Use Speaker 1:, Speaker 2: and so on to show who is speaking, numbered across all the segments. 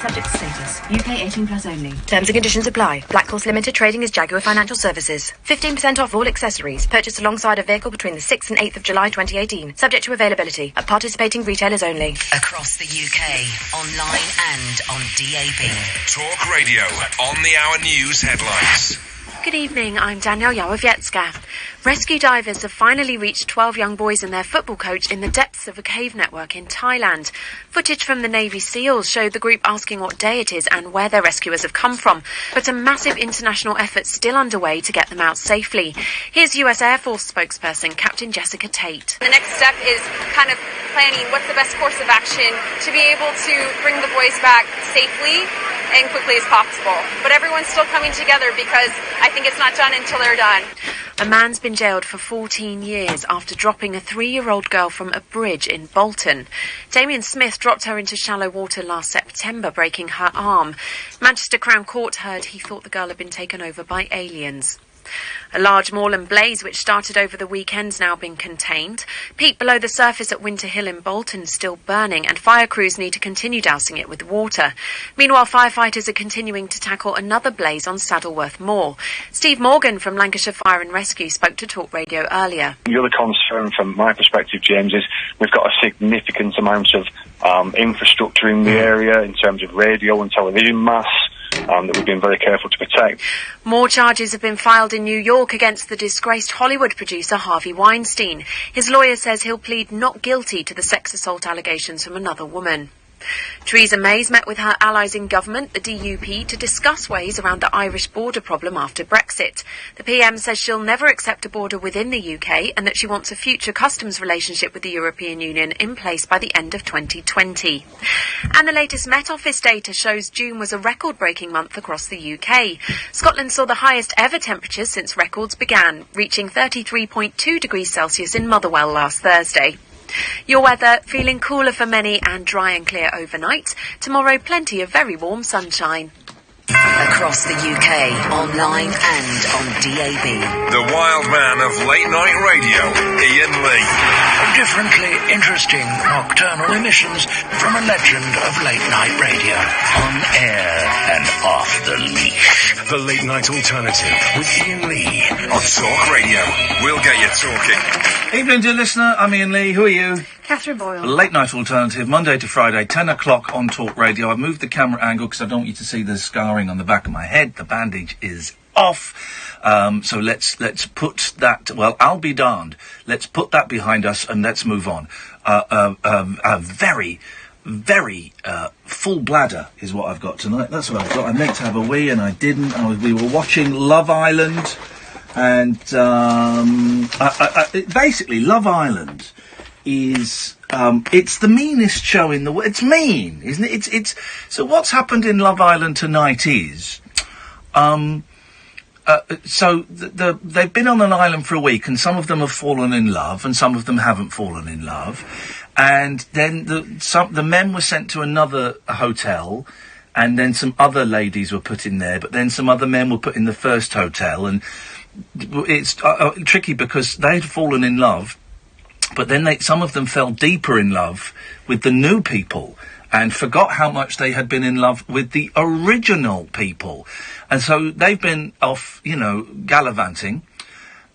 Speaker 1: Subject status, UK 18 plus only. Terms and conditions apply. Black Horse Limited trading as Jaguar Financial Services. 15% off all accessories. Purchased alongside a vehicle between the 6th and 8th of July 2018. Subject to availability. At participating retailers only.
Speaker 2: Across the UK, online and on DAB.
Speaker 3: Talk Radio, on the hour news headlines.
Speaker 4: Good evening, I'm Danielle Yawowiecka. Rescue divers have finally reached 12 young boys and their football coach in the depths of a cave network in Thailand. Footage from the Navy SEALs showed the group asking what day it is and where their rescuers have come from, but a massive international effort still underway to get them out safely. Here's US Air Force spokesperson Captain Jessica Tate.
Speaker 5: The next step is kind of planning what's the best course of action to be able to bring the boys back safely and quickly as possible. But everyone's still coming together because I think it's not done until they're done.
Speaker 4: A man's been jailed for 14 years after dropping a 3-year-old girl from a bridge in Bolton. Damien Smith dropped her into shallow water last September, breaking her arm. Manchester Crown Court heard he thought the girl had been taken over by aliens. A large moorland blaze which started over the weekend's now been contained. Peat below the surface at Winter Hill in Bolton is still burning and fire crews need to continue dousing it with water. Meanwhile, firefighters are continuing to tackle another blaze on Saddleworth Moor. Steve Morgan from Lancashire Fire and Rescue spoke to Talk Radio earlier.
Speaker 6: The other concern from my perspective, James, is we've got a significant amount of infrastructure in the area in terms of radio and television masts. That we've been very careful to protect.
Speaker 4: More charges have been filed in New York against the disgraced Hollywood producer Harvey Weinstein. His lawyer says he'll plead not guilty to the sex assault allegations from another woman. Theresa May's met with her allies in government, the DUP, to discuss ways around the Irish border problem after Brexit. The PM says she'll never accept a border within the UK and that she wants a future customs relationship with the European Union in place by the end of 2020. And the latest Met Office data shows June was a record-breaking month across the UK. Scotland saw the highest ever temperatures since records began, reaching 33.2 degrees Celsius in Motherwell last Thursday. Your weather, feeling cooler for many and dry and clear overnight. Tomorrow, plenty of very warm sunshine.
Speaker 2: Across the UK, online and on DAB.
Speaker 3: The wild man of late night radio, Iain Lee.
Speaker 7: Differently interesting nocturnal emissions from a legend of late night radio. On air and off the leash.
Speaker 3: The late night alternative with Iain Lee on Talk Radio. We'll get you talking.
Speaker 8: Evening, dear listener. I'm Iain Lee. Who are you?
Speaker 4: Catherine Boyle.
Speaker 8: Late night alternative, Monday to Friday, 10 o'clock on Talk Radio. I've moved the camera angle because I don't want you to see the scarring on the back of my head. The bandage is off. So let's put that, well, I'll be darned. Let's put that behind us and let's move on. A very full bladder is what I've got tonight. That's what I've got. I meant to have a wee and I didn't. We were watching Love Island and basically Love Island is it's the meanest show in the world. It's mean, isn't it? It's so what's happened in Love Island tonight is so they've been on an island for a week and some of them have fallen in love and some of them haven't fallen in love, and then the men were sent to another hotel and then some other ladies were put in there, but then some other men were put in the first hotel, and it's tricky because they'd fallen in love. But then some of them fell deeper in love with the new people and forgot how much they had been in love with the original people. And so they've been off, gallivanting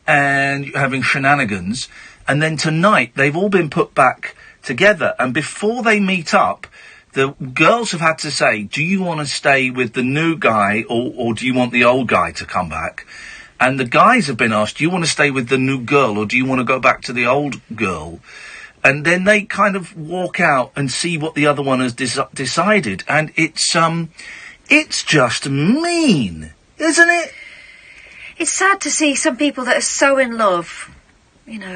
Speaker 8: and having shenanigans. And then tonight they've all been put back together. And before they meet up, the girls have had to say, do you want to stay with the new guy or do you want the old guy to come back? And the guys have been asked, do you want to stay with the new girl or do you want to go back to the old girl? And then they kind of walk out and see what the other one has decided. And it's just mean, isn't it?
Speaker 9: It's sad to see some people that are so in love,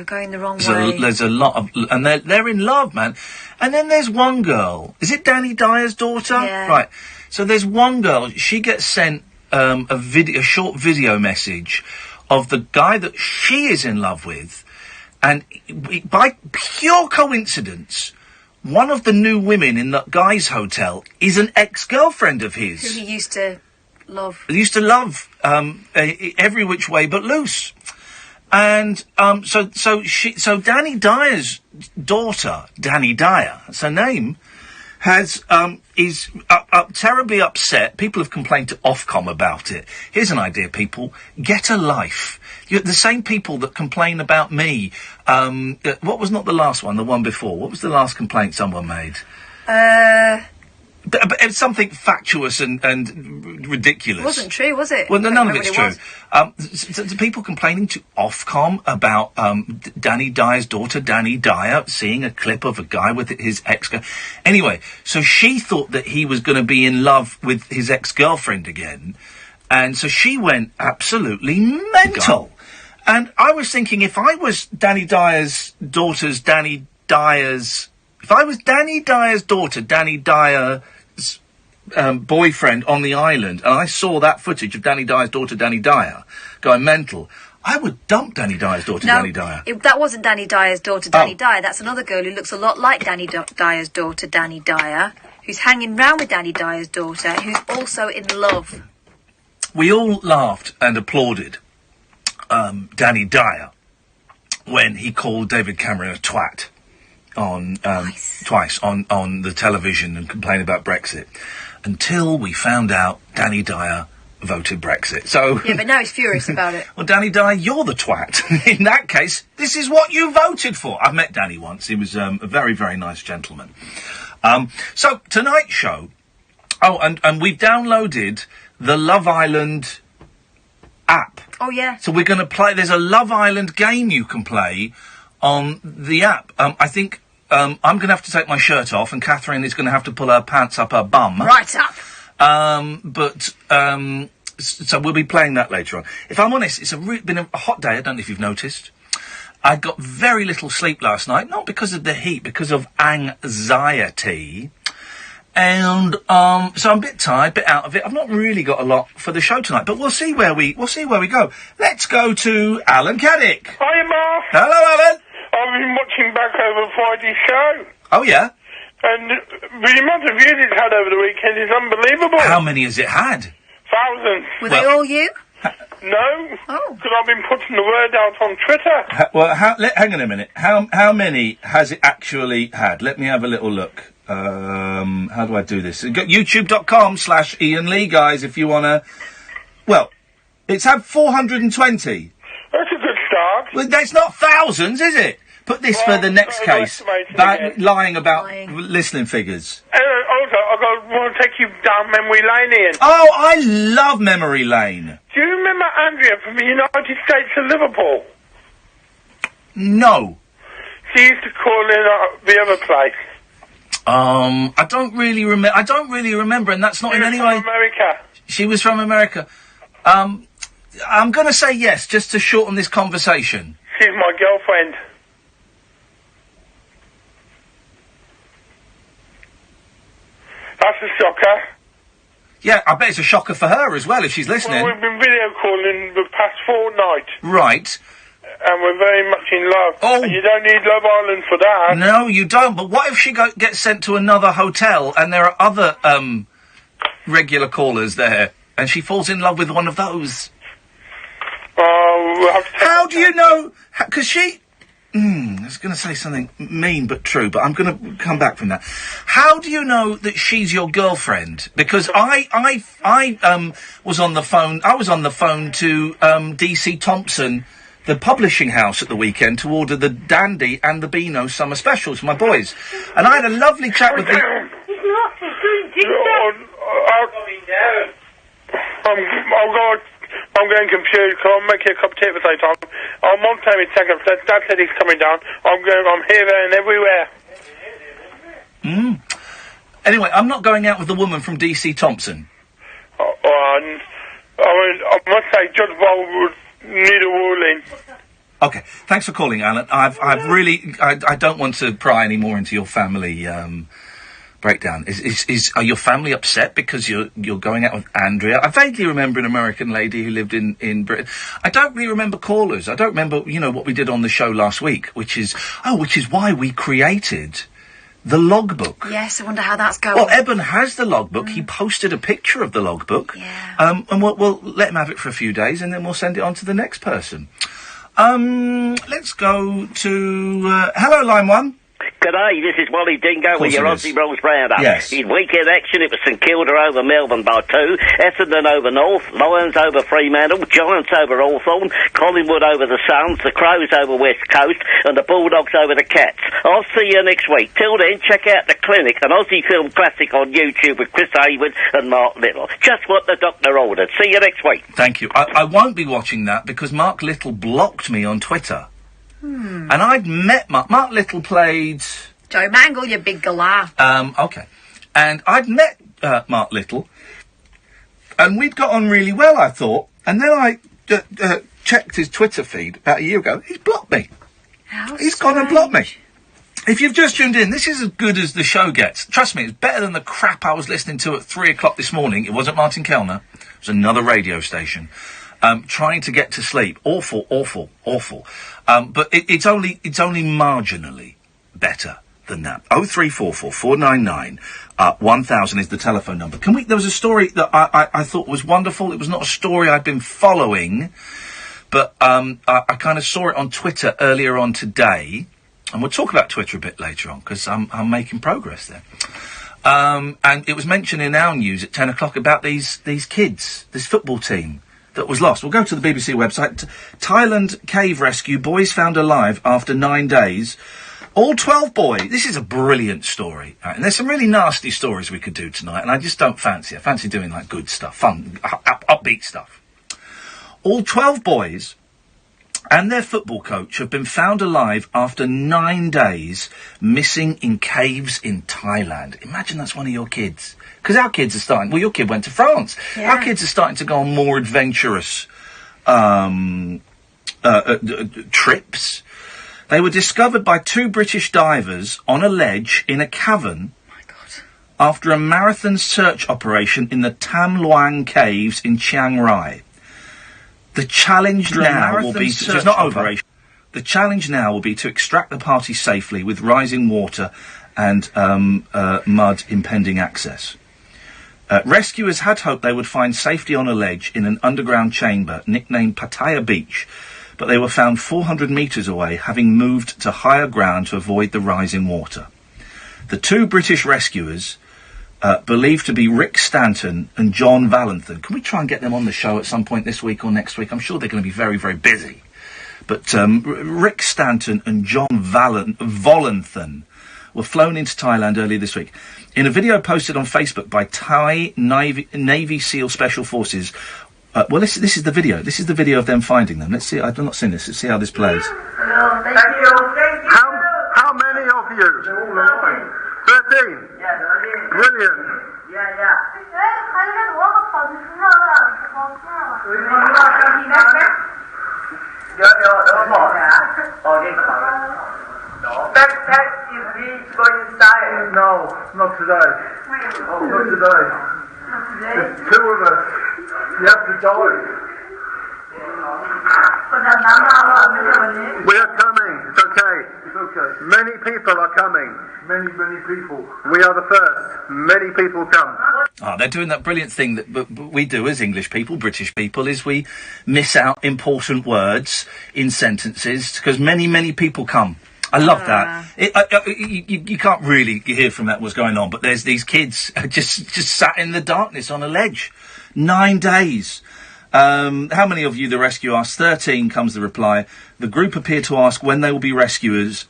Speaker 9: going the wrong way.
Speaker 8: There's a lot of, and they're in love, man. And then there's one girl. Is it Danny Dyer's daughter?
Speaker 9: Yeah.
Speaker 8: Right. So there's one girl. She gets sent a short video message of the guy that she is in love with, and by pure coincidence, one of the new women in that guy's hotel is an ex-girlfriend of his.
Speaker 9: Who he used to love.
Speaker 8: Every which way but loose. And so Danny Dyer's daughter, Danny Dyer, that's her name, is terribly upset. People have complained to Ofcom about it. Here's an idea, people. Get a life. You're the same people that complain about me. What was not the last one, the one before? What was the last complaint someone made? But it's something fatuous and ridiculous.
Speaker 9: It wasn't true, was it?
Speaker 8: Well, none of it's true. The people complaining to Ofcom about Danny Dyer's daughter, Danny Dyer, seeing a clip of a guy with his ex-girl. Anyway, so she thought that he was going to be in love with his ex-girlfriend again, and so she went absolutely mental. And I was thinking, if I was Danny Dyer's daughter's if I was Danny Dyer's daughter, Danny Dyer's boyfriend on the island, and I saw that footage of Danny Dyer's daughter, Danny Dyer, going mental, I would dump Danny Dyer's daughter, Danny Dyer.
Speaker 9: That wasn't Danny Dyer's daughter, Danny Dyer. That's another girl who looks a lot like Danny Dyer's daughter, Danny Dyer, who's hanging round with Danny Dyer's daughter, who's also in love.
Speaker 8: We all laughed and applauded Danny Dyer when he called David Cameron a twat on twice on the television and complained about Brexit, until we found out Danny Dyer voted Brexit. So
Speaker 9: yeah, but now he's furious about it.
Speaker 8: Well, Danny Dyer, you're the twat. In that case, this is what you voted for. I've met Danny once. He was a very, very nice gentleman. So tonight's show. Oh, and we've downloaded the Love Island app.
Speaker 9: Oh yeah.
Speaker 8: So we're going to play. There's a Love Island game you can play on the app. I think I'm going to have to take my shirt off, and Catherine is going to have to pull her pants up her bum.
Speaker 9: Right up.
Speaker 8: So we'll be playing that later on. If I'm honest, it's been a hot day. I don't know if you've noticed. I got very little sleep last night, not because of the heat, because of anxiety. And so I'm a bit tired, a bit out of it. I've not really got a lot for the show tonight, but we'll see where we go. Let's go to Alan Caddick.
Speaker 10: Hi, Mark.
Speaker 8: Hello, Alan.
Speaker 10: I've been watching back over Friday's show.
Speaker 8: Oh, yeah?
Speaker 10: And the amount of views it's had over the weekend is unbelievable.
Speaker 8: How many has it had?
Speaker 10: Thousands.
Speaker 9: Were they all you?
Speaker 10: No.
Speaker 9: Oh.
Speaker 10: Because I've been putting the word out on Twitter.
Speaker 8: Hang on a minute. How many has it actually had? Let me have a little look. How do I do this? YouTube.com/Iain Lee, guys, if you want to... Well, it's had 420.
Speaker 10: That's a good start.
Speaker 8: Well, that's not thousands, is it? Put this for the next case. Lying about listening figures.
Speaker 10: Also, I want to take you down memory lane, Ian.
Speaker 8: Oh, I love memory lane.
Speaker 10: Do you remember Andrea from the United States of Liverpool?
Speaker 8: No.
Speaker 10: She used to call in the other place.
Speaker 8: I don't really remember, and that's not in any way...
Speaker 10: She was from America.
Speaker 8: She was from America. I'm going to say yes, just to shorten this conversation.
Speaker 10: She's my girlfriend. That's a shocker.
Speaker 8: Yeah, I bet it's a shocker for her as well, if she's listening.
Speaker 10: Well, we've been video calling the past fortnight.
Speaker 8: Right.
Speaker 10: And we're very much in love.
Speaker 8: Oh.
Speaker 10: And you don't need Love Island for that.
Speaker 8: No, you don't. But what if she gets sent to another hotel and there are other regular callers there, and she falls in love with one of those?
Speaker 10: We'll have to
Speaker 8: How do you know? Because she... I was going to say something mean but true, but I'm going to come back from that. How do you know that she's your girlfriend? Because I was on the phone. I was on the phone to DC Thompson, the publishing house, at the weekend to order the Dandy and the Beano summer specials for my boys, and I had a lovely chat with the. I'm going confused because I'm making a cup of tea at the same time. I'm on time in seconds. Dad said he's coming down. I'm here, there and everywhere. Anyway, I'm not going out with the woman from DC Thompson.
Speaker 10: I must say, Judge Bowl would need a ruling.
Speaker 8: Okay, thanks for calling, Alan. I've really, I don't want to pry any more into your family breakdown. Are your family upset because you're going out with Andrea? I vaguely remember an American lady who lived in Britain. I don't really remember callers. I don't remember, what we did on the show last week, which is why we created the logbook.
Speaker 9: Yes, I wonder how that's going.
Speaker 8: Well, Eben has the logbook. He posted a picture of the logbook.
Speaker 9: Yeah.
Speaker 8: And we'll let him have it for a few days, and then we'll send it on to the next person. Let's go to... hello, line 1.
Speaker 11: G'day, this is Wally Dingo with your Aussie Rules roundup.
Speaker 8: Yes.
Speaker 11: In weekend action, it was St Kilda over Melbourne by 2, Essendon over North, Lions over Fremantle, Giants over Hawthorn, Collingwood over the Suns, the Crows over West Coast, and the Bulldogs over the Cats. I'll see you next week. Till then, check out The Clinic, an Aussie film classic on YouTube with Chris Hayward and Mark Little. Just what the doctor ordered. See you next week.
Speaker 8: Thank you. I won't be watching that because Mark Little blocked me on Twitter. And I'd met Mark Little played...
Speaker 9: Joe Mangle, you big galah.
Speaker 8: Okay. And I'd met Mark Little, and we'd got on really well, I thought. And then I checked his Twitter feed about a year ago. He's blocked me. He's gone and blocked me. If you've just tuned in, this is as good as the show gets. Trust me, it's better than the crap I was listening to at 3 o'clock this morning. It wasn't Martin Kellner. It was another radio station. Trying to get to sleep. Awful, awful, awful. But it's only marginally better than that. 0344 499 1000 is the telephone number. There was a story that I thought was wonderful. It was not a story I'd been following, but I kind of saw it on Twitter earlier on today, and we'll talk about Twitter a bit later on because I'm making progress there. And it was mentioned in our news at 10 o'clock about these kids, this football team that was lost. We'll go to the BBC website. Thailand cave rescue, boys found alive after 9 days. All 12 boys. This is a brilliant story. Right? And there's some really nasty stories we could do tonight, and I just don't fancy it. I fancy doing, like, good stuff, fun, upbeat stuff. All 12 boys and their football coach have been found alive after 9 days missing in caves in Thailand. Imagine that's one of your kids. Because our kids are starting... Well, your kid went to France. Yeah. Our kids are starting to go on more adventurous trips. They were discovered by 2 British divers on a ledge in a cavern after a marathon search operation in the Tam Luang caves in Chiang Rai. The challenge now will be... So it's not over. The challenge now will be to extract the party safely with rising water and mud impeding access. Rescuers had hoped they would find safety on a ledge in an underground chamber nicknamed Pattaya Beach, but they were found 400 metres away, having moved to higher ground to avoid the rising water. The 2 British rescuers, believed to be Rick Stanton and John Valenthan. Can we try and get them on the show at some point this week or next week? I'm sure they're going to be very, very busy. But Rick Stanton and John Valenthan were flown into Thailand earlier this week. In a video posted on Facebook by Thai Navy SEAL Special Forces, this is the video. This is the video of them finding them. Let's see. I've not seen this. Let's see how this plays.
Speaker 12: Hello, thank you. How many of you? 13. Yeah, 13. Brilliant. Yeah. Backpack is he going inside? No, not today. Not today. There's 2 of us. You have to die. We are coming. It's okay. It's okay. Many people are coming. Many people. We are the first. Many people come.
Speaker 8: They're doing that brilliant thing that we do as English people, British people, is we miss out important words in sentences because many people come. I love that. You can't really hear from that what's going on, but there's these kids just sat in the darkness on a ledge. 9 days. How many of you, the rescue asked? 13 comes the reply. The group appear to ask when they will be rescued,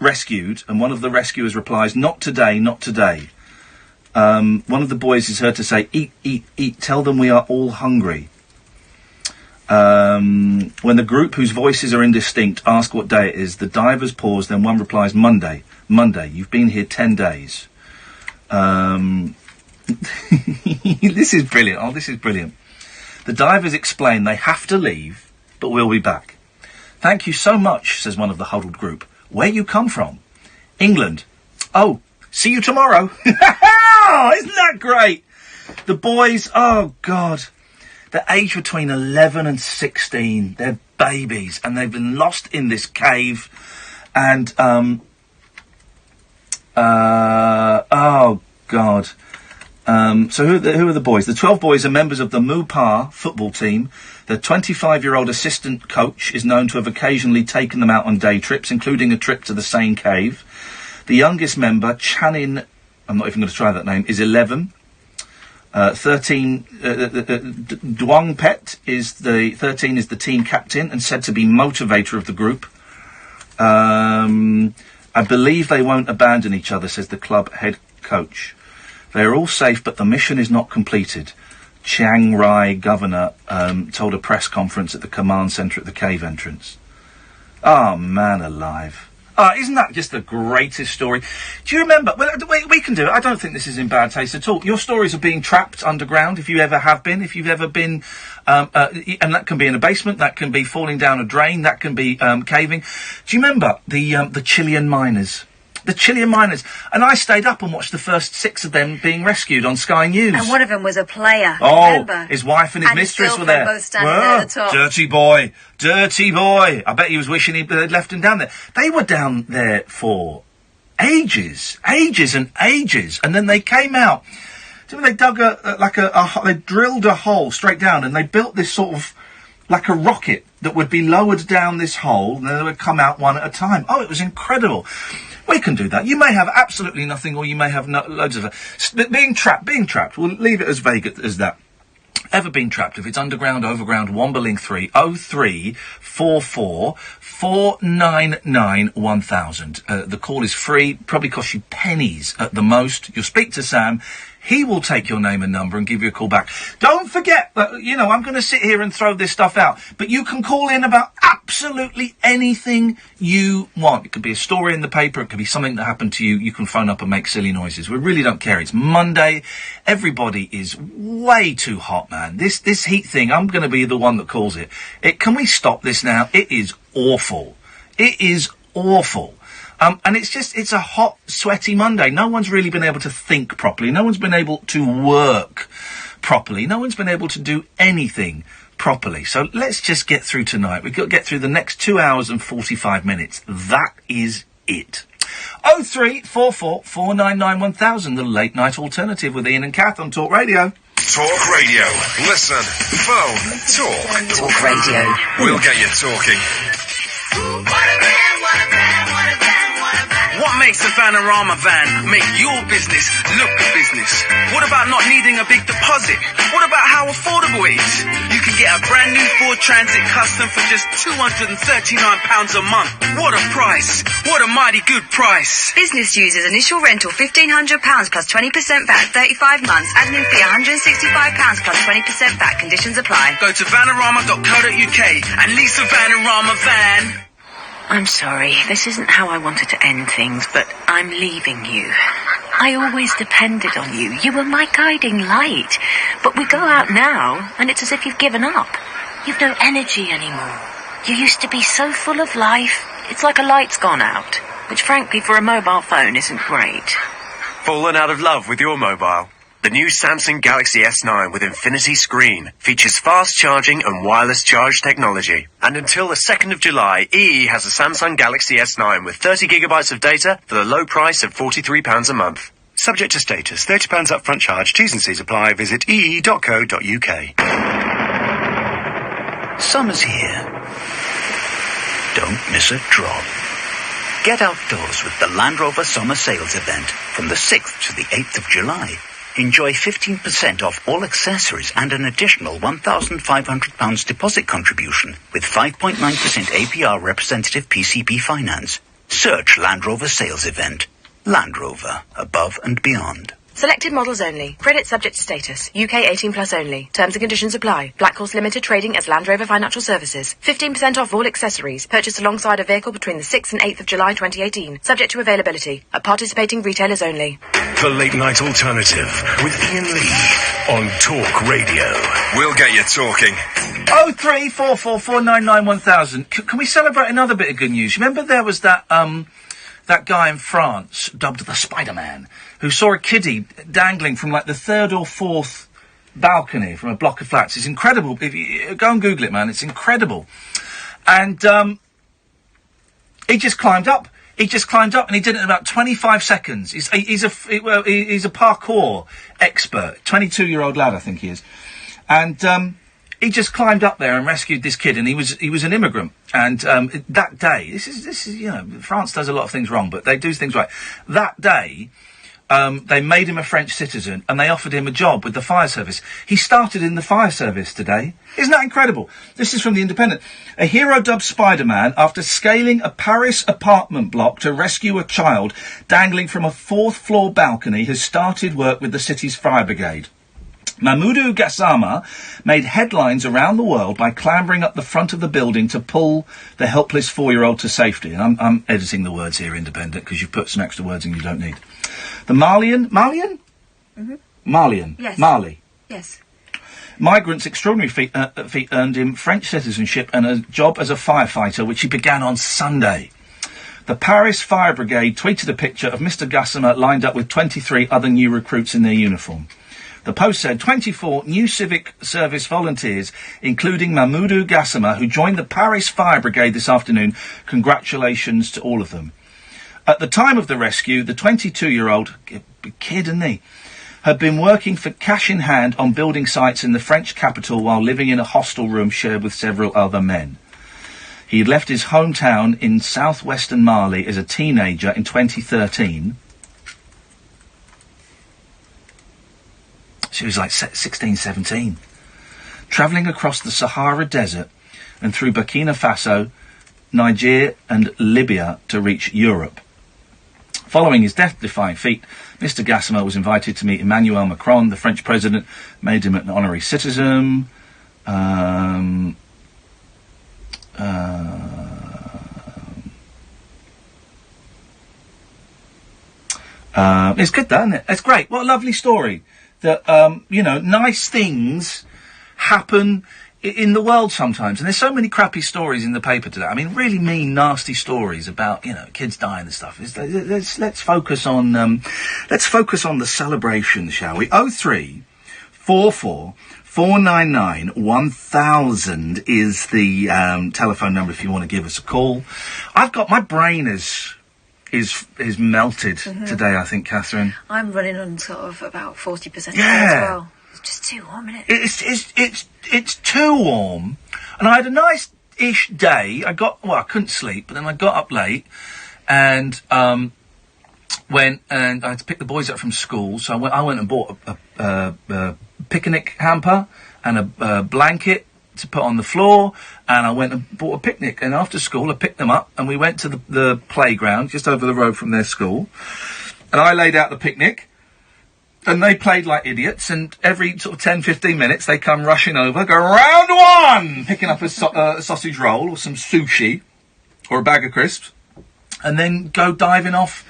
Speaker 8: and one of the rescuers replies, not today, not today. One of the boys is heard to say, eat, tell them we are all hungry. When the group, whose voices are indistinct, ask what day it is, the divers pause, then one replies, Monday, you've been here 10 days. This is brilliant. This is brilliant. The divers explain they have to leave, but we'll be back. Thank you so much, says one of the huddled group. Where you come from? England. Oh, see you tomorrow. Isn't that great? The boys, oh God, they're aged between 11 and 16. They're babies, and they've been lost in this cave. And, oh God. So who are the boys? The 12 boys are members of the Mupar football team. The 25-year-old assistant coach is known to have occasionally taken them out on day trips, including a trip to the same cave. The youngest member, Chanin, I'm not even going to try that name, is 11. 13, Duong Pet is 13 is the team captain and said to be motivator of the group. I believe they won't abandon each other, says the club head coach. They are all safe, but the mission is not completed. Chiang Rai governor told a press conference at the command centre at the cave entrance. Oh, man alive. Isn't that just the greatest story? Do you remember? Well, we can do it. I don't think this is in bad taste at all. Your stories of being trapped underground, if you ever have been, if you've ever been, and that can be in a basement, that can be falling down a drain, that can be caving. Do you remember the Chilean miners? The Chilean miners. And I stayed up and watched the first 6 of them being rescued on Sky News.
Speaker 9: And one of them was a player.
Speaker 8: Oh,
Speaker 9: remember?
Speaker 8: His wife and his mistress were there.
Speaker 9: Both standing there at the top.
Speaker 8: Dirty boy. Dirty boy. I bet he was wishing they'd left him down there. They were down there for ages. Ages and ages. And then they came out. They dug they drilled a hole straight down and they built this sort of like a rocket that would be lowered down this hole and then they would come out one at a time. Oh, it was incredible. We can do that. You may have absolutely nothing, or you may have loads of it. Being trapped. We'll leave it as vague as that. Ever been trapped? If it's underground, overground, Wombling 3 0344 499 1000. The call is free. Probably costs you pennies at the most. You'll speak to Sam. He will take your name and number and give you a call back. Don't forget that, I'm going to sit here and throw this stuff out, but you can call in about absolutely anything you want. It could be a story in the paper. It could be something that happened to you. You can phone up and make silly noises. We really don't care. It's Monday. Everybody is way too hot, man. This heat thing, I'm going to be the one that calls it. Can we stop this now? It is awful. It is awful. And it's a hot, sweaty Monday. No one's really been able to think properly. No one's been able to work properly. No one's been able to do anything properly. So let's just get through tonight. We've got to get through the next 2 hours and 45 minutes. That is it. 0344 499 1000, the late night alternative with Ian and Kath on Talk Radio.
Speaker 3: Talk Radio. Listen. Phone. Talk.
Speaker 2: Talk Radio.
Speaker 3: We'll get you talking.
Speaker 13: What makes a Vanarama van make your business look business? What about not needing a big deposit? What about how affordable it is? You can get a brand new Ford Transit Custom for just £239 a month. What a price! What a mighty good price!
Speaker 1: Business users initial rental £1,500 plus 20% VAT, 35 months. Admin fee £165 plus 20% VAT. Conditions apply.
Speaker 13: Go to vanarama.co.uk and lease a Vanarama van.
Speaker 14: I'm sorry, this isn't how I wanted to end things, but I'm leaving you. I always depended on you. You were my guiding light. But we go out now, and it's as if you've given up. You've no energy anymore. You used to be so full of life. It's like a light's gone out, which frankly for a mobile phone isn't great.
Speaker 15: Fallen out of love with your mobile? The new Samsung Galaxy S9 with infinity screen features fast charging and wireless charge technology. And until the 2nd of July, EE has a Samsung Galaxy S9 with 30 gigabytes of data for the low price of £43 a month. Subject to status, £30 upfront charge, T's and C's apply. Visit ee.co.uk.
Speaker 7: Summer's here. Don't miss a drop. Get outdoors with the Land Rover Summer Sales Event from the 6th to the 8th of July. Enjoy 15% off all accessories and an additional £1,500 deposit contribution with 5.9% APR representative PCP finance. Search Land Rover Sales Event. Land Rover, above and beyond.
Speaker 1: Selected models only. Credit subject to status. UK 18 plus only. Terms and conditions apply. Black Horse Limited trading as Land Rover Financial Services. 15% off all accessories. Purchased alongside a vehicle between the 6th and 8th of July 2018. Subject to availability. At participating retailers only.
Speaker 3: The late night alternative with Iain Lee on Talk Radio. We'll get you talking.
Speaker 8: 0344 499 1000. Can we celebrate another bit of good news? Remember there was that guy in France, dubbed the Spider-Man, who saw a kiddie dangling from like the 3rd or 4th balcony from a block of flats. It's incredible. If you go and Google it, man, it's incredible. And he just climbed up. He just climbed up, and he did it in about 25 seconds. He's a parkour expert, 22-year-old lad, I think he is. And he just climbed up there and rescued this kid, and he was an immigrant. And that day, this is France does a lot of things wrong, but they do things right. That day, they made him a French citizen, and they offered him a job with the fire service. He started in the fire service today. Isn't that incredible? This is from The Independent. A hero dubbed Spider-Man after scaling a Paris apartment block to rescue a child dangling from a 4th-floor balcony has started work with the city's fire brigade. Mamoudou Gassama made headlines around the world by clambering up the front of the building to pull the helpless 4-year-old to safety. And I'm editing the words here, Independent, because you've put some extra words in you don't need. The Malian?
Speaker 9: Mm-hmm.
Speaker 8: Malian?
Speaker 9: Yes.
Speaker 8: Mali.
Speaker 9: Yes.
Speaker 8: Migrant's extraordinary feat earned him French citizenship and a job as a firefighter, which he began on Sunday. The Paris Fire Brigade tweeted a picture of Mr. Gassama lined up with 23 other new recruits in their uniform. The Post said 24 new civic service volunteers, including Mamoudou Gassama, who joined the Paris Fire Brigade this afternoon. Congratulations to all of them. At the time of the rescue, the 22-year-old, kid and he, had been working for cash in hand on building sites in the French capital while living in a hostel room shared with several other men. He had left his hometown in southwestern Mali as a teenager in 2013. She was like 16, 17. Travelling across the Sahara Desert and through Burkina Faso, Niger and Libya to reach Europe. Following his death-defying feat, Mr. Gassama was invited to meet Emmanuel Macron. The French president made him an honorary citizen. It's good, though, isn't it? It's great. What a lovely story. That, nice things happen in the world sometimes. And there's so many crappy stories in the paper today. I mean, really mean, nasty stories about, kids dying and stuff. Let's focus on the celebration, shall we? 0344 499 1000 is the telephone number if you want to give us a call. I've got my brain is melted today, I think, Catherine.
Speaker 9: I'm running on sort of about 40%
Speaker 8: Yeah.
Speaker 9: as well. It's just too warm, isn't it?
Speaker 8: It's too warm. And I had a nice-ish day. I couldn't sleep, but then I got up late and went and I had to pick the boys up from school. So I went and bought a picnic hamper and a blanket to put on the floor, and I went and bought a picnic, and after school I picked them up and we went to the playground just over the road from their school, and I laid out the picnic and they played like idiots, and every sort of 10-15 minutes they come rushing over, go round one, picking up a sausage roll or some sushi or a bag of crisps, and then go diving off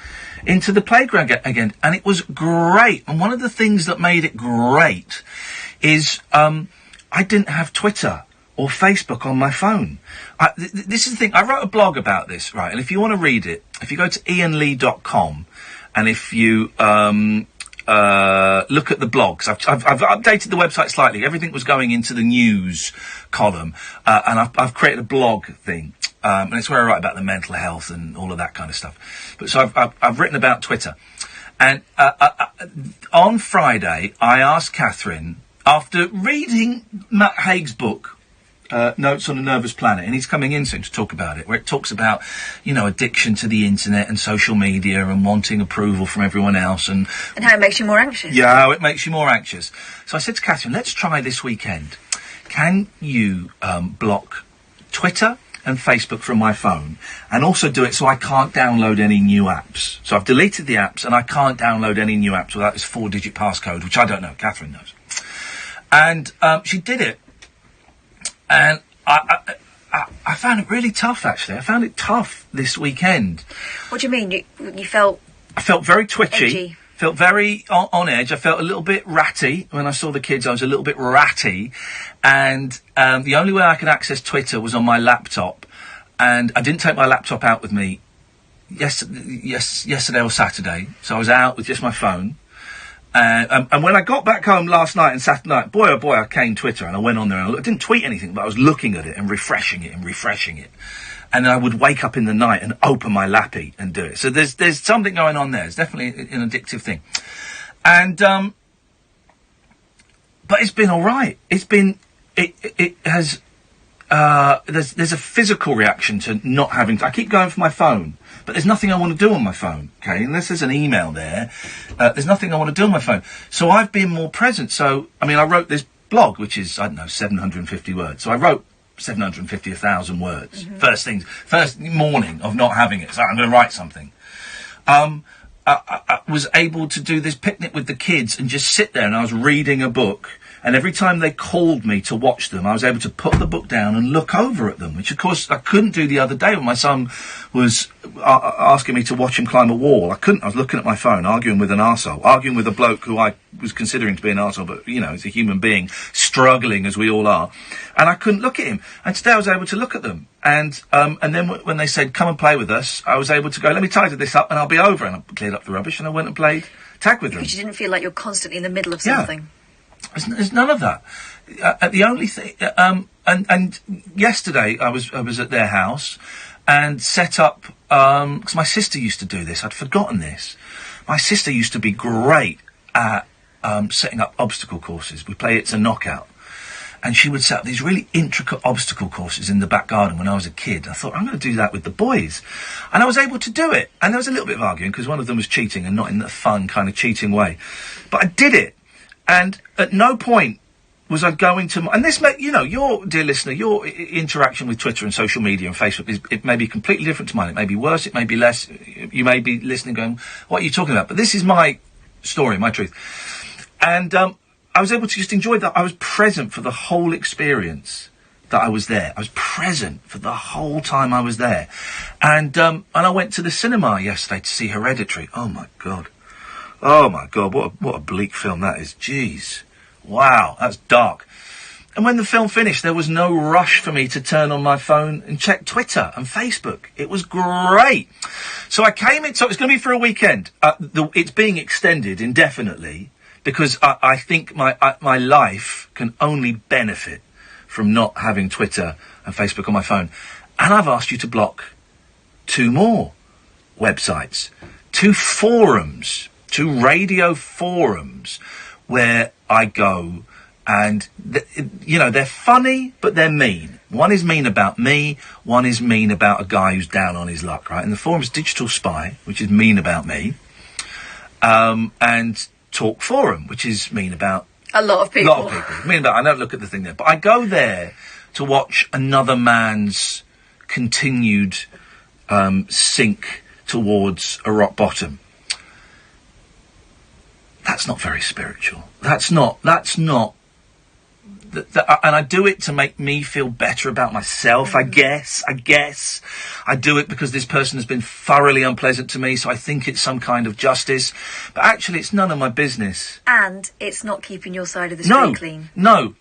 Speaker 8: into the playground again. And it was great. And one of the things that made it great is I didn't have Twitter or Facebook on my phone. This is the thing. I wrote a blog about this, right? And if you want to read it, if you go to iainlee.com and if you look at the blogs, I've updated the website slightly. Everything was going into the news column, and I've created a blog thing, and it's where I write about the mental health and all of that kind of stuff. But so I've written about Twitter, and on Friday I asked Catherine, after reading Matt Haig's book, Notes on a Nervous Planet, and he's coming in soon to talk about it, where it talks about, addiction to the internet and social media and wanting approval from everyone else. And
Speaker 9: how it makes you more anxious.
Speaker 8: Yeah, how it makes you more anxious. So I said to Catherine, let's try this weekend. Can you block Twitter and Facebook from my phone, and also do it so I can't download any new apps? So I've deleted the apps and I can't download any new apps without this 4-digit passcode, which I don't know. Catherine knows. And she did it, and I found it really tough, actually. I found it tough this weekend.
Speaker 9: What do you mean? You felt...
Speaker 8: I felt very twitchy.
Speaker 9: Edgy.
Speaker 8: Felt very on edge. I felt a little bit ratty. When I saw the kids, I was a little bit ratty. And the only way I could access Twitter was on my laptop. And I didn't take my laptop out with me yesterday or Saturday. So I was out with just my phone. And when I got back home last night and Saturday night, boy, oh boy, I came Twitter and I went on there and I didn't tweet anything, but I was looking at it and refreshing it. And then I would wake up in the night and open my lappy and do it. So there's something going on there. It's definitely an addictive thing. And, but it's been all right. it has. There's a physical reaction to not having. I keep going for my phone, but there's nothing I want to do on my phone. Okay, unless there's an email there, there's nothing I want to do on my phone. So I've been more present. So I mean, I wrote this blog, which is 750 words. So I wrote 1,000 words. Mm-hmm. First morning of not having it. So I'm going to write something. I was able to do this picnic with the kids and just sit there, and I was reading a book. And every time they called me to watch them, I was able to put the book down and look over at them, which, of course, I couldn't do the other day when my son was asking me to watch him climb a wall. I couldn't. I was looking at my phone, arguing with an arsehole, arguing with a bloke who I was considering to be an arsehole, but, you know, he's a human being, struggling as we all are. And I couldn't look at him. And today I was able to look at them. And then when they said, come and play with us, I was able to go, let me tidy this up and I'll be over. And I cleared up the rubbish and I went and played tag with them.
Speaker 9: Because you didn't feel like you're constantly in the middle of something.
Speaker 8: Yeah. There's none of that. The only thing, and yesterday I was at their house and set up, because my sister used to do this. I'd forgotten this. My sister used to be great at setting up obstacle courses. We play It's a Knockout. And she would set up these really intricate obstacle courses in the back garden when I was a kid. I thought, I'm going to do that with the boys. And I was able to do it. And there was a little bit of arguing because one of them was cheating and not in the fun kind of cheating way. But I did it. And at no point was I going to... And this may... You know, your, dear listener, your interaction with Twitter and social media and Facebook, it may be completely different to mine. It may be worse, it may be less. You may be listening going, what are you talking about? But this is my story, my truth. And I was able to just enjoy that. I was present for the whole experience that I was there. I was present for the whole time I was there. And I went to the cinema yesterday to see Hereditary. Oh, my God. Oh, my God, what a bleak film that is. Jeez. Wow, that's dark. And when the film finished, there was no rush for me to turn on my phone and check Twitter and Facebook. It was great. So I came in, so it's going to be for a weekend. It's being extended indefinitely because I think my life can only benefit from not having Twitter and Facebook on my phone. And I've asked you to block 2 more websites, 2 forums, 2 radio forums where I go and, they're funny, but they're mean. One is mean about me, one is mean about a guy who's down on his luck, right? And the forum's Digital Spy, which is mean about me, and Talk Forum, which is mean about...
Speaker 9: A lot of people.
Speaker 8: I don't look at the thing there. But I go there to watch another man's continued sink towards a rock bottom. That's not very spiritual. That's not, and I do it to make me feel better about myself, I guess. I do it because this person has been thoroughly unpleasant to me, so I think it's some kind of justice. But actually, it's none of my business.
Speaker 9: And it's not keeping your side of the street clean.
Speaker 8: No.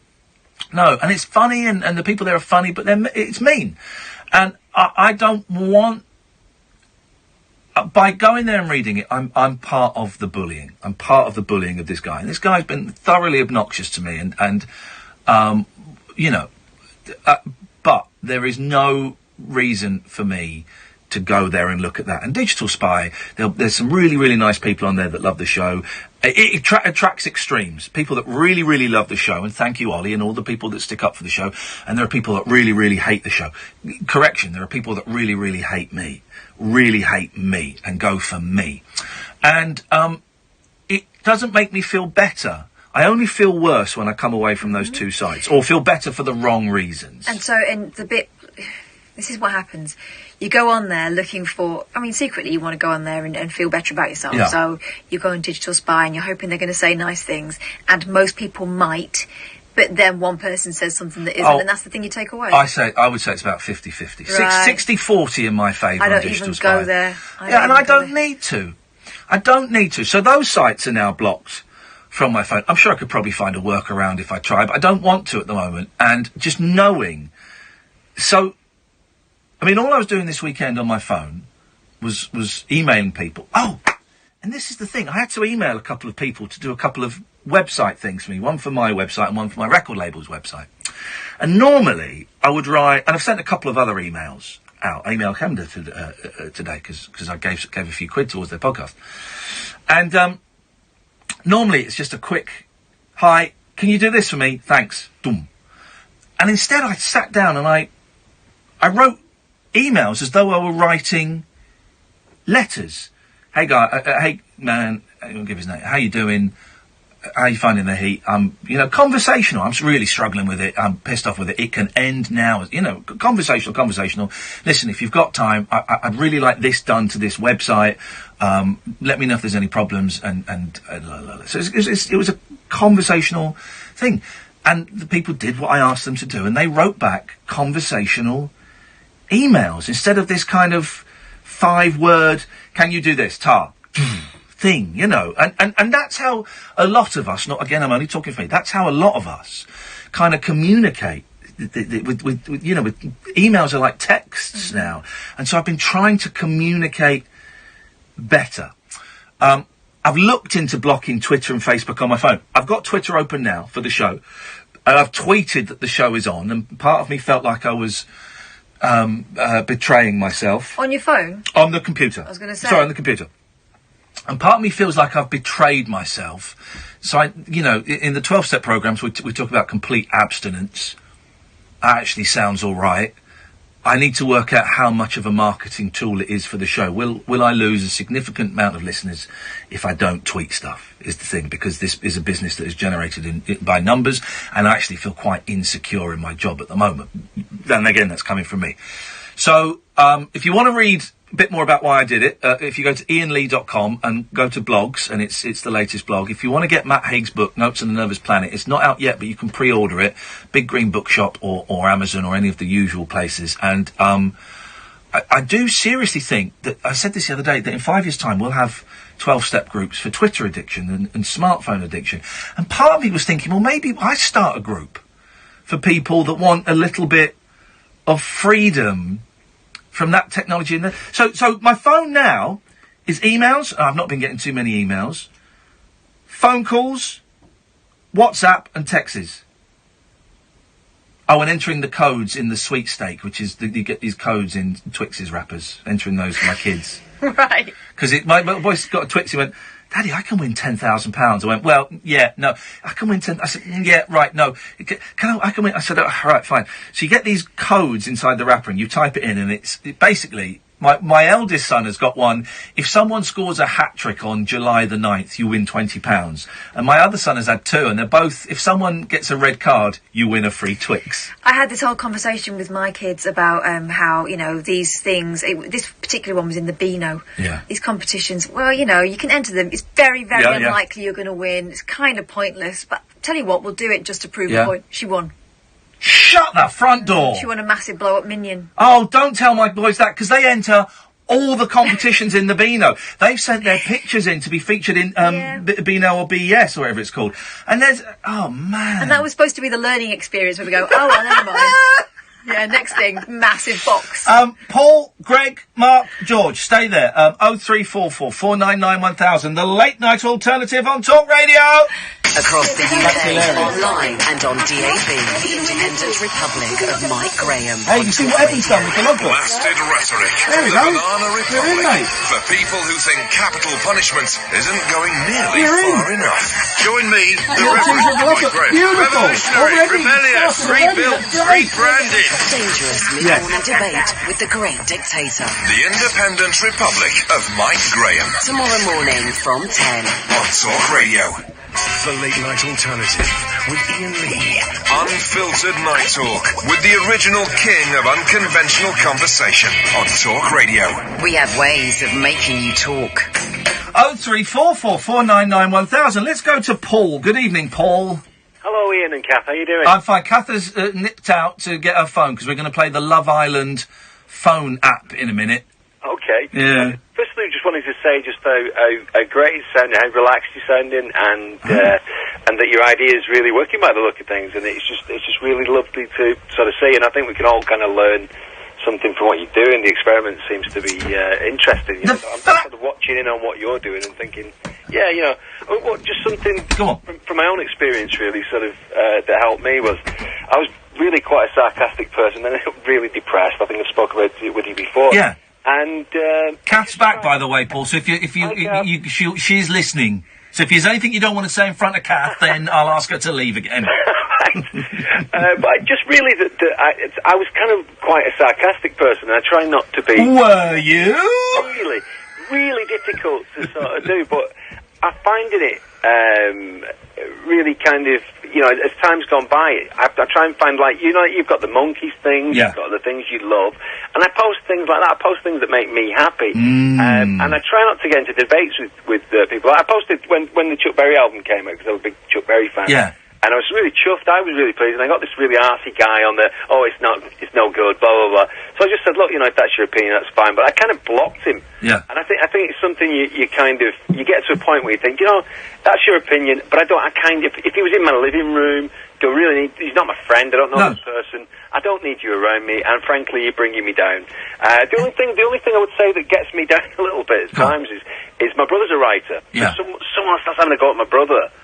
Speaker 8: And it's funny, and the people there are funny, but it's mean. And I don't want... By going there and reading it, I'm part of the bullying. I'm part of the bullying of this guy. And this guy's been thoroughly obnoxious to me, but there is no reason for me to go there and look at that. And Digital Spy, there's some really, really nice people on there that love the show. It attracts extremes. People that really, really love the show, and thank you, Ollie, and all the people that stick up for the show. And there are people that really, really hate the show. Correction, there are people that really, really hate me. Really hate me and go for me. And it doesn't make me feel better. I only feel worse when I come away from those 2 sites, or feel better for the wrong reasons.
Speaker 9: And so, this is what happens. You go on there looking for... I mean, secretly you want to go on there and feel better about yourself. Yeah. So you go on Digital Spy and you're hoping they're going to say nice things. And most people might, but then one person says something that isn't, and that's the thing you take away. I would say it's about 50-50. Right. 60-40 in my favour on Digital Spy. I don't even go there.
Speaker 8: I don't need to. I don't need to. So those sites are now blocked from my phone. I'm sure I could probably find a workaround if I try, but I don't want to at the moment. And just knowing... So... I mean, all I was doing this weekend on my phone was emailing people. Oh, and this is the thing. I had to email a couple of people to do a couple of website things for me. One for my website and one for my record label's website. And normally I would write, and I've sent a couple of other emails out. I emailed Hemda today because I gave a few quid towards their podcast. And normally it's just a quick, hi, can you do this for me? Thanks. Boom. And instead I sat down and I wrote emails as though I were writing letters. Hey guy, hey man, I won't give his name. How you doing? How you finding the heat? Conversational. I'm really struggling with it. I'm pissed off with it. It can end now. Conversational. Listen, if you've got time, I'd really like this done to this website. Let me know if there's any problems. So it was a conversational thing. And the people did what I asked them to do, and they wrote back conversational emails instead of this kind of 5-word, can you do this, thing, and that's how a lot of us, I'm only talking for me, that's how a lot of us kind of communicate with emails are like texts now. And so I've been trying to communicate better. I've looked into blocking Twitter and Facebook on my phone. I've got Twitter open now for the show, and I've tweeted that the show is on, and part of me felt like I was betraying myself.
Speaker 9: On your phone?
Speaker 8: On the computer.
Speaker 9: I was going to say.
Speaker 8: Sorry, on the computer. And part of me feels like I've betrayed myself. So, in the 12-step programs, we talk about complete abstinence. That actually sounds all right. I need to work out how much of a marketing tool it is for the show. Will I lose a significant amount of listeners if I don't tweet stuff, is the thing, because this is a business that is generated by numbers, and I actually feel quite insecure in my job at the moment. Then again, that's coming from me. So, if you want to read a bit more about why I did it, if you go to iainlee.com and go to blogs, and it's the latest blog. If you want to get Matt Haig's book, Notes on the Nervous Planet, it's not out yet, but you can pre-order it, Big Green Bookshop or Amazon or any of the usual places. And I do seriously think that, I said this the other day, that in 5 years' time we'll have 12-step groups for Twitter addiction and smartphone addiction. And part of me was thinking, well, maybe I start a group for people that want a little bit of freedom from that technology. So my phone now is emails. I've not been getting too many emails. Phone calls, WhatsApp, and texts. Oh, and entering the codes in the sweet steak, which is you get these codes in Twix's wrappers. Entering those for my kids.
Speaker 9: Right.
Speaker 8: Because my voice got a Twix. He went, Daddy, I can win £10,000. I went, well, yeah, no, I can win 10. I said, yeah, right, no. I can win. I said, oh, right, fine. So you get these codes inside the wrapper and you type it in, and it basically, my eldest son has got one. If someone scores a hat-trick on July the 9th, you win £20. And my other son has had 2, and they're both, if someone gets a red card, you win a free Twix.
Speaker 9: I had this whole conversation with my kids about how, these things, this particular one was in the Beano.
Speaker 8: Yeah.
Speaker 9: These competitions, well, you can enter them. It's very, very unlikely you're going to win. It's kind of pointless, but tell you what, we'll do it just to prove a point. She won.
Speaker 8: Shut the front door!
Speaker 9: She won a massive blow-up minion.
Speaker 8: Oh, don't tell my boys that, because they enter all the competitions in the Beano. They've sent their pictures in to be featured in Beano or BES or whatever it's called. And there's... Oh, man.
Speaker 9: And that was supposed to be the learning experience where we go, oh, well, never mind. Yeah, next thing, massive box.
Speaker 8: Paul, Greg, Mark, George, stay there. 0344 499 1000, the late night alternative on Talk Radio.
Speaker 2: Across the UK, online and on DAB, the Independent Republic of Mike Graham.
Speaker 8: Hey, you see what Evan's done with the logbook?
Speaker 3: Blasted rhetoric.
Speaker 8: There we
Speaker 3: The
Speaker 8: go.
Speaker 3: Banana
Speaker 8: We're in,
Speaker 3: Republic.
Speaker 8: mate.
Speaker 3: For people who think capital punishment isn't going nearly far enough. Join me, the Reverend Mike Graham.
Speaker 8: Beautiful.
Speaker 3: Revolutionary,
Speaker 8: Already.
Speaker 3: rebellious, rebuilt, rebranded.
Speaker 2: Dangerously born debate with the great dictator.
Speaker 3: The Independent Republic of Mike Graham.
Speaker 2: Tomorrow morning from 10.
Speaker 3: On Talk Radio. The Late Night Alternative with Iain Lee. Unfiltered night talk with the original king of unconventional conversation on Talk Radio.
Speaker 2: We have ways of making you talk.
Speaker 8: 0344 499 1000. Let's go to Paul. Good evening, Paul.
Speaker 16: Hello, Ian and Kath. How you doing?
Speaker 8: I'm fine. Kath has nipped out to get her phone because we're going to play the Love Island phone app in a minute.
Speaker 16: Okay.
Speaker 8: Yeah.
Speaker 16: Firstly, just wanted to say just how great it's sounding, how relaxed you're sounding, and that your idea is really working by the look of things, and it's just really lovely to sort of see, and I think we can all kind of learn something from what you're doing. The experiment seems to be interesting. I'm sort of watching in on what you're doing and thinking, just something from my own experience really sort of that helped me was I was really quite a sarcastic person, and really depressed. I think I spoke about it with you before.
Speaker 8: Yeah.
Speaker 16: And
Speaker 8: Kath's back, by the way, Paul. So she's listening. So if there's anything you don't want to say in front of Kath, then I'll ask her to leave again.
Speaker 16: But I just really, I was kind of quite a sarcastic person, and I try not to be.
Speaker 8: Were you?
Speaker 16: Really, really difficult to sort of do, but I'm finding it really kind of, you know, as time's gone by, I try and find, like, you know, you've got the monkeys things, you've got the things you love, and I post things like that. I post things that make me happy, and I try not to get into debates with people. I posted when the Chuck Berry album came out, because I was a big Chuck Berry fan.
Speaker 8: Yeah.
Speaker 16: And I was really chuffed. I was really pleased. And I got this really arsey guy on the, it's no good, blah, blah, blah. So I just said, look, you know, if that's your opinion, that's fine. But I kind of blocked him.
Speaker 8: Yeah.
Speaker 16: And I think it's something you kind of, you get to a point where you think, you know, that's your opinion, but if he was in my living room, he's not my friend, I don't know this person, I don't need you around me, and frankly, you're bringing me down. The only thing I would say that gets me down a little bit at times is my brother's a writer.
Speaker 8: Yeah.
Speaker 16: Someone starts having a go at my brother.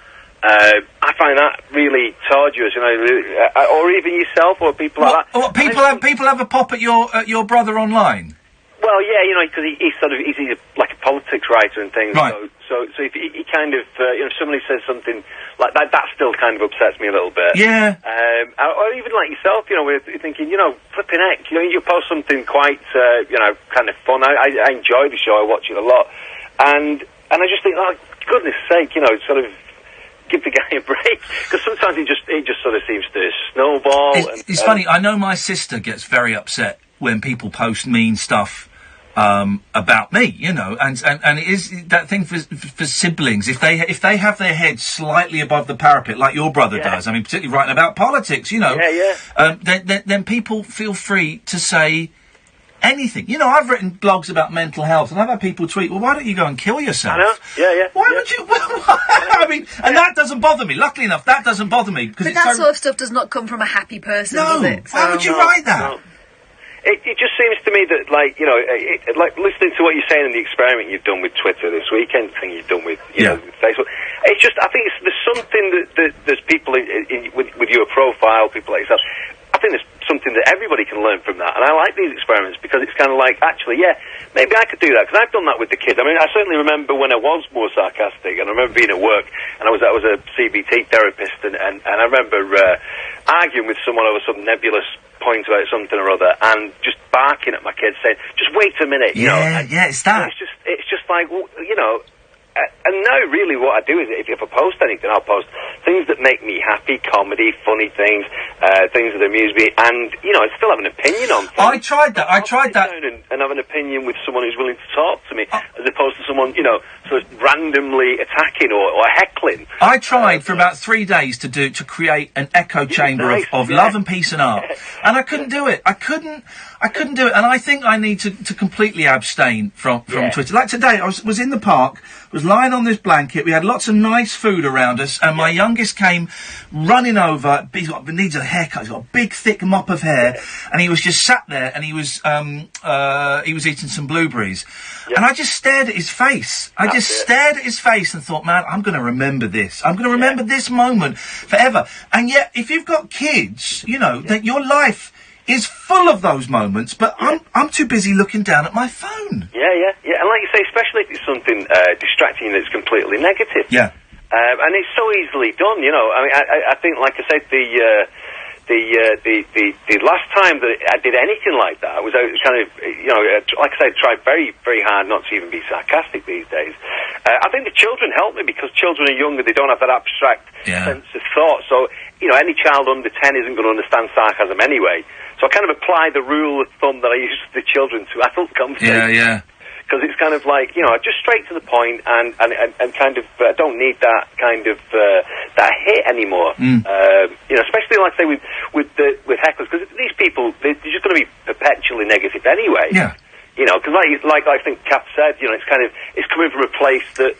Speaker 16: I find that really tortuous, you know, or even yourself, or people like that.
Speaker 8: What, people have a pop at your brother online?
Speaker 16: Well, yeah, you know, because he's like a politics writer and things.
Speaker 8: Right.
Speaker 16: So if he kind of, you know, if somebody says something like that, that still kind of upsets me a little bit.
Speaker 8: Yeah.
Speaker 16: Or even like yourself, you know, where you're thinking, you know, flipping heck, you know, you post something quite, you know, kind of fun. I enjoy the show. I watch it a lot, and I just think, oh, goodness sake, you know, sort of give the guy a break, because sometimes it just sort of seems to snowball.
Speaker 8: It's funny. I know my sister gets very upset when people post mean stuff about me, you know, and it is that thing for siblings. If they have their heads slightly above the parapet, like your brother does, I mean, particularly writing about politics, you know, then people feel free to say anything. You know, I've written blogs about mental health, and I've had people tweet, well, why don't you go and kill yourself?
Speaker 16: I know. Yeah.
Speaker 8: Why would you? I mean, and that doesn't bother me. Luckily enough, that doesn't bother me.
Speaker 9: But that sort of stuff does not come from a happy person, does it?
Speaker 8: Why would you write that?
Speaker 16: No. It just seems to me that, like, you know, like listening to what you're saying in the experiment you've done with Twitter this weekend, thing you've done with, you know, with Facebook. It's just, I think there's something that there's people with your profile, people like yourself. I think there's something that everybody can learn from that, and I like these experiments because it's kind of like, actually, yeah, maybe I could do that, because I've done that with the kids. I mean, I certainly remember when I was more sarcastic, and I remember being at work, and I was a CBT therapist, and I remember arguing with someone over some nebulous point about something or other, and just barking at my kids, saying, just wait a minute, you know.
Speaker 8: Yeah, it's that.
Speaker 16: It's just like, you know. And now, really, what I do is, if I post anything, I'll post things that make me happy, comedy, funny things, things that amuse me, and, you know, I still have an opinion on things.
Speaker 8: I tried that.
Speaker 16: And have an opinion with someone who's willing to talk to me, as opposed to someone, you know, sort of randomly attacking or heckling.
Speaker 8: I tried for about 3 days to create an echo chamber of love and peace and art, and I couldn't do it. I couldn't do it, and I think I need to completely abstain from Twitter. Like today, I was in the park, was lying on this blanket, we had lots of nice food around us, and my youngest came running over. He needs a haircut, he's got a big thick mop of hair, and he was just sat there, and he was eating some blueberries, and I just stared at his face. I just stared at his face and thought, man, I'm going to remember this. I'm going to remember this moment forever. And yet, if you've got kids, you know, that your life is full of those moments, but I'm too busy looking down at my phone.
Speaker 16: Yeah, and like you say, especially if it's something distracting that's completely negative.
Speaker 8: Yeah.
Speaker 16: And it's so easily done, you know. I mean, I think, like I said, the last time that I did anything like that, I was kind of, you know, like I said, tried very, very hard not to even be sarcastic these days. I think the children help me, because children are younger, they don't have that abstract sense of thought. So, you know, any child under 10 isn't going to understand sarcasm anyway. So I kind of apply the rule of thumb that I use to the children to adult conversations.
Speaker 8: Yeah.
Speaker 16: Because it's kind of like, you know, just straight to the point, and kind of don't need that kind of that hit anymore. You know, especially like say with hecklers, because these people, they're just going to be perpetually negative anyway.
Speaker 8: Yeah.
Speaker 16: You know, because like I think Kath said, you know, it's coming from a place that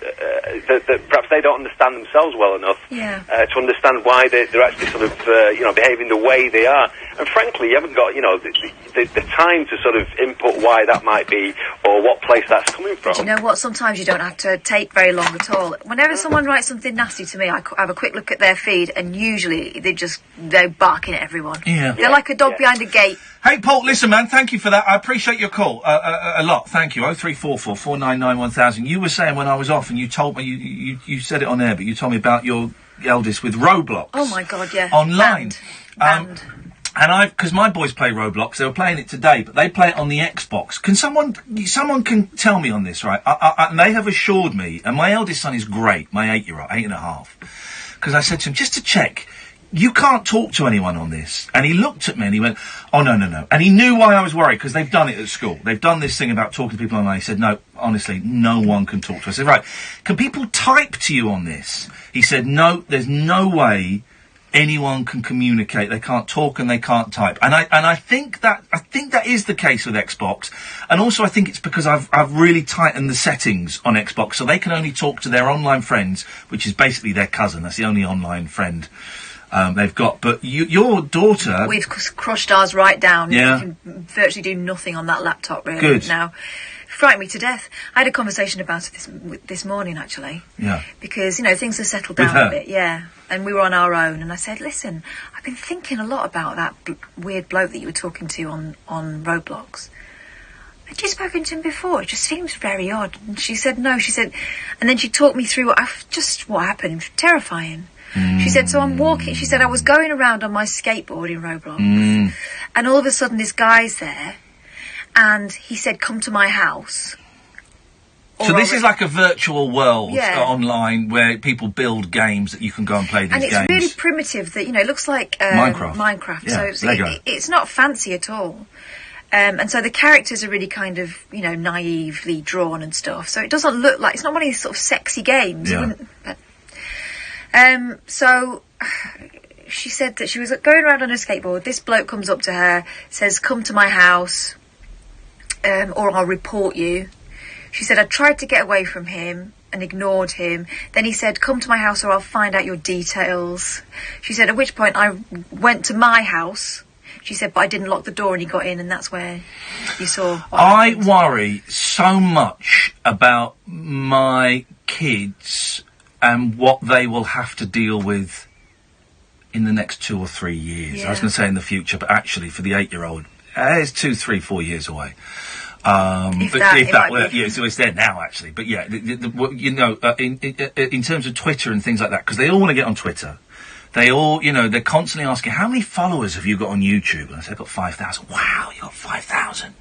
Speaker 16: perhaps they don't understand themselves well enough to understand why they're actually sort of you know, behaving the way they are. And frankly, you haven't got, you know, the time to sort of input why that might be or what place that's coming from.
Speaker 9: Do you know what? Sometimes you don't have to take very long at all. Whenever someone writes something nasty to me, I have a quick look at their feed, and usually they're barking at everyone.
Speaker 8: Yeah.
Speaker 9: They're like a dog behind a gate.
Speaker 8: Hey, Paul, listen, man, thank you for that. I appreciate your call a lot. Thank you. 0344 499 1000. You were saying when I was off, and you told me, you said it on air, but you told me about your eldest with Roblox.
Speaker 9: Oh my God, yeah.
Speaker 8: Online.
Speaker 9: Banned.
Speaker 8: And because my boys play Roblox, they were playing it today, but they play it on the Xbox. Someone can tell me on this, right? And they have assured me, and my eldest son is great, my 8-year-old, 8.5, because I said to him, just to check, you can't talk to anyone on this. And he looked at me and he went, oh, no. And he knew why I was worried, because they've done it at school. They've done this thing about talking to people online. He said, no, honestly, no one can talk to us. I said, right, can people type to you on this? He said, no, there's no way anyone can communicate. They can't talk and they can't type. And I think that is the case with Xbox. And also I think it's because I've really tightened the settings on Xbox, so they can only talk to their online friends, which is basically their cousin. That's the only online friend they've got. But your daughter...
Speaker 9: We've crushed ours right down.
Speaker 8: Yeah.
Speaker 9: You can virtually do nothing on that laptop, really.
Speaker 8: Good.
Speaker 9: Now, frightened me to death. I had a conversation about it this morning, actually.
Speaker 8: Yeah.
Speaker 9: Because, things have settled
Speaker 8: With
Speaker 9: down
Speaker 8: her?
Speaker 9: a bit, yeah. And we were on our own, and I said, listen, I've been thinking a lot about that weird bloke that you were talking to on Roblox. Had you spoken to him before? It just seems very odd. And she said, no. She said, and then she talked me through what happened. Terrifying. She said, so I'm walking. She said, I was going around on my skateboard in Roblox, and all of a sudden this guy's there, and he said, come to my house.
Speaker 8: So this is like a virtual world
Speaker 9: online
Speaker 8: where people build games that you can go and play these
Speaker 9: and it's
Speaker 8: games.
Speaker 9: really primitive. That it looks like Minecraft.
Speaker 8: Yeah,
Speaker 9: So
Speaker 8: Lego.
Speaker 9: it's not fancy at all. And so the characters are really kind of naively drawn and stuff. So it doesn't look like, it's not one of these sort of sexy games.
Speaker 8: Yeah.
Speaker 9: So she said that she was going around on her skateboard. This bloke comes up to her, says, "Come to my house, or I'll report you." She said, I tried to get away from him and ignored him. Then he said, come to my house or I'll find out your details. She said, at which point I went to my house. She said, but I didn't lock the door and he got in, and that's where you saw what happened.
Speaker 8: worry so much about my kids and what they will have to deal with in the next 2 or 3 years.
Speaker 9: Yeah.
Speaker 8: I was going to say in the future, but actually for the 8-year-old, it's 2, 3, 4 years away. So it's there now, actually. But yeah, in terms of Twitter and things like that, because they all want to get on Twitter. They all, they're constantly asking, how many followers have you got on YouTube? And I said, I've got 5,000. Wow, you got 5,000.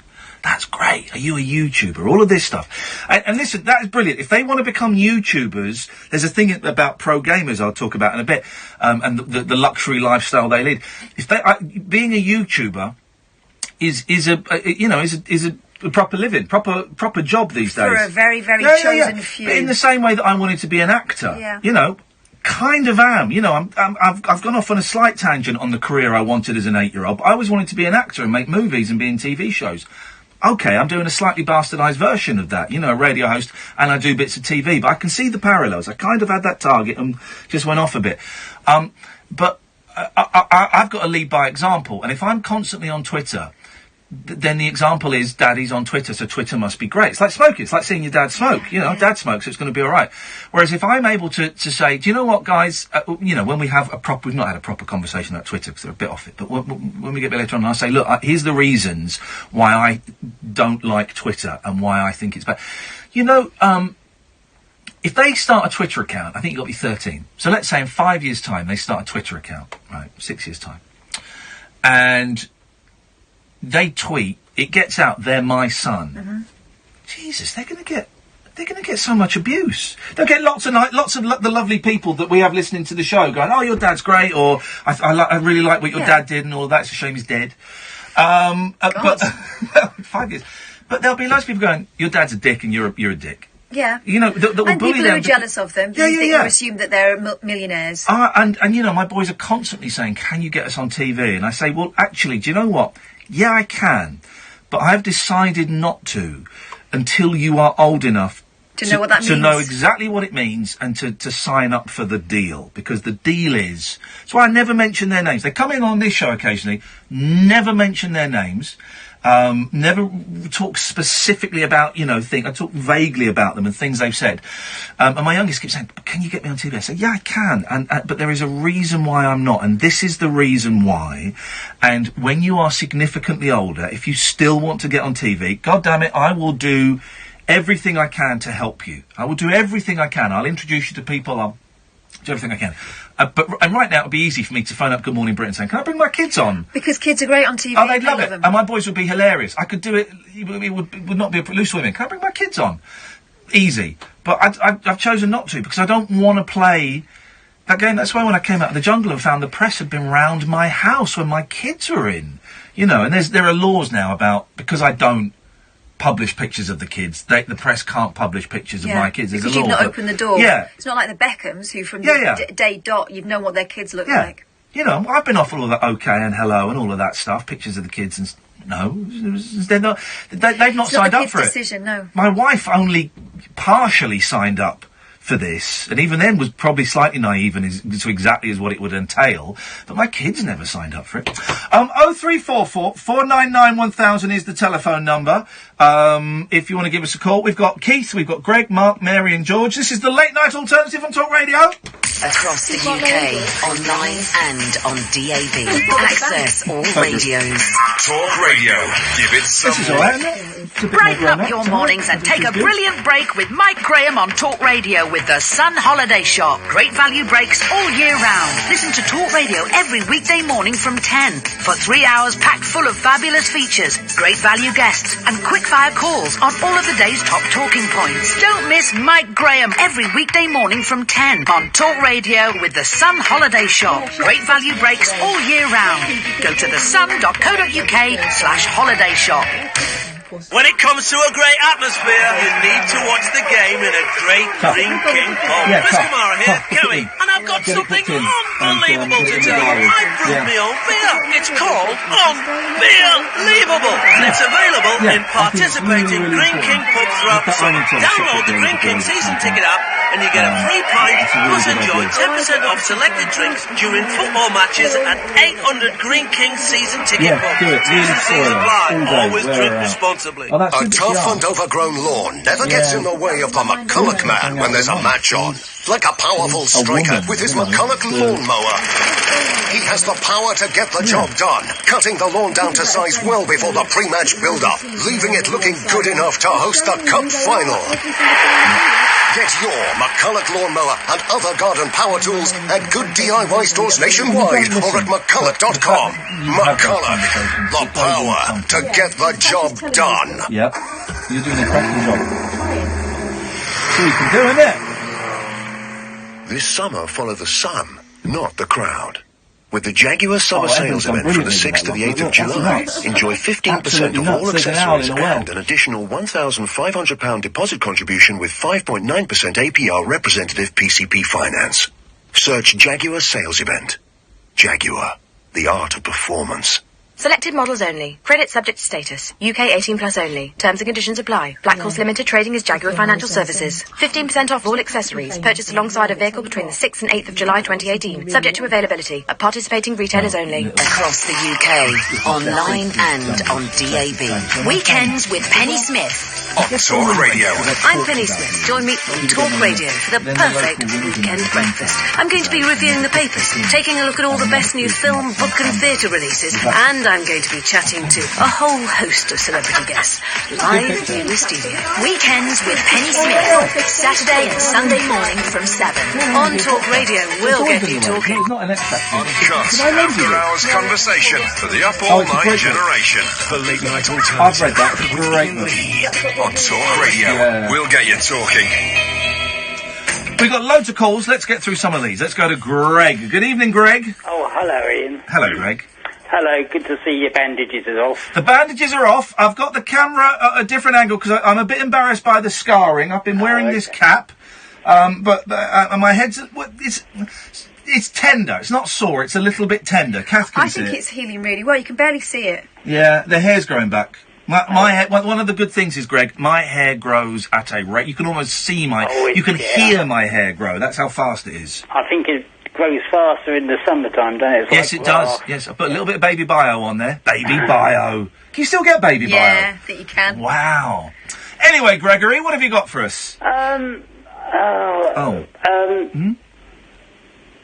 Speaker 8: That's great. Are you a YouTuber? All of this stuff. And listen, that is brilliant. If they want to become YouTubers, there's a thing about pro gamers I'll talk about in a bit, and the luxury lifestyle they lead. If they, being a YouTuber is a proper living, proper job these days.
Speaker 9: For a very, very chosen few.
Speaker 8: But in the same way that I wanted to be an actor, kind of am. I've gone off on a slight tangent on the career I wanted as an 8-year-old. But I always wanted to be an actor and make movies and be in TV shows. Okay, I'm doing a slightly bastardised version of that, a radio host, and I do bits of TV. But I can see the parallels. I kind of had that target and just went off a bit. But I've got to lead by example. And if I'm constantly on Twitter, then the example is Daddy's on Twitter, so Twitter must be great. It's like smoking. It's like seeing your dad smoke. Dad smokes, so it's going to be all right. Whereas if I'm able to say, do you know what, guys, when we have we've not had a proper conversation about Twitter because they're a bit off it, but when we get a bit later on, I'll say, look, here's the reasons why I don't like Twitter and why I think it's bad. If they start a Twitter account, I think you've got to be 13. So let's say in 5 years' time, they start a Twitter account, right, 6 years' time. And they tweet, it gets out, they're my son.
Speaker 9: Mm-hmm.
Speaker 8: Jesus, they're going to get so much abuse. They'll get lots of the lovely people that we have listening to the show going, oh, your dad's great, or I really like what your dad did, and all that. It's a shame he's dead. But 5 years. But there'll be loads of people going, your dad's a dick, and you're a dick.
Speaker 9: Yeah.
Speaker 8: That will
Speaker 9: and
Speaker 8: bully
Speaker 9: people
Speaker 8: them.
Speaker 9: who are jealous of them because they assume that they're millionaires.
Speaker 8: And my boys are constantly saying, can you get us on TV? And I say, well, actually, do you know what? Yeah, I can, but I've decided not to until you are old enough
Speaker 9: to know what that means.
Speaker 8: To know exactly what it means and to sign up for the deal, because the deal is... So I never mention their names. They come in on this show occasionally, never mention their names, never talk specifically about, things. I talk vaguely about them and things they've said. And my youngest keeps saying, can you get me on TV? I say, yeah, I can. But there is a reason why I'm not. And this is the reason why. And when you are significantly older, if you still want to get on TV, God damn it, I will do everything I can to help you. I will do everything I can. I'll introduce you to people. I'll do everything I can. And right now it'd be easy for me to phone up Good Morning Britain saying, can I bring my kids on?
Speaker 9: Because kids are great on TV.
Speaker 8: Oh, they'd love it.
Speaker 9: them.
Speaker 8: And my boys would be hilarious. I could do it. It would not be a loose women. Can I bring my kids on? Easy. But I've chosen not to because I don't want to play that game. That's why when I came out of the jungle and found the press had been round my house when my kids were in. You know, and there are laws now about, because I don't publish pictures of the kids, the press can't publish pictures of my kids. There's
Speaker 9: because
Speaker 8: a law.
Speaker 9: you've not opened the door.
Speaker 8: Yeah.
Speaker 9: It's not like the Beckhams who from day dot, you've known what their kids look like.
Speaker 8: You know, I've been off all of that OK and hello and all of that stuff, pictures of the kids and... No, they're not. They've not signed up for it.
Speaker 9: Decision, no.
Speaker 8: My wife only partially signed up for this, and even then was probably slightly naive and to exactly as what it would entail. But my kids never signed up for it. 0344 499 1000 is the telephone number. If you want to give us a call, we've got Keith, we've got Greg, Mark, Mary, and George. This is the Late Night Alternative on Talk Radio.
Speaker 2: Across the UK, online and on DAB. Access all radios.
Speaker 3: Talk Radio. Give it some.
Speaker 8: This is all right, isn't it?
Speaker 17: Brighten up your mornings and take a brilliant break with Mike Graham on Talk Radio with the Sun Holiday Shop. Great value breaks all year round. Listen to Talk Radio every weekday morning from 10 for 3 hours packed full of fabulous features, great value guests and quick-fire calls on all of the day's top talking points. Don't miss Mike Graham every weekday morning from 10 on Talk Radio with the Sun Holiday Shop. Great value breaks all year round. Go to thesun.co.uk/holiday shop.
Speaker 18: When it comes to a great atmosphere, you need to watch the game in a great Green King pub. Chris Kamara here, Kerry, and I've got something unbelievable to tell you. I brewed my own beer. It's called Unbeerleavable, and it's available in participating Green King pubs throughout the summer. Download the Green King season ticket app, and you get a free pint, plus enjoy 10% off selected drinks during football matches at 800 Green King season ticket pubs. T&Cs apply. Always drink responsibly.
Speaker 19: A tough and overgrown lawn never gets in the way of the McCulloch man when there's a match on. Like a powerful striker with his McCulloch lawnmower. He has the power to get the job done, cutting the lawn down to size well before the pre-match build-up, leaving it looking good enough to host the cup final. Get your McCulloch lawnmower and other garden power tools at good DIY stores nationwide or at McCulloch.com. McCulloch, the power to get the job done.
Speaker 8: Yep, you're doing a cracking job. So you can do it.
Speaker 19: This summer, follow the sun, not the crowd. With the Jaguar Summer Sales Event from the 6th to the 8th of July, enjoy 15% of all accessories and an additional £1,500 deposit contribution with 5.9% APR representative PCP finance. Search Jaguar Sales Event. Jaguar, the art of performance.
Speaker 1: Selected models only. Credit subject to status. UK 18 plus only. Terms and conditions apply. Black Horse Limited trading is Jaguar Financial Services. 15% off all accessories. Purchased alongside a vehicle between the 6th and 8th of July 2018. Subject to availability. At participating retailers only.
Speaker 2: Across the UK, online and on DAB.
Speaker 17: Weekends with Penny Smith.
Speaker 3: On Talk Radio.
Speaker 17: I'm Penny Smith. Join me on Talk Radio for the perfect weekend breakfast. I'm going to be reviewing the papers, taking a look at all the best new film, book and theatre releases, and I'm going to be chatting to a whole host of celebrity guests live in the studio. Weekends with Penny Smith, Saturday and Sunday morning from 7. On Talk Radio, we'll get you talking.
Speaker 3: Uncut, after-hours conversation for the up-all-night generation. The Late Night Alternative.
Speaker 8: I've read that. It's a great movie.
Speaker 3: On Talk Radio, we'll get you talking.
Speaker 8: We've got loads of calls. Let's get through some of these. Let's go to Greg. Good evening, Greg.
Speaker 20: Oh, hello, Ian.
Speaker 8: Hello, Greg.
Speaker 20: Hello, good to see your bandages are off.
Speaker 8: The bandages are off. I've got the camera at a different angle because I'm a bit embarrassed by the scarring. I've been wearing this cap, but my head's... It's tender. It's not sore. It's a little bit tender. Kath can see it.
Speaker 9: I think it's healing really well. You can barely see it.
Speaker 8: Yeah, the hair's growing back. My hair, one of the good things is, Greg, my hair grows at a rate. You can almost see you can hear my hair grow. That's how fast it is.
Speaker 20: I think it grows faster in the summertime, don't it?
Speaker 8: Yes, it does. Yes, I put a little bit of Baby Bio on there. Baby Bio. Can you still get Baby Bio?
Speaker 9: Yeah, I think you can.
Speaker 8: Wow. Anyway, Gregory, what have you got for us?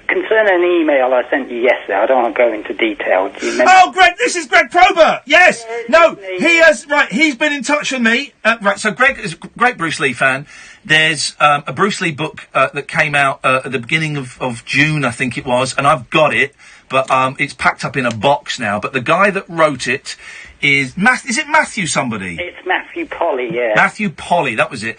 Speaker 20: Concerning an email I sent you yesterday, I don't want to go into detail. Do you remember?
Speaker 8: Oh, Greg, this is Greg Probert. Yes. No, he has, right, he's been in touch with me. Right, so Greg is a great Bruce Lee fan. There's a Bruce Lee book that came out at the beginning of June, I think it was, and I've got it, but it's packed up in a box now. But the guy that wrote it is it Matthew somebody?
Speaker 20: It's Matthew Polly, yeah.
Speaker 8: Matthew Polly, that was it.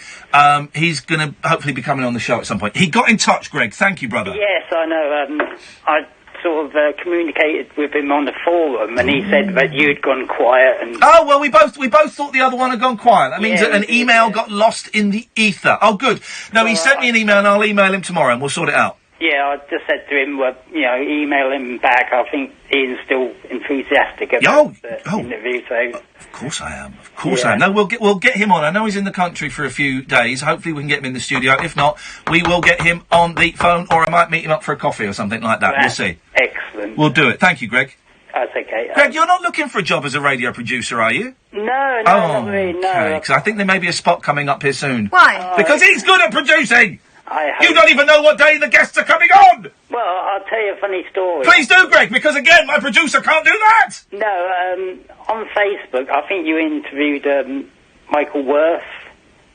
Speaker 8: He's going to hopefully be coming on the show at some point. He got in touch, Greg. Thank you, brother.
Speaker 20: Yes, I know. I sort of communicated with him on the forum, and he said that you'd gone quiet. And
Speaker 8: oh well, we both thought the other one had gone quiet. That means that an email got lost in the ether. Oh, good. No, he sent me an email, and I'll email him tomorrow, and we'll sort it out.
Speaker 20: Yeah, I just said to him, email him back. I think Ian's still enthusiastic about the interview, so...
Speaker 8: Of course I am. Of course I am. No, we'll get him on. I know he's in the country for a few days. Hopefully we can get him in the studio. If not, we will get him on the phone, or I might meet him up for a coffee or something like that. We'll see.
Speaker 20: Excellent.
Speaker 8: We'll do it. Thank you, Greg.
Speaker 20: That's okay.
Speaker 8: Greg, you're not looking for a job as a radio producer, are you?
Speaker 20: No, not really, no.
Speaker 8: Okay, because I think there may be a spot coming up here soon.
Speaker 9: Why?
Speaker 8: Because he's good at producing! You don't even know what day the guests are coming on!
Speaker 20: Well, I'll tell you a funny story.
Speaker 8: Please do, Greg, because again, my producer can't do that!
Speaker 20: No, on Facebook, I think you interviewed Michael Worth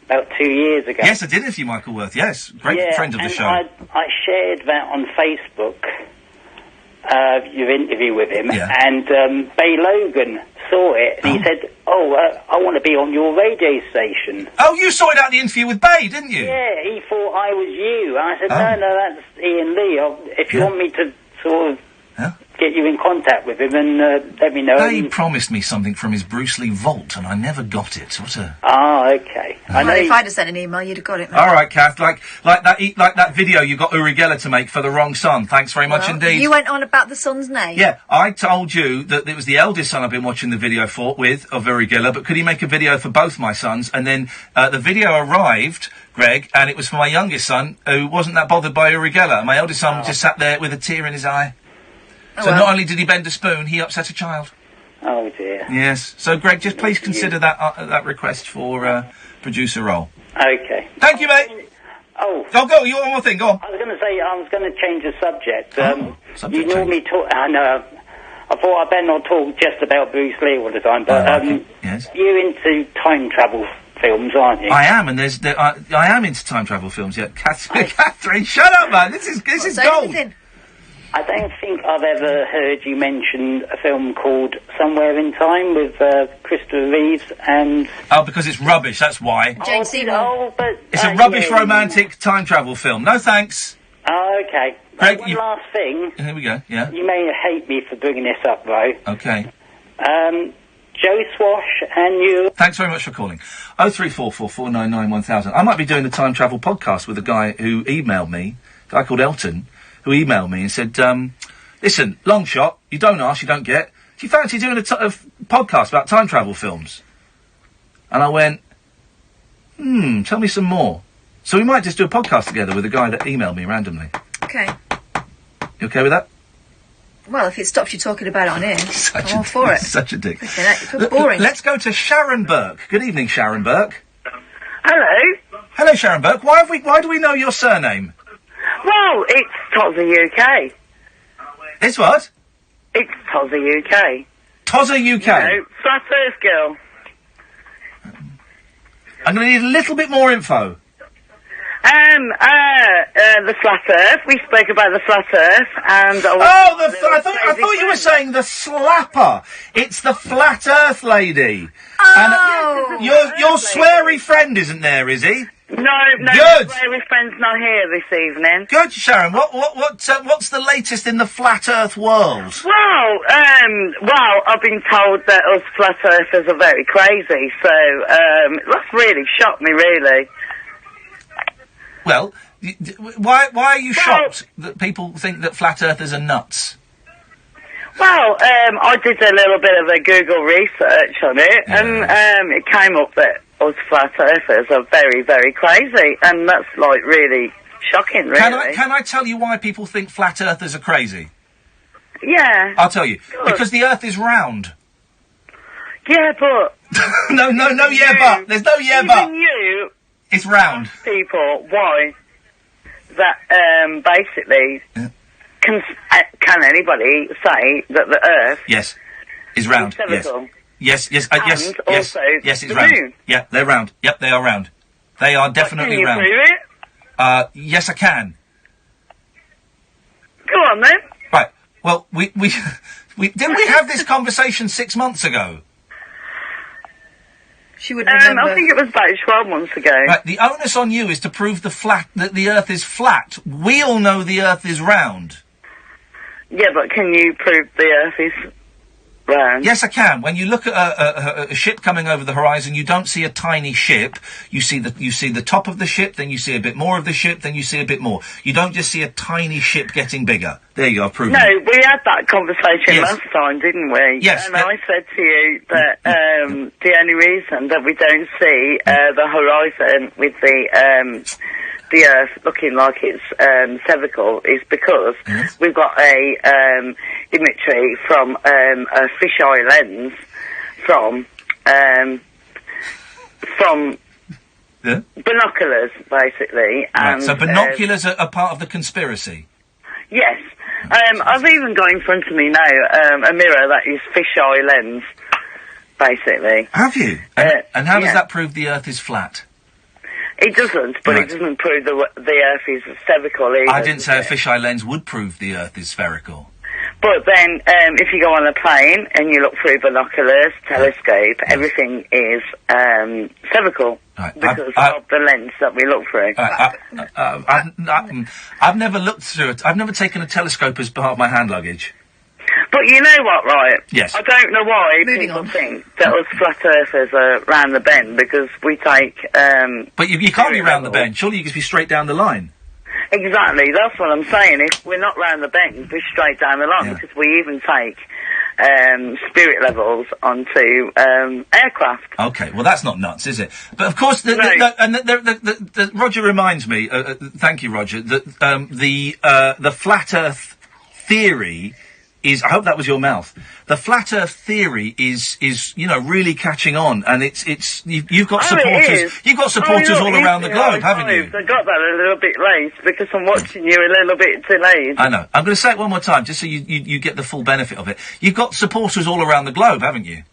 Speaker 20: about 2 years ago.
Speaker 8: Yes, I did interview Michael Worth, yes. Great friend of the show.
Speaker 20: I shared that on Facebook, your interview with him, and Bay Logan saw it, and he said, I want to be on your radio station.
Speaker 8: Oh, you sorted out the interview with Bay, didn't you?
Speaker 20: Yeah, he thought I was you. I said, no, that's Iain Lee. If you want me to sort of get you in contact with him, and let me know.
Speaker 8: Bay promised me something from his Bruce Lee vault, and I never got it. What a...
Speaker 20: Ah, okay.
Speaker 9: I know if I'd have sent an email, you'd have got it.
Speaker 8: All right, Kath, like that video you got Uri Geller to make for the wrong son. Thanks very much indeed.
Speaker 9: You went on about the son's name.
Speaker 8: Yeah, I told you that it was the eldest son I've been watching the video of Uri Geller, but could he make a video for both my sons? And then the video arrived, Greg, and it was for my youngest son, who wasn't that bothered by Uri Geller. My eldest son just sat there with a tear in his eye. So not only did he bend a spoon, he upset a child.
Speaker 20: Oh dear.
Speaker 8: Yes. So, Greg, just please consider that request for producer role.
Speaker 20: Okay.
Speaker 8: Thank you, mate. Go. You want one more thing? Go on.
Speaker 20: I was going to say I was going to change the subject. You normally talk. I know. I thought I better not talk just about Bruce Lee all the time, but
Speaker 8: yes.
Speaker 20: You're into time travel films, aren't you?
Speaker 8: I am, and I am into time travel films. Yeah, Catherine, shut up, man. This is gold.
Speaker 20: I don't think I've ever heard you mention a film called Somewhere in Time with Christopher Reeves and...
Speaker 8: Oh, because it's rubbish, that's why.
Speaker 9: Jane Seymour.
Speaker 8: It's a rubbish romantic time travel film. No thanks.
Speaker 20: Oh, okay.
Speaker 8: Greg,
Speaker 20: one last thing.
Speaker 8: Here we go, yeah.
Speaker 20: You may hate me for bringing this up, though.
Speaker 8: Okay.
Speaker 20: Joe Swash and you...
Speaker 8: Thanks very much for calling. 03444991000. I might be doing a time travel podcast with a guy who emailed me, a guy called Elton, who emailed me and said, listen, long shot, you don't ask, you don't get. Do you fancy doing a podcast about time travel films? And I went, tell me some more. So we might just do a podcast together with a guy that emailed me randomly.
Speaker 9: Okay.
Speaker 8: You okay with that?
Speaker 9: Well, if it stops you talking about it on air, I'm all for it.
Speaker 8: Such a dick.
Speaker 9: Okay, that's boring.
Speaker 8: Let's go to Sharon Burke. Good evening, Sharon Burke.
Speaker 21: Hello.
Speaker 8: Hello, Sharon Burke. Why do we know your surname?
Speaker 21: Well, it's Tozza UK.
Speaker 8: It's what?
Speaker 21: It's Tozza UK.
Speaker 8: Tozza UK?
Speaker 21: No, Flat Earth Girl.
Speaker 8: I'm going to need a little bit more info.
Speaker 21: The Flat Earth. We spoke about the Flat Earth, and...
Speaker 8: I thought you were saying the slapper. It's the Flat Earth lady.
Speaker 9: Oh!
Speaker 8: And your sweary friend isn't there, is he?
Speaker 21: No,
Speaker 8: Good.
Speaker 21: my friend's not here this evening.
Speaker 8: Good, Sharon. What's the latest in the Flat Earth world?
Speaker 21: Well, I've been told that us Flat Earthers are very crazy, so, that's really shocked me, really.
Speaker 8: Well, why are you shocked that people think that Flat Earthers are nuts?
Speaker 21: Well, I did a little bit of a Google research on it, and it came up that us Flat Earthers are very, very crazy, and that's, like, really shocking, really.
Speaker 8: Can I tell you why people think Flat Earthers are crazy?
Speaker 21: Yeah.
Speaker 8: I'll tell you. Good. Because the Earth is round.
Speaker 21: Yeah, but...
Speaker 8: No, but. There's no yeah, but.
Speaker 21: Even you...
Speaker 8: It's round.
Speaker 21: People, why? That, basically... Yeah. Can anybody say that the Earth...
Speaker 8: Yes. Is round.
Speaker 21: Is
Speaker 8: yes. Yes,
Speaker 21: and also
Speaker 8: yes, it's
Speaker 21: the
Speaker 8: round.
Speaker 21: moon.
Speaker 8: Yeah, they're round. Yep, they are round. They are definitely round.
Speaker 21: Can you prove it?
Speaker 8: Yes, I can.
Speaker 21: Go on then.
Speaker 8: Right. Well, we didn't we have this conversation 6 months ago?
Speaker 9: She would remember.
Speaker 21: I think it was about 12 months ago.
Speaker 8: Right. The onus on you is to prove that the Earth is flat. We all know the Earth is round.
Speaker 21: Yeah, but can you prove the Earth is round?
Speaker 8: Yes, I can. When you look at a ship coming over the horizon, you don't see a tiny ship. You see the top of the ship, then you see a bit more of the ship, then you see a bit more. You don't just see a tiny ship getting bigger. There you go, I've proven
Speaker 21: No,
Speaker 8: it.
Speaker 21: we had that conversation
Speaker 8: Yes.
Speaker 21: last time, didn't we?
Speaker 8: Yes.
Speaker 21: And I said to you that the only reason that we don't see the horizon with the Earth looking like it's spherical is because we've got a imagery from a fisheye lens from binoculars, basically.
Speaker 8: Right,
Speaker 21: And,
Speaker 8: so binoculars are part of the conspiracy.
Speaker 21: yes. I've even got in front of me now a mirror that is fisheye lens, basically.
Speaker 8: Have you? And how does that prove the Earth is flat?
Speaker 21: It doesn't, but it doesn't prove the Earth is spherical either.
Speaker 8: I didn't say a fisheye lens would prove the Earth is spherical.
Speaker 21: But then, if you go on a plane and you look through binoculars, telescope, everything is spherical because of the lens that we look through.
Speaker 8: I've never looked through it. I've never taken a telescope as part of my hand luggage.
Speaker 21: But you know what, right?
Speaker 8: Yes.
Speaker 21: I don't know why people think that us flat earthers are round the bend because we take.
Speaker 8: But you can't be round the bend. Surely you can be straight down the line.
Speaker 21: Exactly, that's what I'm saying. If we're not round the bend, we're straight down the line because we even take spirit levels onto aircraft.
Speaker 8: Okay, well that's not nuts, is it? But of course, Roger reminds me. Thank you, Roger. That the flat Earth theory is. I hope that was your mouth. The flat Earth theory is really catching on, and you've got supporters. You've got supporters all around the globe, haven't you?
Speaker 21: I got that a little bit late because I'm watching you a little bit delayed.
Speaker 8: I know. I'm going to say it one more time, just so you get the full benefit of it. You've got supporters all around the globe, haven't you?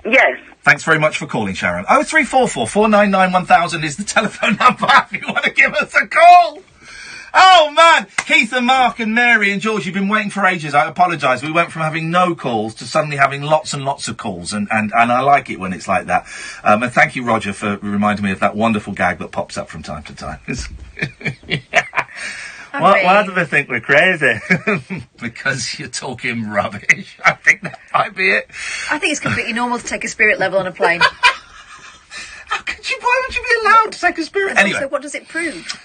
Speaker 21: Yes.
Speaker 8: Thanks very much for calling, Sharon. 0344 499 1000 is the telephone number if you want to give us a call. Oh, man! Keith and Mark and Mary and George, you've been waiting for ages. I apologise. We went from having no calls to suddenly having lots and lots of calls, and I like it when it's like that. And thank you, Roger, for reminding me of that wonderful gag that pops up from time to time. Why do they think we're crazy? Because you're talking rubbish. I think that might be it.
Speaker 9: I think it's completely normal to take a spirit level on a plane.
Speaker 8: Why would you be allowed to take a spirit?
Speaker 9: Anyway. So what does it prove?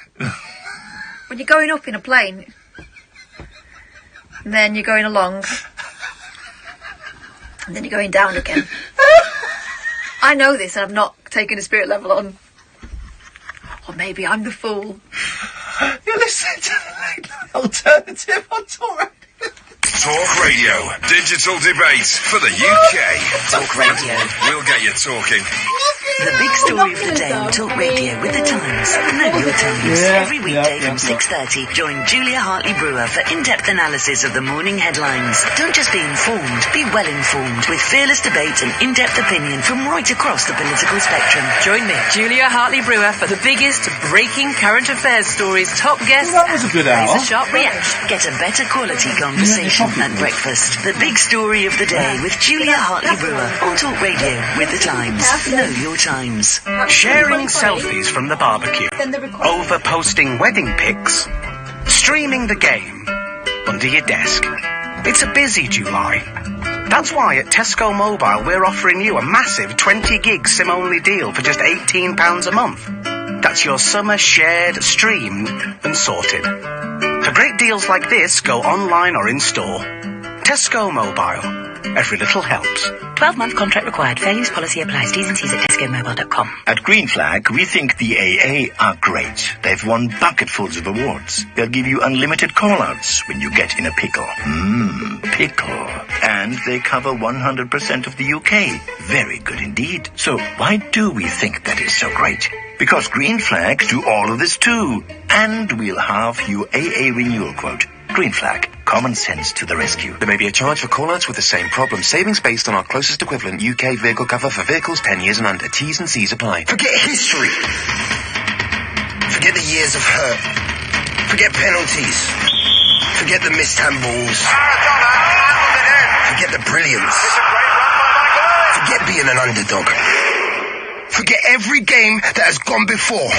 Speaker 9: When you're going up in a plane, and then you're going along, and then you're going down again. I know this, and I've not taken a spirit level on. Or maybe I'm the fool.
Speaker 8: You're listening to the Late Night Alternative on Talk
Speaker 3: Talk Radio. Digital debate for the UK.
Speaker 2: Talk Radio.
Speaker 3: We'll get you talking.
Speaker 2: The big story of the day on Talk Radio with the Times. Know your Times. Every weekday from 6:30, join Julia Hartley-Brewer for in-depth analysis of the morning headlines. Don't just be informed, be well informed with fearless debate and in-depth opinion from right across the political spectrum.
Speaker 4: Join me, Julia Hartley-Brewer, for the biggest breaking current affairs stories, top guests,
Speaker 8: that was a good hour.
Speaker 4: Razor-sharp reaction.
Speaker 2: Get a better quality conversation at breakfast. The big story of the day with Julia Hartley-Brewer on Talk Radio with the Times. Know your Times.
Speaker 7: Sharing selfies from the barbecue, over posting wedding pics, streaming the game under your desk. It's a busy July. That's why at Tesco Mobile we're offering you a massive 20 gig SIM-only deal for just £18 a month. That's your summer shared, streamed and sorted. For great deals like this, go online or in store. Tesco Mobile. Every little helps.
Speaker 14: 12-month contract required. Fair use policy applies. T's and C's at tescomobile.com.
Speaker 7: At Green Flag, we think the AA are great. They've won bucketfuls of awards. They'll give you unlimited call-outs when you get in a pickle. Pickle. And they cover 100% of the UK. Very good indeed. So why do we think that is so great? Because Green Flags do all of this too. And we'll have you AA renewal quote. Green Flag. Common sense to the rescue.
Speaker 15: There may be a charge for call-outs with the same problem. Savings based on our closest equivalent UK vehicle cover for vehicles 10 years and under. T's and C's apply.
Speaker 3: Forget history.
Speaker 5: Forget the years of hurt. Forget penalties. Forget the missed handballs. Forget the brilliance. Forget being an underdog. Forget every game that has gone before,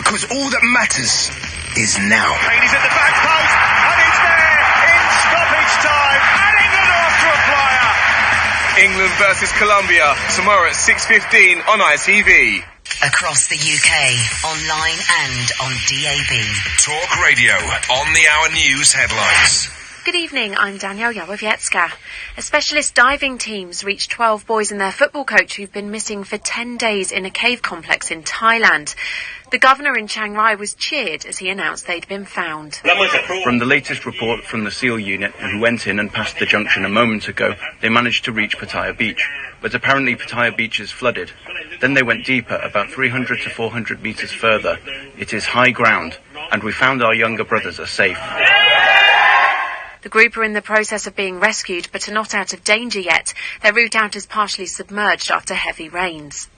Speaker 5: because all that matters is now.
Speaker 22: He's at the back post, and it's there in stoppage time, and England are off to a flyer.
Speaker 3: England versus Colombia, tomorrow at 6:15 on ITV.
Speaker 2: Across the UK, online and on DAB.
Speaker 3: Talk Radio, on the hour news headlines.
Speaker 4: Good evening, I'm Danielle Yawowiecka. A specialist diving team's reached 12 boys and their football coach who've been missing for 10 days in a cave complex in Thailand. The governor in Chiang Rai was cheered as he announced they'd been found.
Speaker 23: From the latest report from the SEAL unit, who went in and passed the junction a moment ago, they managed to reach Pattaya Beach. But apparently Pattaya Beach is flooded. Then they went deeper, about 300 to 400 metres further. It is high ground, and we found our younger brothers are safe.
Speaker 4: The group are in the process of being rescued, but are not out of danger yet. Their route out is partially submerged after heavy rains.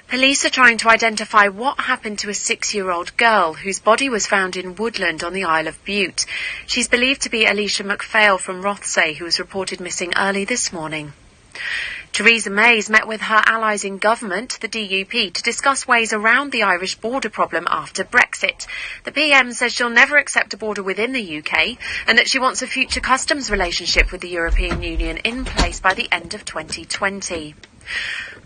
Speaker 4: Police are trying to identify what happened to a 6-year-old girl whose body was found in woodland on the Isle of Bute. She's believed to be Alicia McPhail from Rothesay, who was reported missing early this morning. Theresa May's met with her allies in government, the DUP, to discuss ways around the Irish border problem after Brexit. The PM says she'll never accept a border within the UK and that she wants a future customs relationship with the European Union in place by the end of 2020.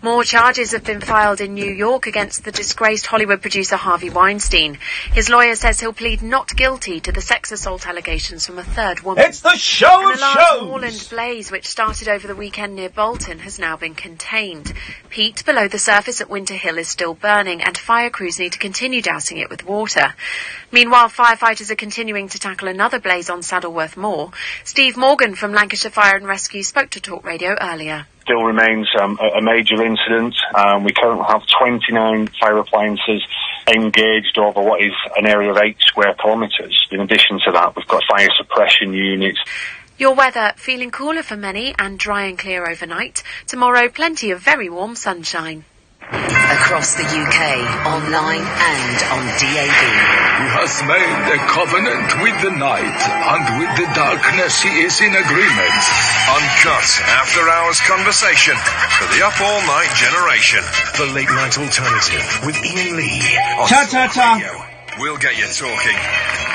Speaker 4: More charges have been filed in New York against the disgraced Hollywood producer Harvey Weinstein. His lawyer says he'll plead not guilty to the sex assault allegations from a third woman.
Speaker 8: It's the show of
Speaker 4: shows! A large
Speaker 8: shows!
Speaker 4: moorland blaze, which started over the weekend near Bolton, has now been contained. Peat below the surface at Winter Hill is still burning, and fire crews need to continue dousing it with water. Meanwhile, firefighters are continuing to tackle another blaze on Saddleworth Moor. Steve Morgan from Lancashire Fire and Rescue spoke to Talk Radio earlier.
Speaker 6: Still remains a major incident. We currently have 29 fire appliances engaged over what is an area of 8 square kilometres. In addition to that, we've got fire suppression units.
Speaker 4: Your weather, feeling cooler for many and dry and clear overnight. Tomorrow, plenty of very warm sunshine.
Speaker 2: Across the UK, online and on DAB.
Speaker 24: Who has made a covenant with the night, and with the darkness he is in agreement.
Speaker 3: Uncut, after-hours conversation for the up-all-night generation. The Late Night Alternative with Iain Lee on Talk Radio. We'll get you talking.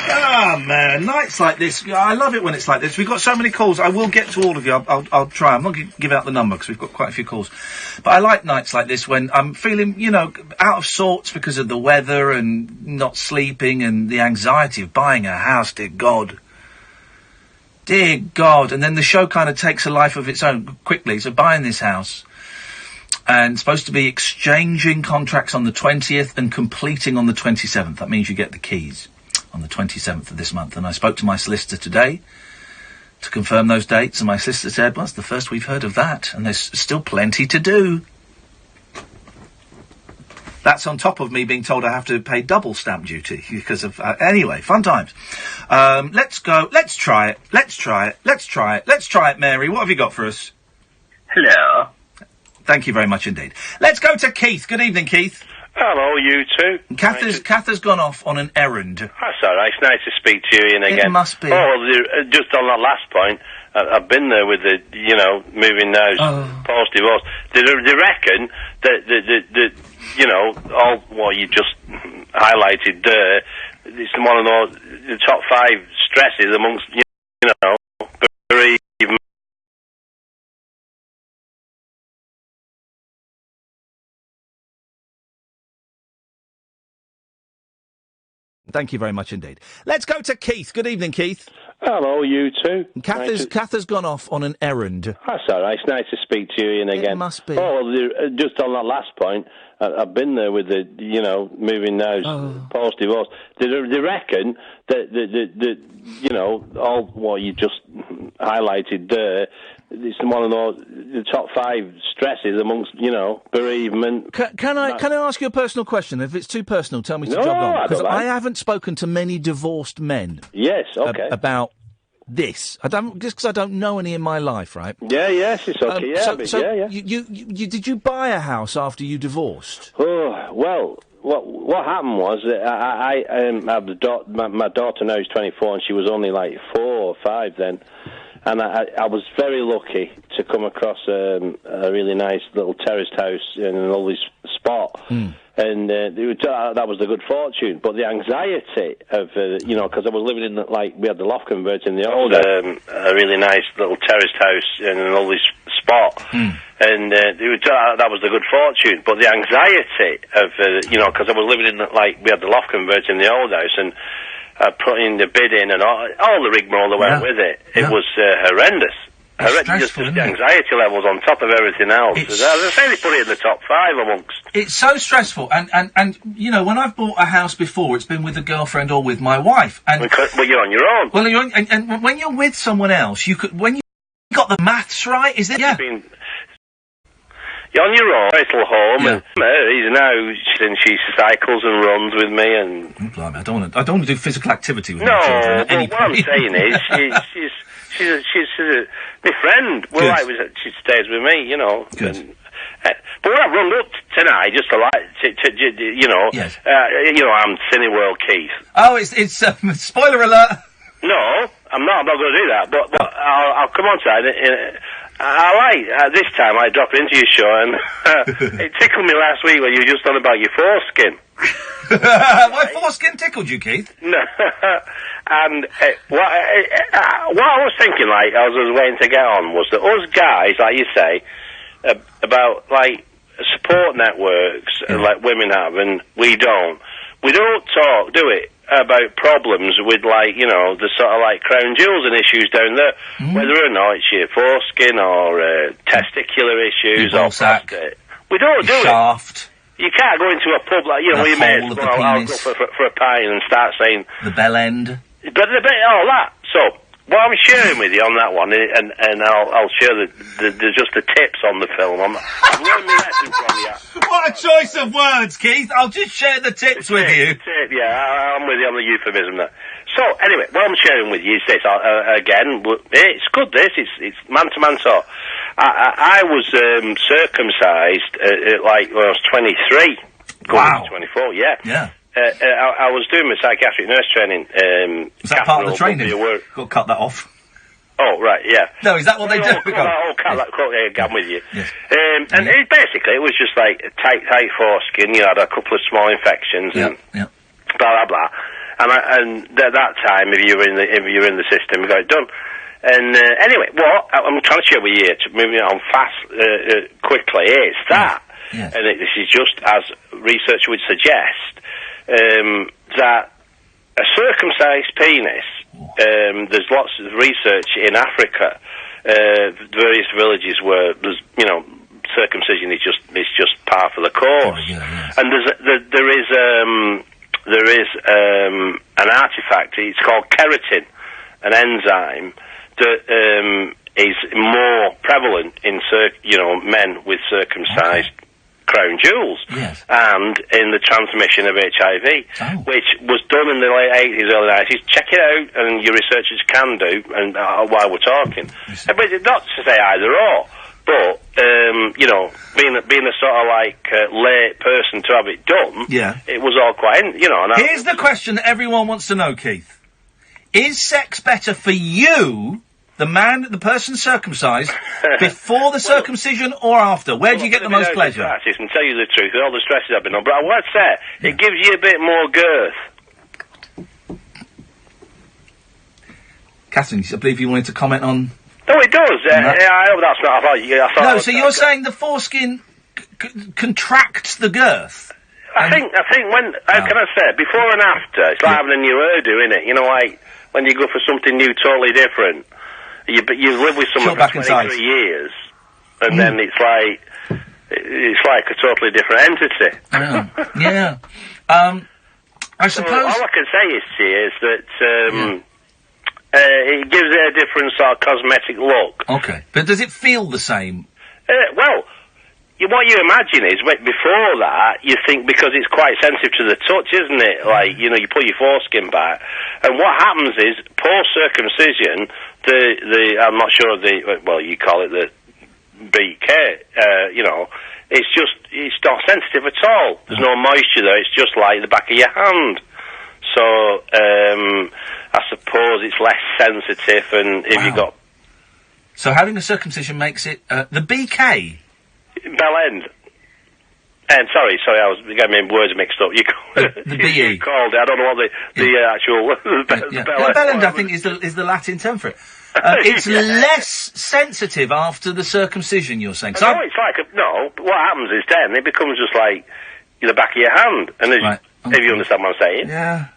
Speaker 8: Ah, man, nights like this. I love it when it's like this. We've got so many calls. I will get to all of you. I'll try. I'm not going to give out the number because we've got quite a few calls. But I like nights like this when I'm feeling, out of sorts because of the weather and not sleeping and the anxiety of buying a house, dear God. Dear God. And then the show kind of takes a life of its own quickly. So buying this house and supposed to be exchanging contracts on the 20th and completing on the 27th. That means you get the keys on the 27th of this month. And I spoke to my solicitor today to confirm those dates, and my solicitor said, well, it's the first we've heard of that, and there's still plenty to do. That's on top of me being told I have to pay double stamp duty because of... anyway, fun times. Let's go. Let's try it. Let's try it. Let's try it. Let's try it, Mary. What have you got for us?
Speaker 25: Hello.
Speaker 8: Thank you very much indeed. Let's go to Keith. Good evening, Keith.
Speaker 25: Hello, you two.
Speaker 8: Kath has gone off on an errand.
Speaker 25: That's all right. It's nice to speak to you, Ian, again.
Speaker 8: It must be.
Speaker 25: Oh, well, just on that last point, I've been there with the, moving now, post-divorce. They reckon that, all what you just highlighted there, it's one of the top 5 stresses amongst, bereavement.
Speaker 8: Thank you very much indeed. Let's go to Keith. Good evening, Keith.
Speaker 25: Hello, you two.
Speaker 8: Kath has gone off on an errand.
Speaker 25: That's all right. It's nice to speak to you, Ian, again.
Speaker 8: It must be.
Speaker 25: Oh, well, just on that last point, I've been there with the, moving now, post-divorce. They reckon that, all what you just highlighted there, it's one of the top 5 stresses amongst, bereavement.
Speaker 8: Can I ask you a personal question? If it's too personal, tell me to jog on. Because I haven't spoken to many divorced men.
Speaker 25: Yes, okay.
Speaker 8: About this. Just because I don't know any in my life, right?
Speaker 25: Yeah, yes, it's okay.
Speaker 8: You did you buy a house after you divorced?
Speaker 25: Oh, well, what happened was that I have my daughter now is 24, and she was only like 4 or 5 then, and I was very lucky to come across a really nice little terraced house in a lovely spot. And that was the good fortune. But the anxiety of, because I was living in, we had the loft converted in the old, a really nice little terraced house in a lovely spot. And that was the good fortune. But the anxiety of, because I was living in, we had the loft converted in the old house, and putting the bid in and all the rigmarole that went with it. It was horrendous. Just the anxiety levels on top of everything else. I say they put it in the top 5 amongst.
Speaker 8: It's so stressful, and when I've bought a house before, it's been with a girlfriend or with my wife, and
Speaker 25: well, you're on your own.
Speaker 8: Well, and when you're with someone else, when you got the maths right, is it? Yeah.
Speaker 25: You're on your own, little home, and he's now, she cycles and runs with me, and...
Speaker 8: I don't want to do physical activity with
Speaker 25: my
Speaker 8: children at any
Speaker 25: what I'm saying is, she's my friend. Well, she stays with me,
Speaker 8: Good.
Speaker 25: And, but when I rung up tonight, just to
Speaker 8: Yes.
Speaker 25: I'm Cineworld Keith.
Speaker 8: Oh, it's spoiler alert.
Speaker 25: No, I'm not going to do that, but I'll come on to it. This time I dropped into your show, and it tickled me last week when you were just on about your foreskin.
Speaker 8: My foreskin tickled you, Keith?
Speaker 25: No. And what I was thinking, as I was waiting to get on, was that us guys, like you say, about, support networks, like women have, and we don't talk, do it, about problems with, the sort of, crown jewels and issues down there, whether or not it's your foreskin or testicular issues or prostate. We don't do
Speaker 8: shaft.
Speaker 25: You can't go into a pub like, where you may as well, I'll go for a pint and start saying...
Speaker 8: The bell end.
Speaker 25: But all that. So, what I'm sharing with you on that one, and I'll share just the tips on the film. I've learned my lesson from you.
Speaker 8: What a choice of words, Keith. I'll just share the tips with you.
Speaker 25: Yeah, I'm with you on the euphemism there. So, anyway, what I'm sharing with you is this. Again, it's good, this. It's man-to-man talk. I was circumcised when I was 23.
Speaker 8: Wow.
Speaker 25: 24, yeah.
Speaker 8: Yeah.
Speaker 25: I was doing my psychiatric nurse training.
Speaker 8: Is that part of the training? Got to cut that off.
Speaker 25: Oh, right, yeah.
Speaker 8: No, is that what they do?
Speaker 25: I'm with you. Yes. And it was just a tight foreskin. You had a couple of small infections and blah, blah, blah. And at that time, if you were in the system, you got it done. And anyway, what I'm trying to share with you, moving on fast, quickly, is that, and this is just as research would suggest, that a circumcised penis, there's lots of research in Africa, various villages where there's, circumcision is just part of the course. And there is an artifact, it's called keratin, an enzyme that is more prevalent in men with circumcised crown jewels, and in the transmission of HIV, which was done in the late 80s, early 90s. Check it out, and your researchers can do, and while we're talking. But not to say either or, but, being a sort of late person to have it done, it was all quite, And
Speaker 8: here's the question that everyone wants to know, Keith. Is sex better for you, the person circumcised, before the circumcision or after? Where do you get the most pleasure?
Speaker 25: I can tell you the truth, all the stresses I've been on, but I would say, it gives you a bit more girth.
Speaker 8: Catherine, I believe you wanted to comment on...
Speaker 25: No, it does. I hope that's not... I thought
Speaker 8: no, so you're saying the foreskin contracts the girth?
Speaker 25: I think when... How can I say? Before and after, it's like having a new hairdo, isn't it? When you go for something new, totally different, you live with someone for 23 years, and then it's like a totally different entity.
Speaker 8: I suppose...
Speaker 25: all I can say is that it gives it a different sort of cosmetic look.
Speaker 8: Okay. But does it feel the same?
Speaker 25: What you imagine is, before that, you think, because it's quite sensitive to the touch, isn't it? You put your foreskin back, and what happens is, post-circumcision, I'm not sure you call it the BK, it's just,
Speaker 10: it's not sensitive at all. There's no moisture there. It's just like the back of your hand. So I suppose it's less sensitive, and if you got
Speaker 8: So having a circumcision makes it the BK.
Speaker 10: bell end. And sorry, I was getting my words mixed up. You
Speaker 8: the BE.
Speaker 10: You called it. I don't know what the actual
Speaker 8: Bell end, I think, is the Latin term for it. It's less sensitive after the circumcision, you're saying.
Speaker 10: No, it's like but what happens is then it becomes just like the back of your hand, and if you understand what I'm saying.
Speaker 8: Yeah.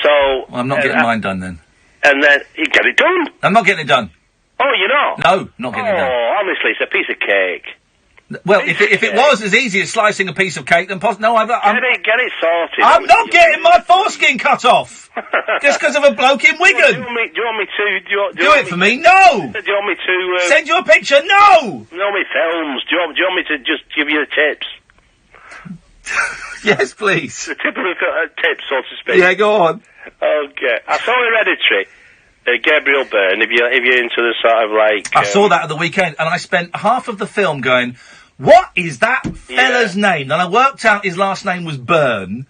Speaker 10: So
Speaker 8: well, I'm not getting mine done then.
Speaker 10: And then you get it done.
Speaker 8: I'm not getting it done.
Speaker 10: Oh, you're not?
Speaker 8: No, not getting it done.
Speaker 10: Oh, honestly, it's a piece of cake.
Speaker 8: Well, if it was as easy as slicing a piece of cake, then get
Speaker 10: it sorted.
Speaker 8: I'm not getting my foreskin cut off just because of a bloke in Wigan.
Speaker 10: Do you want me to?
Speaker 8: Do it for me? No.
Speaker 10: Do you want me to
Speaker 8: send you a picture? No.
Speaker 10: No, me films. Do you want me to just give you the tips?
Speaker 8: Yes, please.
Speaker 10: The tip of the tips, so to speak.
Speaker 8: Yeah, go on.
Speaker 10: Okay, I saw Hereditary. Gabriel Byrne. If you're into the sort of like,
Speaker 8: I saw that at the weekend, and I spent half of the film going, "What is that fella's name?" And I worked out his last name was Byrne.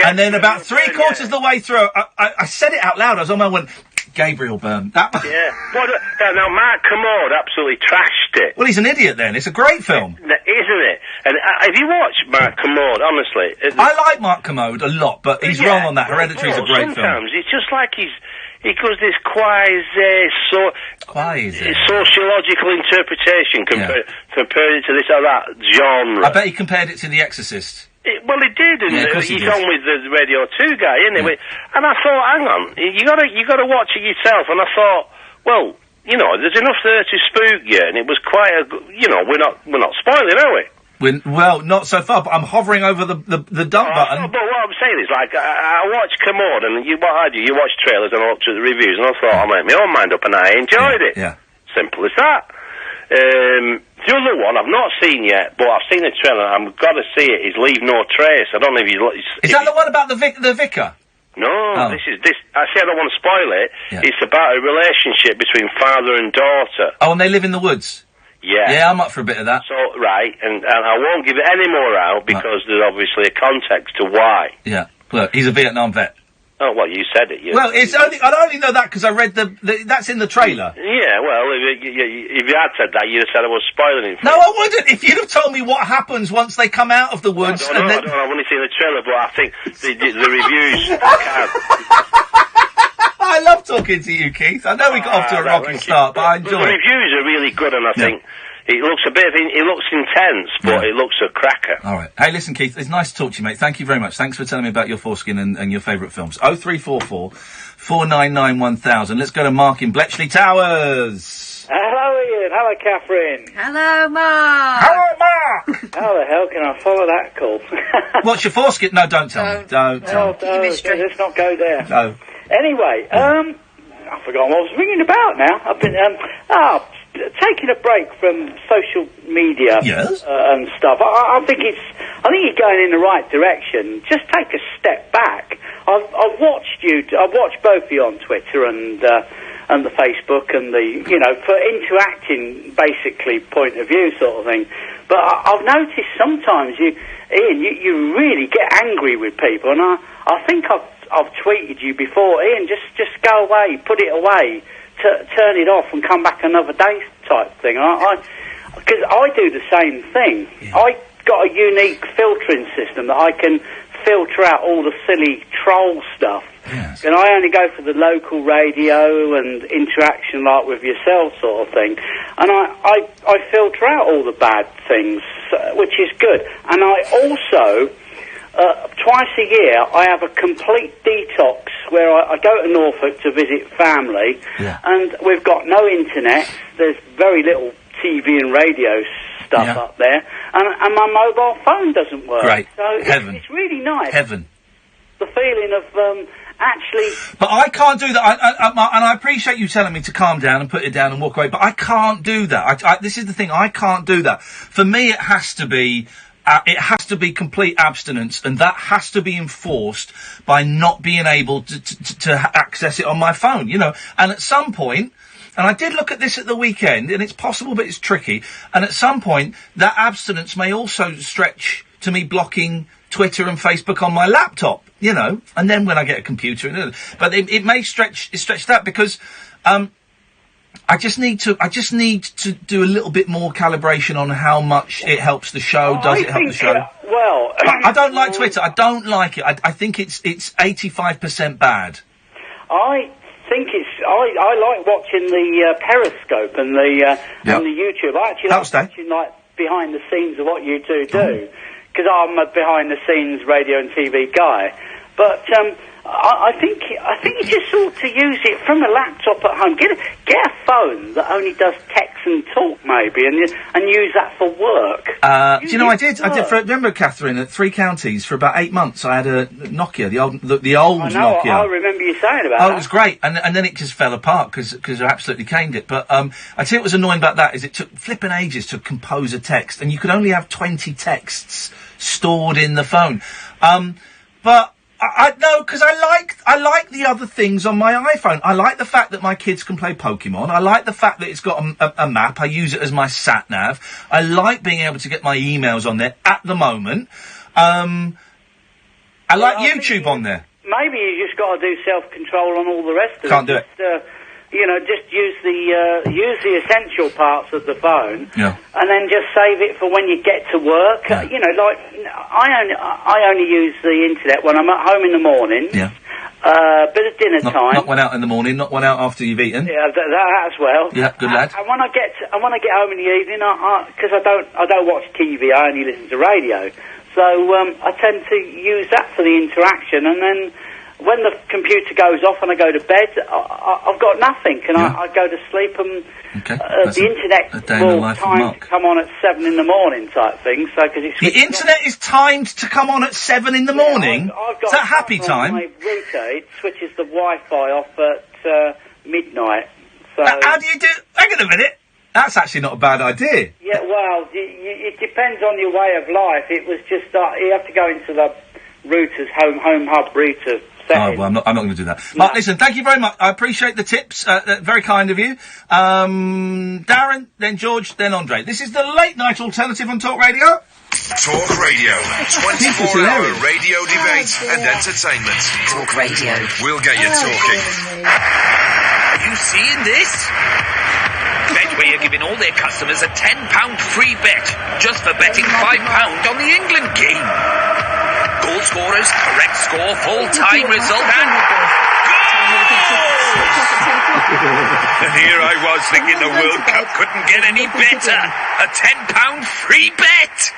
Speaker 8: And then about three-quarters of the way through, I said it out loud. I was on my one. Gabriel Byrne.
Speaker 10: Yeah. Well, now Mark Kermode absolutely trashed it.
Speaker 8: Well, he's an idiot then. It's a great film.
Speaker 10: Isn't it? And if you watch Mark Kermode, honestly...
Speaker 8: I like Mark Kermode a lot, but he's wrong on that. Hereditary is a great film.
Speaker 10: Sometimes it's just like he goes this sociological interpretation compared it to this or that genre.
Speaker 8: I bet he compared it to The Exorcist.
Speaker 10: Well, he did, and he's on with the Radio 2 guy, isn't he?
Speaker 8: Yeah.
Speaker 10: And I thought, hang on, you got to watch it yourself. And I thought, well, there's enough there to spook you, and it was quite we're not spoiling, are we?
Speaker 8: Well, not so far, but I'm hovering over the dump button.
Speaker 10: But what I'm saying is, like, I watched Kermode, and what I do, you watch trailers and I looked at the reviews, and I thought, I'll make my own mind up, and I enjoyed it.
Speaker 8: Yeah.
Speaker 10: Simple as that. The other one I've not seen yet, but I've seen the trailer. I've got to see it. Is Leave No Trace. I don't know if you.
Speaker 8: Is that the one about the vicar?
Speaker 10: No, this. I say I don't want to spoil it. Yeah. It's about a relationship between father and daughter.
Speaker 8: Oh, and they live in the woods.
Speaker 10: Yeah.
Speaker 8: Yeah, I'm up for a bit of that.
Speaker 10: So right, and I won't give any more out because there's obviously a context to why.
Speaker 8: Yeah. Look, he's a Vietnam vet.
Speaker 10: Oh, well, you said it.
Speaker 8: Well, I only know that because I read that's in the trailer.
Speaker 10: Yeah, well, if you had said that, you'd have said I was spoiling it.
Speaker 8: No, I wouldn't. If you'd have told me what happens once they come out of the woods...
Speaker 10: I don't know. I've only seen the trailer, but I think the reviews...
Speaker 8: I love talking to you, Keith. I know we got off to a rocking start, but I enjoy it.
Speaker 10: The reviews are really good, and I think... It looks it looks intense, but it looks a cracker.
Speaker 8: All right. Hey, listen, Keith, it's nice to talk to you, mate. Thank you very much. Thanks for telling me about your foreskin and your favourite films. 0344 499 1000. Let's go to Mark in Bletchley Towers.
Speaker 11: Hello, Ian. Hello, Catherine.
Speaker 9: Hello, Mark.
Speaker 8: Hello, Mark.
Speaker 11: How the hell can I follow that call?
Speaker 8: What's your foreskin? No, don't tell me. Don't tell me.
Speaker 11: Let's not go there.
Speaker 8: No.
Speaker 11: Anyway, I forgot what I was ringing about now. I've been, taking a break from social media and stuff. I think you're going in the right direction. Just take a step back. I've watched you. I've watched both of you on Twitter and the Facebook and for interacting, basically point of view sort of thing. But I've noticed sometimes Ian, you really get angry with people, and I think I've tweeted you before, Ian. Just go away, put it away. Turn it off and come back another day type thing. Because I do the same thing. Yeah. I got a unique filtering system that I can filter out all the silly troll stuff.
Speaker 8: Yes.
Speaker 11: And I only go for the local radio and interaction like with yourself sort of thing. And I filter out all the bad things, which is good. And I also... twice a year, I have a complete detox where I go to Norfolk to visit family, and we've got no internet. There's very little TV and radio stuff up there, and my mobile phone doesn't work.
Speaker 8: Great.
Speaker 11: So it's really nice.
Speaker 8: Heaven.
Speaker 11: The feeling of actually...
Speaker 8: But I can't do that, and I appreciate you telling me to calm down and put it down and walk away, but I can't do that. This is the thing, I can't do that. For me, it has to be... complete abstinence, and that has to be enforced by not being able to access it on my phone, And at some point, And I did look at this at the weekend, and it's possible, but it's tricky. And at some point, that abstinence may also stretch to me blocking Twitter and Facebook on my laptop, you know. And then when I get a computer, but it may stretch that because, I just need to do a little bit more calibration on how much it helps the show. Does it help the show? I don't like Twitter. I don't like it. I think it's 85% bad.
Speaker 11: I think I like watching the Periscope and the YouTube. I actually like watching behind the scenes of what you two do, because I'm a behind the scenes radio and TV guy. But I think you just ought to use it from a laptop at home. Get a phone that only does text and talk, maybe, and use that for work.
Speaker 8: Do you know, I did. Remember, Catherine, at 3 Counties for about 8 months, I had a Nokia, the old Nokia.
Speaker 11: I remember you saying about that.
Speaker 8: Oh, it was great, and then it just fell apart because I absolutely caned it. But I tell you what was annoying about that is it took flipping ages to compose a text, and you could only have 20 texts stored in the phone. But I know, because I like the other things on my iPhone. I like the fact that my kids can play Pokemon. I like the fact that it's got a map. I use it as my sat-nav. I like being able to get my emails on there at the moment. I like YouTube on there.
Speaker 11: Maybe you just got to do self-control on all the rest of it.
Speaker 8: Can't do it.
Speaker 11: Just use the essential parts of the phone, and then just save it for when you get to work.
Speaker 8: Yeah.
Speaker 11: I only use the internet when I'm at home in the morning.
Speaker 8: Yeah.
Speaker 11: Bit of dinner time.
Speaker 8: Not one out in the morning. Not one out after you've eaten.
Speaker 11: Yeah, that as well.
Speaker 8: Yeah, good lad.
Speaker 11: And when I get home in the evening, because I don't watch TV, I only listen to radio. So I tend to use that for the interaction, and then when the computer goes off and I go to bed, I've got nothing, and I go to sleep, and the internet will time to come on at 7 in the morning type thing. So the
Speaker 8: internet is timed to come on at 7 in the morning.
Speaker 11: I've got
Speaker 8: is that happy time?
Speaker 11: My router, it switches the Wi-Fi off at midnight. So
Speaker 8: how do you do? Hang on a minute. That's actually not a bad idea.
Speaker 11: Yeah, well, it depends on your way of life. It was just you have to go into the router's home hub router.
Speaker 8: Oh, well, I'm not going to do that. Mark, listen, thank you very much. I appreciate the tips. Very kind of you. Darren, then George, then Andre. This is the late night alternative on Talk Radio.
Speaker 3: Talk Radio. 24-hour radio debate and entertainment.
Speaker 2: Talk Radio.
Speaker 3: We'll get you talking.
Speaker 12: Are you seeing this? Betway are giving all their customers a £10 free bet just for betting £5 on the England game. Goal scorers, correct score, full-time result, and and here I was thinking the World Cup couldn't get any better. A £10 free bet.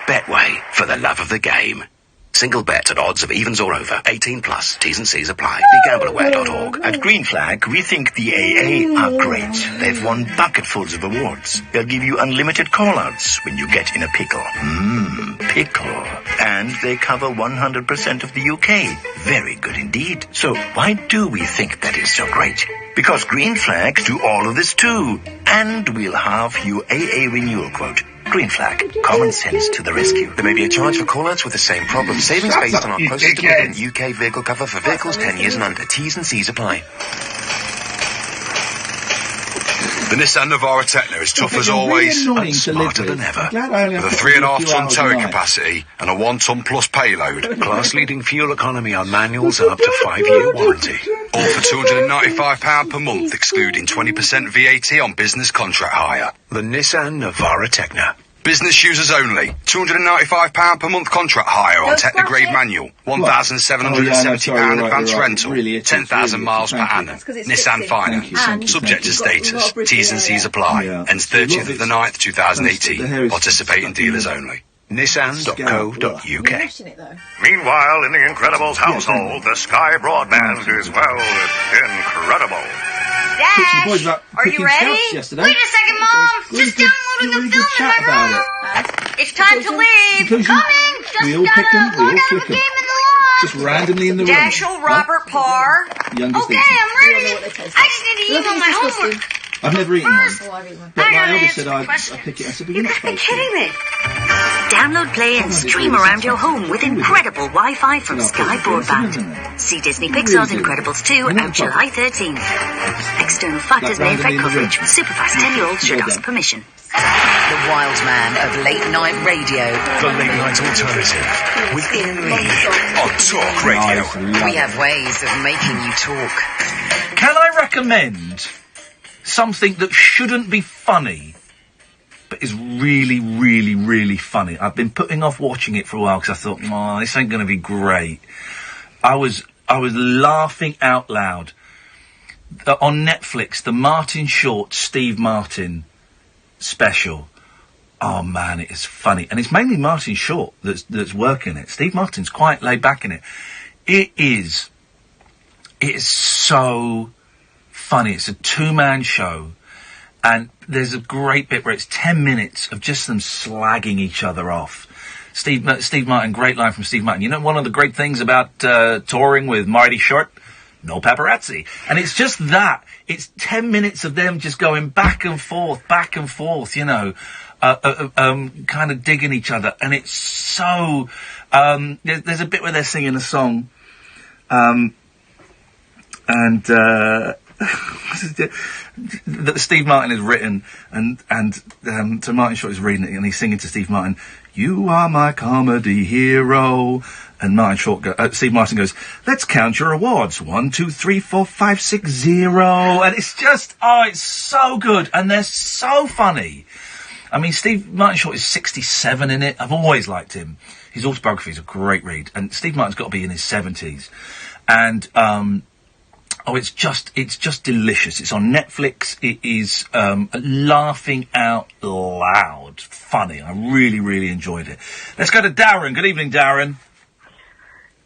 Speaker 13: Betway, for the love of the game. Single bet at odds of evens or over. 18 plus. T's and C's apply. BeGambleAware.org.
Speaker 7: At Green Flag, we think the AA are great. They've won bucketfuls of awards. They'll give you unlimited call-outs when you get in a pickle. Pickle. And they cover 100% of the UK. Very good indeed. So why do we think that is so great? Because Green Flags do all of this too. And we'll have you AA renewal quote. Green Flag. Common sense to the rescue.
Speaker 15: There may be a charge for call-outs with the same problem. Savings based on our closest equivalent UK vehicle cover for vehicles 10 years and under. T's and C's apply.
Speaker 3: The Nissan Navara Tecna is tough as always and smarter than ever. With a 3.5-ton towing capacity and a 1-ton plus payload.
Speaker 15: Class-leading fuel economy on manuals and up to 5-year warranty.
Speaker 3: All for £295 per month, excluding 20% VAT on business contract hire.
Speaker 15: The Nissan Navara Tecna.
Speaker 3: Business users only. £295 per month contract hire on Tecna grade manual. £1,770 advance rental. 10,000 miles per annum. Nissan Finance. Subject to status. T's and C's apply. Ends 30th of the 9th, 2018. Participating dealers only.
Speaker 15: Nissan.co.uk.
Speaker 22: Meanwhile, in the Incredibles household, the Sky Broadband is, well, incredible.
Speaker 16: Dad, are you ready? Wait a second, Mom. Just downloading a film in my room. It's time to leave. Coming.
Speaker 8: We all pick them. We all flick them. Just randomly in the room.
Speaker 16: Dashiell Robert Parr. Okay, I'm ready. I just need to email my homework.
Speaker 8: I've never eaten one.
Speaker 9: Oh, I've eaten one.
Speaker 8: But my eldest said I'd pick it. I said, but you're not supposed to.
Speaker 2: Kidding me? Download, play and stream around your home with incredible Wi-Fi from Sky Broadband. See Disney Pixar's Incredibles 2 out July 13th. External factors may affect coverage. Superfast 10-year-olds should ask permission. The wild man of late night radio.
Speaker 3: The late night alternative with Iain Lee on Talk Radio.
Speaker 2: We have ways of making you talk.
Speaker 8: Can I recommend something that shouldn't be funny, but is really, really, really funny? I've been putting off watching it for a while because I thought, oh, this ain't going to be great. I was laughing out loud. On Netflix, the Martin Short, Steve Martin special. Oh man, it is funny. And it's mainly Martin Short that's working it. Steve Martin's quite laid back in it. It is so funny. It's a two-man show. And there's a great bit where it's 10 minutes of just them slagging each other off. Steve Martin, great line from Steve Martin. You know, one of the great things about touring with Marty Short? No paparazzi. And it's just that. It's 10 minutes of them just going back and forth, you know, kind of digging each other. And it's so... there's a bit where they're singing a song, that Steve Martin has written, and so Martin Short is reading it, and he's singing to Steve Martin, "You are my comedy hero." And Steve Martin goes, "Let's count your awards. 1, 2, 3, 4, 5, 6, 0. And it's just, it's so good. And they're so funny. I mean, Steve Martin Short is 67 in it. I've always liked him. His autobiography is a great read. And Steve Martin's got to be in his 70s. And, it's just delicious. It's on Netflix. It is, laughing out loud. Funny. I really, really enjoyed it. Let's go to Darren. Good evening, Darren.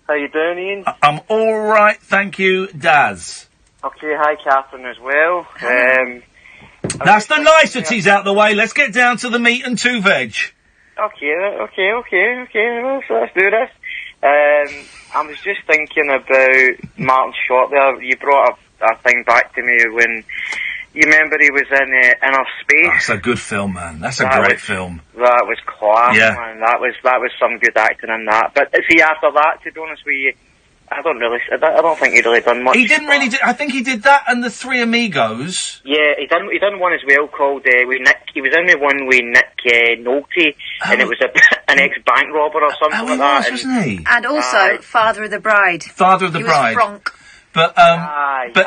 Speaker 1: How you doing, Ian?
Speaker 8: I'm all right, thank you, Daz.
Speaker 1: Okay, hi, Catherine, as well.
Speaker 8: That's the niceties out the way. Let's get down to the meat and 2 veg.
Speaker 1: Okay. Well, so let's do this. I was just thinking about Martin Short there. You brought a thing back to me when... You remember he was in Inner Space?
Speaker 8: That's a good film, man. That's a great film.
Speaker 1: That was class,
Speaker 8: yeah.
Speaker 1: Man. That was some good acting in that. But see, after that, to be honest with you, I don't think he'd really done much.
Speaker 8: He didn't really do... I think he did that and The Three Amigos.
Speaker 1: Yeah, he done one as well called... he was in the one with Nick Nolte, and it was an ex-bank robber or something like that.
Speaker 8: Wasn't he?
Speaker 9: And also Father of the Bride.
Speaker 8: Father of the Bride.
Speaker 9: He was Frank.
Speaker 8: But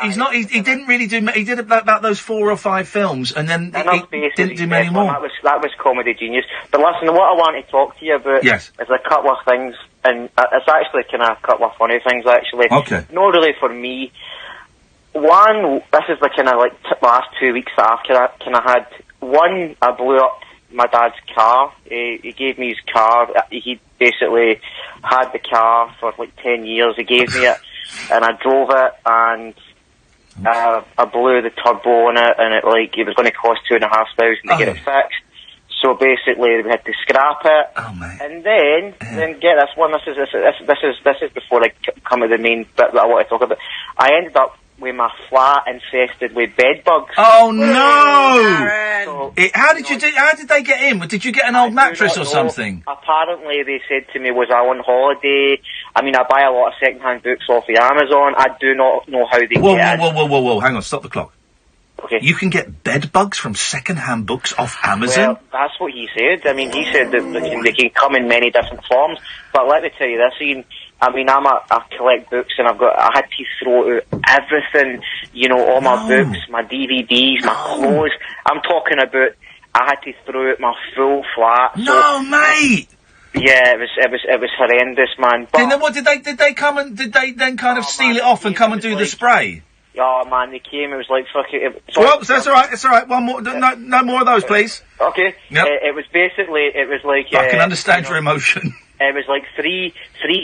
Speaker 8: he's not. He didn't really do. He did about those 4 or 5 films, and then he didn't do many more.
Speaker 1: That was comedy genius. But listen, what I want to talk to you about is a couple of things, and it's actually kind of a couple of funny things actually.
Speaker 8: Okay.
Speaker 1: Not really for me. One, this is the kind of like last 2 weeks that I've kind of had. One, I blew up my dad's car. He gave me his car. He basically had the car for like 10 years. He gave me it. And I drove it, and I blew the turbo on it, and it was going to cost $2,500 to get it fixed. So basically, we had to scrap it.
Speaker 8: Oh, mate.
Speaker 1: And then get this one. This is before I come to the main bit that I want to talk about. I ended up with my flat infested with bed bugs.
Speaker 8: Oh no! How did they get in? Did you get an old mattress or something?
Speaker 1: Apparently, they said to me, was I on holiday? I mean, I buy a lot of second-hand books off of Amazon. I do not know how they get in.
Speaker 8: Whoa, hang on, stop the clock.
Speaker 1: Okay.
Speaker 8: You can get bed bugs from second-hand books off Amazon?
Speaker 1: Well, that's what he said. I mean, he said that they can come in many different forms. But let me tell you this, Ian. I mean, I collect books, and I had to throw out everything, you know, all my books, my DVDs, my clothes. I'm talking about, I had to throw out my full flat.
Speaker 8: No, mate!
Speaker 1: Yeah, it was horrendous, man. But,
Speaker 8: and then what, did they then kind of seal it off and come and do the spray?
Speaker 1: Oh man, they came, it was like fucking...
Speaker 8: Well, that's alright, one more, no more of those, please.
Speaker 1: Okay.
Speaker 8: Yep.
Speaker 1: It was like...
Speaker 8: I can understand your emotion.
Speaker 1: It was like three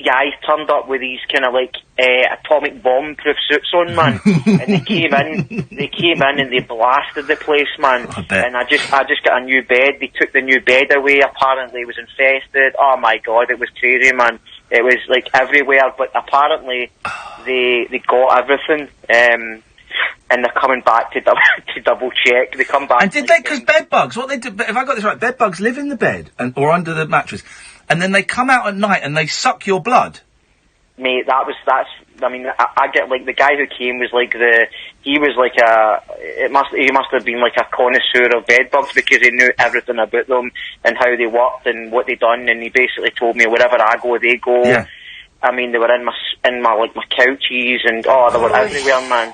Speaker 1: guys turned up with these kind of like atomic bomb proof suits on, man. And they came in and they blasted the place, man. And I just got a new bed. They took the new bed away. Apparently it was infested. Oh my god, it was crazy, man. It was like everywhere, but apparently they got everything. and they're coming back to double check. They come back.
Speaker 8: And did they? Because bed bugs, what they do? If I got this right, bed bugs live in the bed or under the mattress, and then they come out at night and they suck your blood.
Speaker 1: Mate, I mean, I get, like, the guy who came was like he must have been like a connoisseur of bed bugs, because he knew everything about them and how they worked and what they done, and he basically told me wherever I go, they go.
Speaker 8: Yeah.
Speaker 1: I mean, they were in my couches, and they were everywhere, man.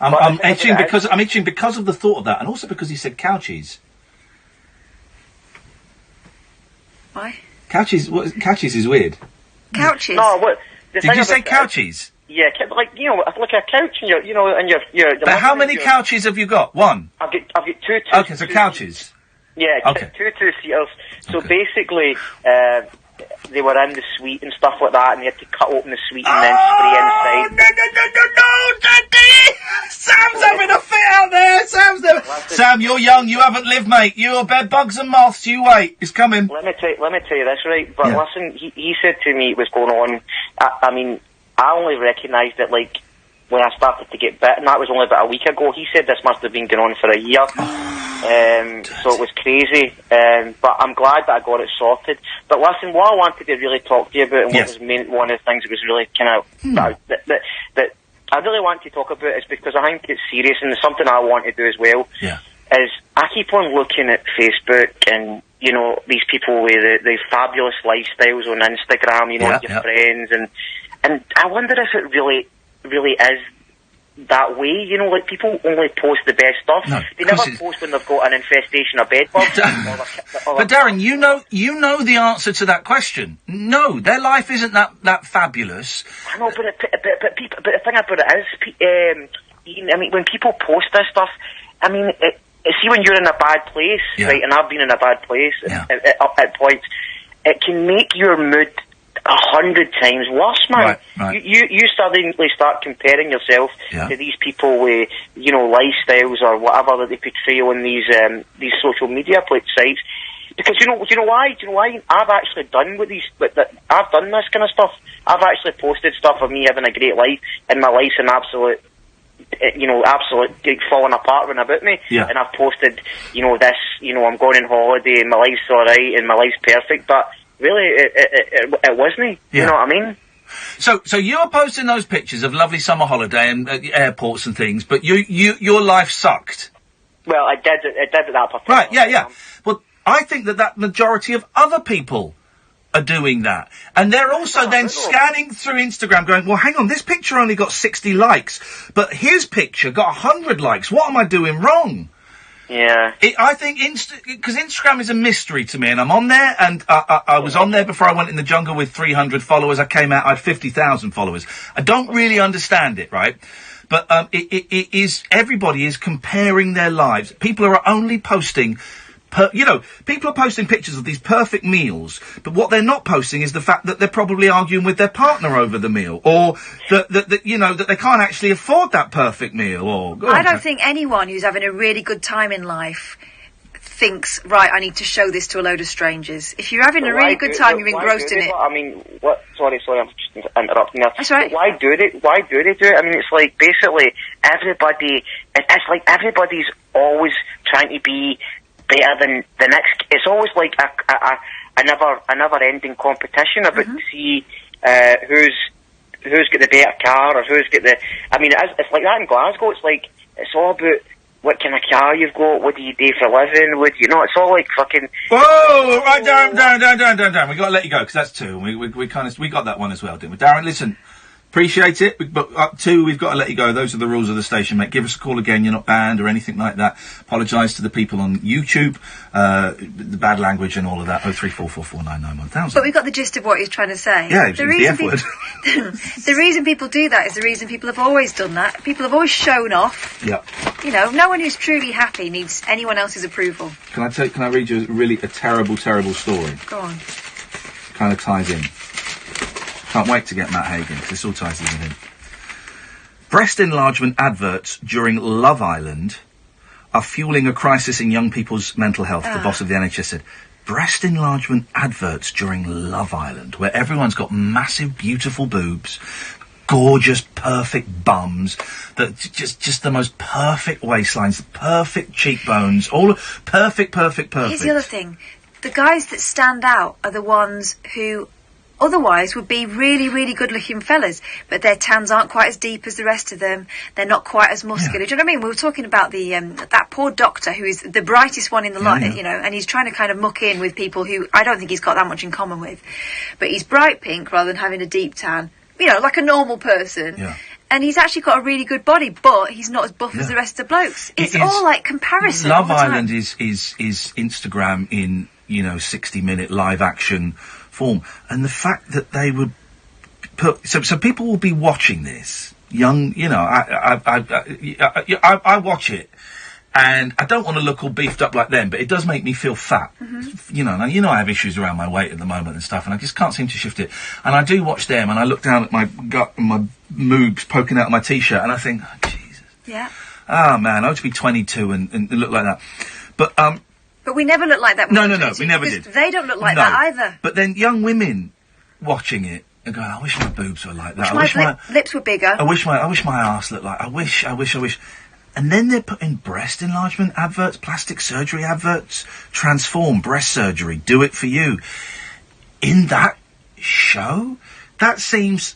Speaker 8: I'm itching because of the thought of that, and also because he said couches.
Speaker 9: Why?
Speaker 8: Couches is weird.
Speaker 9: Couches?
Speaker 1: No, what?
Speaker 8: Did you say couches?
Speaker 1: Yeah, like, like a couch, and your.
Speaker 8: But how many couches have you got? One.
Speaker 1: I've got two.
Speaker 8: Okay, so couches.
Speaker 1: Yeah,
Speaker 8: okay.
Speaker 1: Two-seaters. So basically, they were in the suite and stuff like that, and they had to cut open the suite and then spray inside.
Speaker 8: No, Daddy! Sam's having a fit out there! Sam, you're young, you haven't lived, mate. You're bed bugs and moths, you wait. It's coming.
Speaker 1: Let me tell you this, right? But listen, he said to me it was going on. I mean, I only recognised it, like, when I started to get bitten. That was only about a week ago. He said this must have been going on for a year. So it was crazy. But I'm glad that I got it sorted. But listen, what I wanted to really talk to you about, and what was one of the things that was really kind of that I really want to talk about, is because I think it's serious, and it's something I want to do as well.
Speaker 8: Yeah.
Speaker 1: Is I keep on looking at Facebook and, these people with the fabulous lifestyles on Instagram, your friends, and I wonder if it really is that way, like, people only post the best stuff.
Speaker 8: No,
Speaker 1: they never post when they've got an infestation of bed bugs.
Speaker 8: But Darren, you know the answer to that question. No, their life isn't that fabulous.
Speaker 1: I know, but the thing about it is, I mean, when people post this stuff, I mean, see, when you're in a bad place, right, and I've been in a bad place at points, it can make your mood 100 times worse, man.
Speaker 8: Right.
Speaker 1: You suddenly start comparing yourself to these people with, lifestyles or whatever that they portray on these social media sites. Because you know why? I've actually done I've done this kind of stuff. I've actually posted stuff of me having a great life, and my life's an absolute falling apart when about me.
Speaker 8: Yeah.
Speaker 1: And I've posted, this, I'm going on holiday and my life's alright and my life's perfect, but really, it wasn't.
Speaker 8: Yeah.
Speaker 1: You know what I mean?
Speaker 8: So you were posting those pictures of lovely summer holiday and airports and things, but your life sucked.
Speaker 1: Well, I did at that point.
Speaker 8: Right, yeah. Well, I think that majority of other people are doing that. And they're also then scanning through Instagram going, well, hang on, this picture only got 60 likes, but his picture got 100 likes. What am I doing wrong?
Speaker 1: Yeah.
Speaker 8: I think because Instagram is a mystery to me, and I'm on there, and I was on there before I went in the jungle with 300 followers. I came out, I had 50,000 followers. I don't really understand it, right? But it is, everybody is comparing their lives. People are only posting, people are posting pictures of these perfect meals, but what they're not posting is the fact that they're probably arguing with their partner over the meal, or that they can't actually afford that perfect meal. Or
Speaker 9: I don't think anyone who's having a really good time in life thinks, right, I need to show this to a load of strangers. If you're having a really good time, you're engrossed in it.
Speaker 1: I mean, what? Sorry, I'm just interrupting there.
Speaker 9: That's right.
Speaker 1: But why do they do it? I mean, it's like basically everybody. It's like everybody's always trying to be better than the next. It's always like a never-ending competition about to see who's got the better car or who's got the. I mean, it's like that in Glasgow. It's like it's all about what kind of car you've got, what do you do for a living, it's all like fucking...
Speaker 8: Whoa! Right, Darren, we got to let you go, because that's two. We got that one as well, didn't we? Darren, listen, appreciate it, but up two, we've got to let you go. Those are the rules of the station, mate. Give us a call again, you're not banned or anything like that. Apologise to the people on YouTube, the bad language and all of that, 03444991000.
Speaker 9: But we've got the gist of what he's trying to say.
Speaker 8: Yeah, the F word.
Speaker 9: The reason people do that is the reason people have always done that. People have always shown off.
Speaker 8: Yeah.
Speaker 9: No one who's truly happy needs anyone else's approval.
Speaker 8: Can I read you a terrible, terrible story?
Speaker 9: Go on.
Speaker 8: Kind of ties in. Can't wait to get Matt Hagen, because this all ties in with him. Breast enlargement adverts during Love Island are fueling a crisis in young people's mental health, the boss of the NHS said. Breast enlargement adverts during Love Island, where everyone's got massive, beautiful boobs, gorgeous, perfect bums, that just the most perfect waistlines, perfect cheekbones, all perfect.
Speaker 9: Here's the other thing. The guys that stand out are the ones who otherwise would be really, really good-looking fellas, but their tans aren't quite as deep as the rest of them. They're not quite as muscular. Do you know what I mean? We were talking about the that poor doctor who is the brightest one in the lot, you know, and he's trying to kind of muck in with people who I don't think he's got that much in common with. But he's bright pink rather than having a deep tan, you know, like a normal person. Yeah. And he's actually got a really good body, but he's not as buff as the rest of the blokes. It's all like comparison.
Speaker 8: Love Island is Instagram in, you know, 60-minute live action form, and the fact that they would put so people will be watching this young, you know, I watch it, and I don't want to look all beefed up like them, but it does make me feel fat. You know, now, you know, I have issues around my weight at the moment and stuff, and I just can't seem to shift it. And I do watch them, and I look down at my gut and my moobs poking out of my t-shirt, and I think, oh, Jesus, oh man, I ought to be 22 and look like that. But
Speaker 9: we never look like that.
Speaker 8: No, we never did.
Speaker 9: They don't look like that either.
Speaker 8: But then young women watching it and going, I wish my boobs were like that.
Speaker 9: I wish my lips were bigger.
Speaker 8: I wish my arse looked like. I wish. And then they're putting breast enlargement adverts, plastic surgery adverts, transform breast surgery, do it for you. In that show, that seems,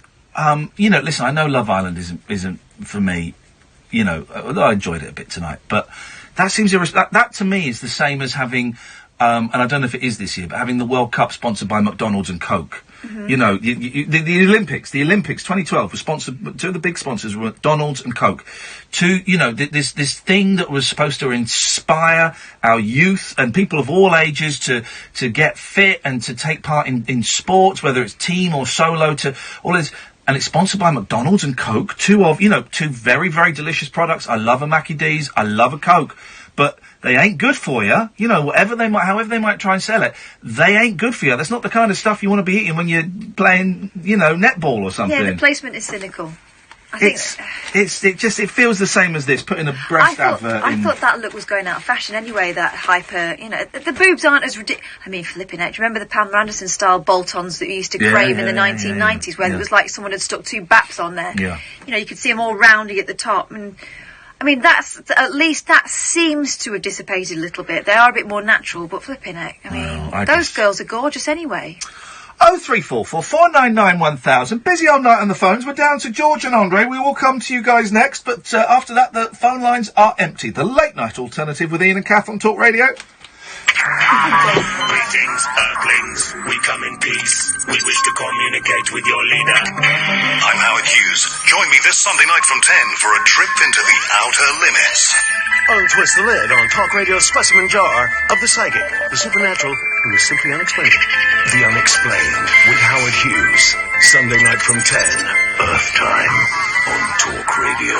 Speaker 8: you know. Listen, I know Love Island isn't for me. You know, although I enjoyed it a bit tonight, but. That seems that to me is the same as having, and I don't know if it is this year, but having the World Cup sponsored by McDonald's and Coke. You know, the Olympics 2012 was sponsored. Two of the big sponsors were McDonald's and Coke. You know, this thing that was supposed to inspire our youth and people of all ages to get fit and to take part in sports, whether it's team or solo, to all this. And it's sponsored by McDonald's and Coke, two very, very delicious products. I love a Mackie D's, I love a Coke, but they ain't good for you. You know, however they might try and sell it, they ain't good for you. That's not the kind of stuff you want to be eating when you're playing, you know, netball or something.
Speaker 9: Yeah, the placement is cynical.
Speaker 8: It feels the same as this, putting a breast advert in.
Speaker 9: I thought that look was going out of fashion anyway, that hyper, you know, the boobs aren't as ridiculous. I mean, flipping out. Do you remember the Pamela Anderson style bolt-ons that we used to crave in the 1990s where it was like someone had stuck two baps on there? Yeah. You know, you could see them all roundy at the top. And, I mean, at least that seems to have dissipated a little bit. They are a bit more natural, but flipping heck. I mean, those girls are gorgeous anyway.
Speaker 8: 0344 499 1000. Busy all night on the phones. We're down to George and Andre. We will come to you guys next, but after that, the phone lines are empty. The late night alternative with Ian and Kath on Talk Radio.
Speaker 17: Greetings, Earthlings. We come in peace. We wish to communicate with your leader.
Speaker 3: I'm Howard Hughes. Join me this Sunday night from 10 for a trip into the outer limits.
Speaker 17: Untwist the lid on Talk Radio's specimen jar of the psychic, the supernatural, and the simply unexplained. The Unexplained with Howard Hughes. Sunday night from 10, Earth time, on Talk Radio.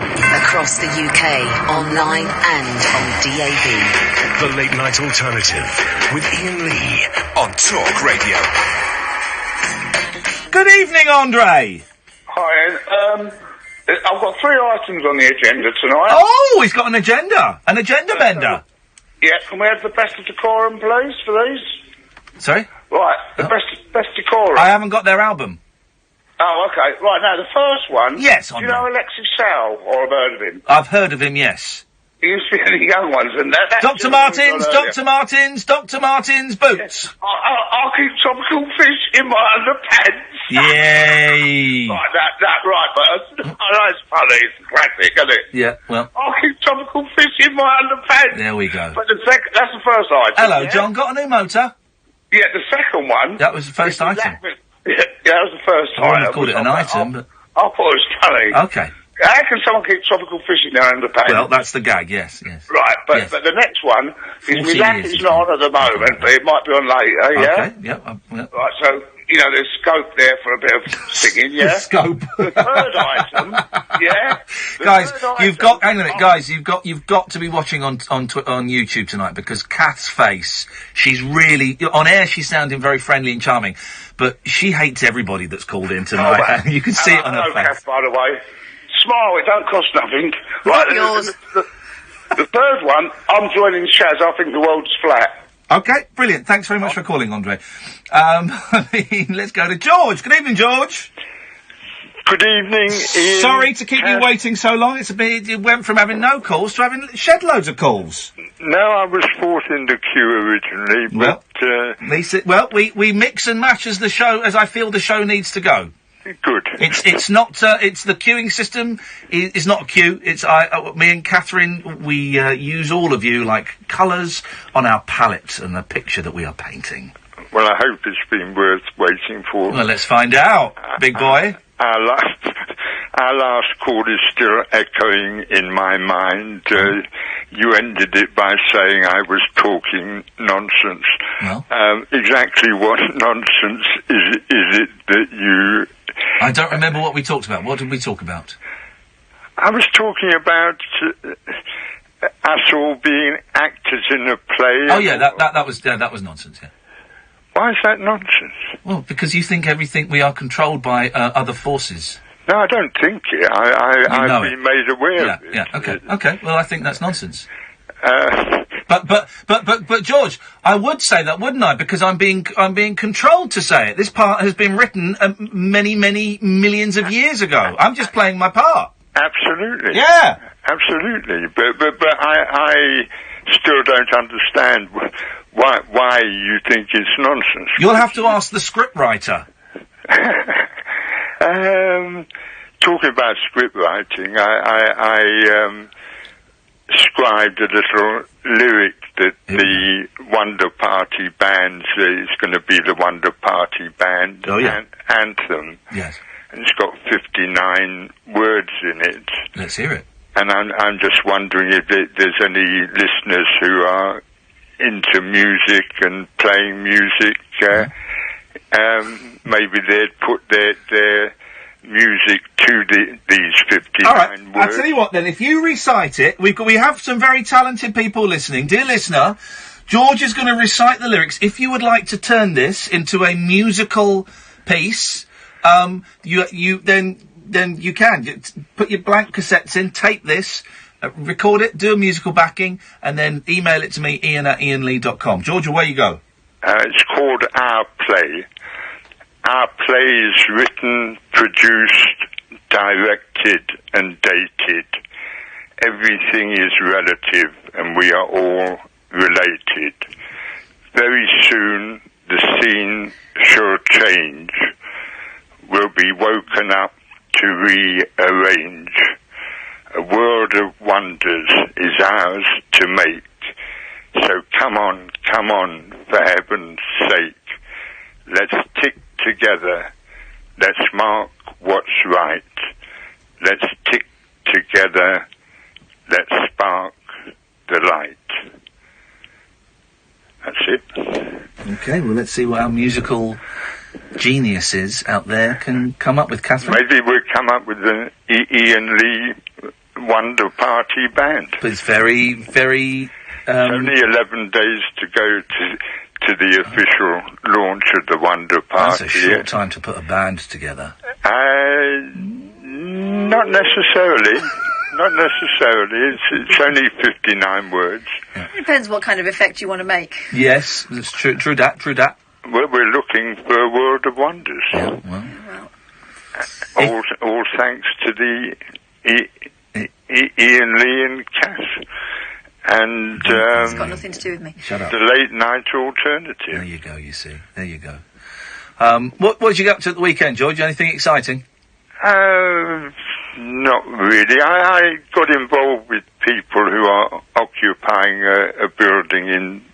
Speaker 2: Across the UK, online and on DAB.
Speaker 17: The Late Night Alternative with Iain Lee
Speaker 3: on Talk Radio.
Speaker 8: Good evening, Andre.
Speaker 18: Hi, I've got 3 items on the agenda tonight.
Speaker 8: Oh, he's got an agenda. An agenda bender.
Speaker 18: Yeah, can we have the best of decorum, please, for these?
Speaker 8: Sorry?
Speaker 18: Right, the best decorum.
Speaker 8: I haven't got their album.
Speaker 18: Oh, okay. Right, now, the first one...
Speaker 8: Yes,
Speaker 18: Andre. Do you know Alexis Sal, or have heard of him?
Speaker 8: I've heard of him, yes.
Speaker 18: He used to be in the young ones, and that...
Speaker 8: Dr. Martins, boots.
Speaker 18: Yeah. I'll keep tropical fish in my underpants.
Speaker 8: Yay!
Speaker 18: Right, right, but I know it's funny, it's a classic, isn't it?
Speaker 8: Yeah, well...
Speaker 18: I'll keep tropical fish in my underpants.
Speaker 8: There we go.
Speaker 18: But that's the first item.
Speaker 8: Hello, John, got a new motor?
Speaker 18: Yeah, the second one...
Speaker 8: That was the first item.
Speaker 18: Yeah, that was the first
Speaker 8: I wouldn't have called it an item, but...
Speaker 18: I thought it was funny.
Speaker 8: Okay.
Speaker 18: How can someone keep tropical fish in their underpants?
Speaker 8: Well, that's the gag, yes.
Speaker 18: Right, but the next one is my lap is not on at the moment, but it might be on later, yeah?
Speaker 8: Okay, yeah.
Speaker 18: Right, so, you know, there's scope there for a bit of singing, yeah?
Speaker 8: Scope.
Speaker 18: The third item, yeah?
Speaker 8: Guys, you've got... Hang on a minute, guys, you've got to be watching on YouTube tonight, because Kath's face, she's really... On air, she's sounding very friendly and charming, but she hates everybody that's called in tonight.
Speaker 18: Oh,
Speaker 8: you can see it on her face.
Speaker 18: Kath, by the way. Smile, it don't cost nothing. Right,
Speaker 9: yours.
Speaker 18: The third one, I'm joining Shaz, I think the world's flat.
Speaker 8: Okay, brilliant. Thanks very much for calling, Andre. Let's go to George. Good evening, George.
Speaker 5: Good evening, Ian.
Speaker 8: Sorry to keep you waiting so long. It went from having no calls to having shed loads of calls.
Speaker 5: No, I was fourth in the queue originally, but...
Speaker 8: Well, we mix and match as I feel the show needs to go.
Speaker 5: Good.
Speaker 8: It's not, it's the queuing system is not a queue. It's me and Catherine, we use all of you like colours on our palette and the picture that we are painting.
Speaker 5: Well, I hope it's been worth waiting for.
Speaker 8: Well, let's find out, big boy.
Speaker 5: Our last call is still echoing in my mind. You ended it by saying I was talking nonsense.
Speaker 8: Well.
Speaker 5: Exactly what nonsense is it that you...
Speaker 8: I don't remember what we talked about. What did we talk about?
Speaker 5: I was talking about us all being actors in a play.
Speaker 8: Oh, yeah, that was nonsense, yeah.
Speaker 5: Why is that nonsense?
Speaker 8: Well, because you think we are controlled by other forces.
Speaker 5: No, I don't think it. I've been made aware of it.
Speaker 8: Yeah, okay. Well, I think that's nonsense. But George, I would say that, wouldn't I? Because I'm being controlled to say it. This part has been written many millions of years ago. I'm just playing my part.
Speaker 5: Absolutely.
Speaker 8: Yeah.
Speaker 5: Absolutely. But I still don't understand why you think it's nonsense.
Speaker 8: You'll have to ask the scriptwriter.
Speaker 5: Talking about script writing, I scribed a little lyric that the Wonder Party band is going to be the Wonder Party band anthem.
Speaker 8: Yes.
Speaker 5: And it's got 59 words in it.
Speaker 8: Let's hear it.
Speaker 5: And I'm just wondering if there's any listeners who are into music and playing music. Maybe they'd put their music to these 59
Speaker 8: All right,
Speaker 5: words.
Speaker 8: I'll tell you what then, if you recite it, we have some very talented people listening. Dear listener, George is going to recite the lyrics. If you would like to turn this into a musical piece, then you can. Put your blank cassettes in, tape this, record it, do a musical backing, and then email it to me, ian@iainlee.com. George, away you go.
Speaker 5: It's called Our Play. Our play is written, produced, directed, and dated. Everything is relative, and we are all related. Very soon, the scene shall change. We'll be woken up to rearrange. A world of wonders is ours to make. So come on, for heaven's sake. Let's tick together. Let's mark what's right. Let's tick together. Let's spark the light. That's it.
Speaker 8: Okay, well, let's see what our musical geniuses out there can come up with, Catherine.
Speaker 5: Maybe we'll come up with an Iain Lee Wonder Party band.
Speaker 8: But it's very, very...
Speaker 5: It's only 11 days to go to the official launch of the Wonder Party.
Speaker 8: That's a short time to put a band together.
Speaker 5: Not necessarily. Not necessarily. It's only 59 words.
Speaker 9: It depends what kind of effect you want to make.
Speaker 8: Yes, that's true. True that.
Speaker 5: Well, we're looking for a world of wonders.
Speaker 8: Yeah, well.
Speaker 5: All thanks to the Iain Lee and Cass. And
Speaker 9: it's got nothing to do with me.
Speaker 8: Shut up.
Speaker 5: The late night alternative.
Speaker 8: There you go. You see. There you go. What did you get up to at the weekend, George? Anything exciting?
Speaker 5: Not really. I got involved with people who are occupying a building in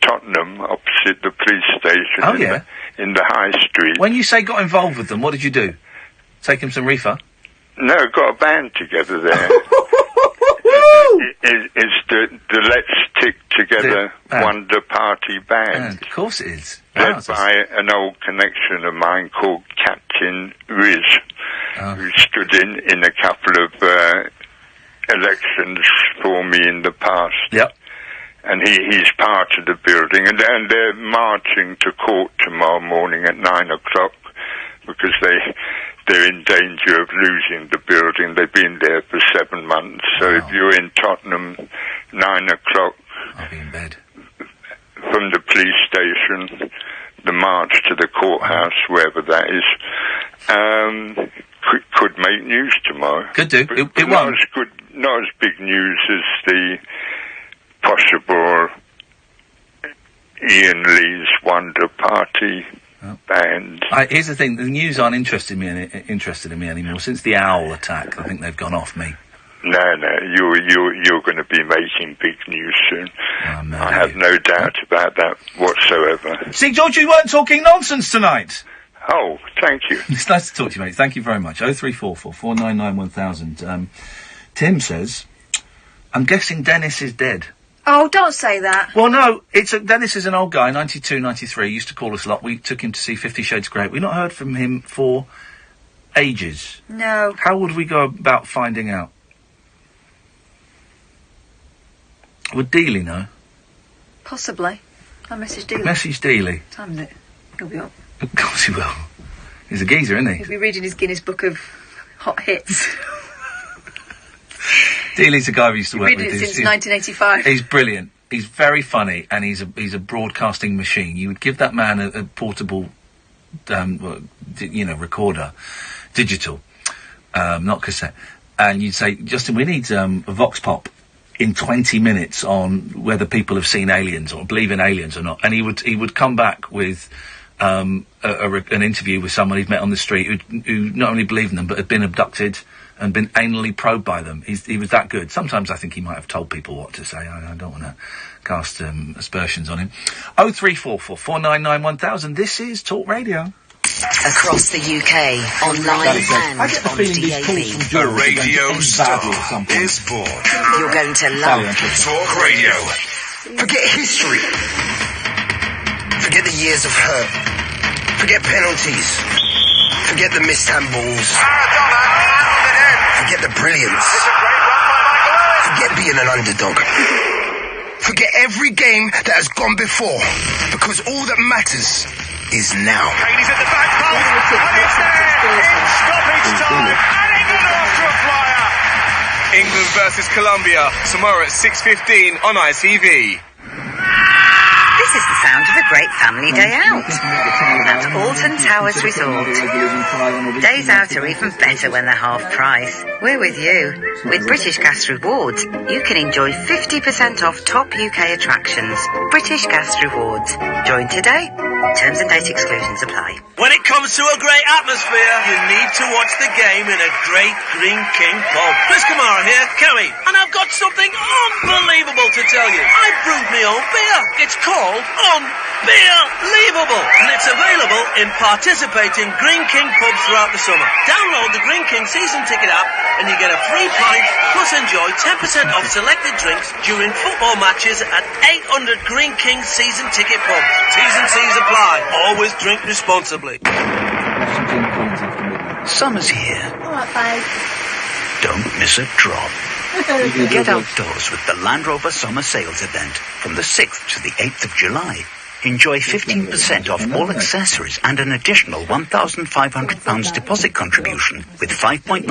Speaker 5: Tottenham opposite the police station.
Speaker 8: Oh, yeah.
Speaker 5: In the High Street.
Speaker 8: When you say got involved with them, what did you do? Take them some reefer?
Speaker 5: No, got a band together there. It's the Let's Tick Together Wonder Party band.
Speaker 8: Of course it is.
Speaker 5: Led by an old connection of mine called Captain Riz, who stood in a couple of elections for me in the past.
Speaker 8: Yep.
Speaker 5: And he's part of the building, and they're marching to court tomorrow morning at 9 o'clock because they're in danger of losing the building. They've been there for 7 months. So if you're in Tottenham, 9 o'clock,
Speaker 8: I'll be in bed.
Speaker 5: From the police station, the march to the courthouse, wherever that is. could make news tomorrow.
Speaker 8: Could do.
Speaker 5: But,
Speaker 8: It
Speaker 5: not
Speaker 8: won't.
Speaker 5: as good, not as big news as the possible Iain Lee's Wonder Party band.
Speaker 8: Here's the thing: the news aren't interested in me anymore since the owl attack. I think they've gone off me.
Speaker 5: No, you're going to be making big news soon. I have no doubt about that whatsoever.
Speaker 8: See, George, you weren't talking nonsense tonight.
Speaker 5: Oh, thank you.
Speaker 8: It's nice to talk to you, mate. Thank you very much. 0344 499 1000. Tim says, I'm guessing Dennis is dead.
Speaker 9: Oh, don't say that.
Speaker 8: Well, no, Dennis is an old guy, 92, 93, used to call us a lot. We took him to see 50 Shades of Grey. We've not heard from him for ages.
Speaker 9: No.
Speaker 8: How would we go about finding out? Would Dealey know?
Speaker 9: Possibly. I'll message Dealey.
Speaker 8: Message Dealey.
Speaker 9: What time is it? He'll be up.
Speaker 8: Of course he will. He's a geezer, isn't he?
Speaker 9: He'll be reading his Guinness Book of Hot Hits.
Speaker 8: Dealey's a guy we used to work with.
Speaker 9: Reading it since 1985.
Speaker 8: He's brilliant. He's very funny, and he's a broadcasting machine. You would give that man a portable, recorder, digital, not cassette, and you'd say, Justin, we need a vox pop in 20 minutes on whether people have seen aliens or believe in aliens or not, and he would come back with an interview with someone he'd met on the street who not only believed in them but had been abducted and been anally probed by them. He was that good. Sometimes I think he might have told people what to say. I don't want to cast aspersions on him. 0344 499 1000. This is Talk Radio.
Speaker 2: Across the UK, online and on DAB.
Speaker 3: A radio star is born.
Speaker 2: You're going to love
Speaker 3: Talk Radio.
Speaker 14: Forget history. Forget the years of hurt. Forget penalties. Forget the missed handballs. Forget the brilliance. Forget being an underdog. Forget every game that has gone before, because all that matters is now.
Speaker 22: He's at the back post, and it's there! It's stoppage time, and England after a flyer!
Speaker 19: England versus Colombia, tomorrow at 6:15 on ITV.
Speaker 2: This is the sound of a great family day out at Alton Towers Resort. Days out are even better when they're half price. We're with you. With British Gas Rewards, you can enjoy 50% off top UK attractions. British Gas Rewards. Join today. Terms and date exclusions apply.
Speaker 20: When it comes to a great atmosphere, you need to watch the game in a great Green King pub. Chris Kamara here, Kerry, and I've got something unbelievable to tell you. I brewed my own beer. It's called Unbeerleavable, and it's available in participating Green King pubs throughout the summer. Download the Green King season ticket app and you get a free pint, plus enjoy 10% off selected drinks during football matches at 800 Green King season ticket pubs. T's and C's apply. Always drink responsibly.
Speaker 7: Summer's here.
Speaker 9: All right, babe.
Speaker 7: Don't miss a drop. Get outdoors with the Land Rover Summer Sales Event from the 6th to the 8th of July. Enjoy 15% off all accessories and an additional £1,500 deposit contribution with 5.9%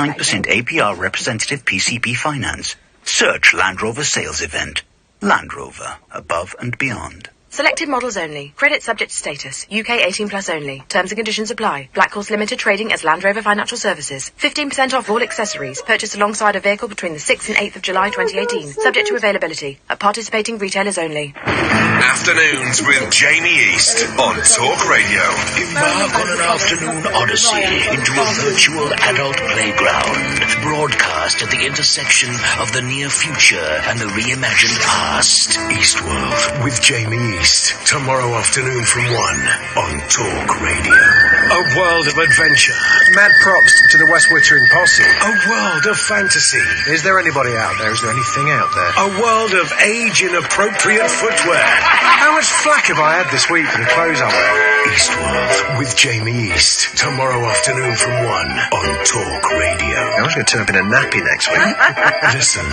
Speaker 7: APR representative PCP finance. Search Land Rover Sales Event. Land Rover, above and beyond.
Speaker 4: Selected models only. Credit subject to status. UK 18+ only. Terms and conditions apply. Black Horse Limited trading as Land Rover Financial Services. 15% off all accessories. Purchased alongside a vehicle between the 6th and 8th of July 2018. Subject to availability. At participating retailers only.
Speaker 3: Afternoons with Jamie East on Talk Radio.
Speaker 17: Embark on an afternoon odyssey into a virtual adult playground. Broadcast at the intersection of the near future and the reimagined past. Eastworld with Jamie East. Tomorrow afternoon from 1 on Talk Radio.
Speaker 22: A world of adventure. Mad props to the West Wittering posse.
Speaker 17: A world of fantasy.
Speaker 22: Is there anybody out there? Is there anything out there?
Speaker 17: A world of age-inappropriate footwear.
Speaker 22: How much flack have I had this week for the clothes I wear?
Speaker 17: Eastworld with Jamie East. Tomorrow afternoon from 1 on Talk Radio.
Speaker 22: I was going to turn up in a nappy next week.
Speaker 17: Listen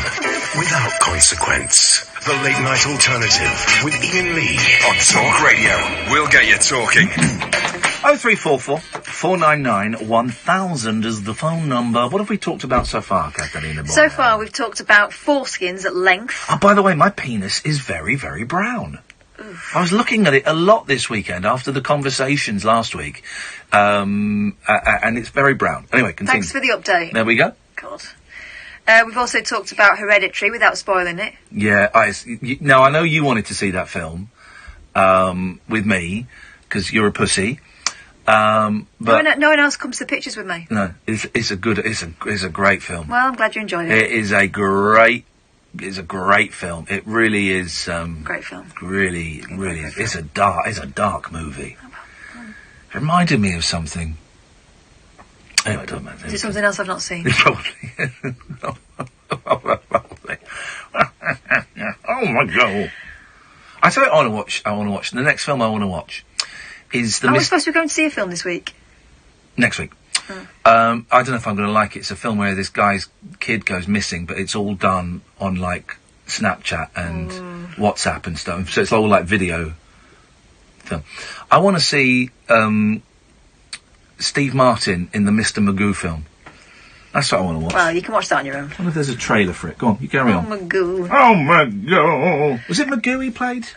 Speaker 17: without consequence. The Late Night Alternative with Iain Lee
Speaker 3: on Talk Radio. We'll get you talking.
Speaker 8: 0344 499 1000 is the phone number. What have we talked about so far, Catalina?
Speaker 9: So far, we've talked about foreskins at length.
Speaker 8: Oh, by the way, my penis is very, very brown. I was looking at it a lot this weekend after the conversations last week, and it's very brown. Anyway, continue.
Speaker 9: Thanks for the update.
Speaker 8: There we go.
Speaker 9: God. We've also talked about Hereditary without spoiling it.
Speaker 8: Yeah, now I know you wanted to see that film with me because you're a pussy. But
Speaker 9: no one else comes to the pictures with me.
Speaker 8: No, it's a great film.
Speaker 9: Well, I'm glad you enjoyed it.
Speaker 8: It is a great film. It really is.
Speaker 9: Great film.
Speaker 8: Really is. It's a dark movie. It reminded me of something. Anyway, it doesn't matter.
Speaker 9: Is it something else I've not seen?
Speaker 8: Probably. Probably. Oh my god! I tell you, I want to watch. The next film I want to watch is the.
Speaker 9: We're supposed to be going to see a film this week.
Speaker 8: Next week. I don't know if I'm going to like it. It's a film where this guy's kid goes missing, but it's all done on like Snapchat and WhatsApp and stuff. So it's all like video film. I want to see Steve Martin in the Mr. Magoo film. That's what I want to watch.
Speaker 9: Well, you can watch that on your own.
Speaker 8: I wonder if there's a trailer for it. Go on, you carry on.
Speaker 9: Magoo.
Speaker 8: Oh, Magoo. Was it Magoo he played?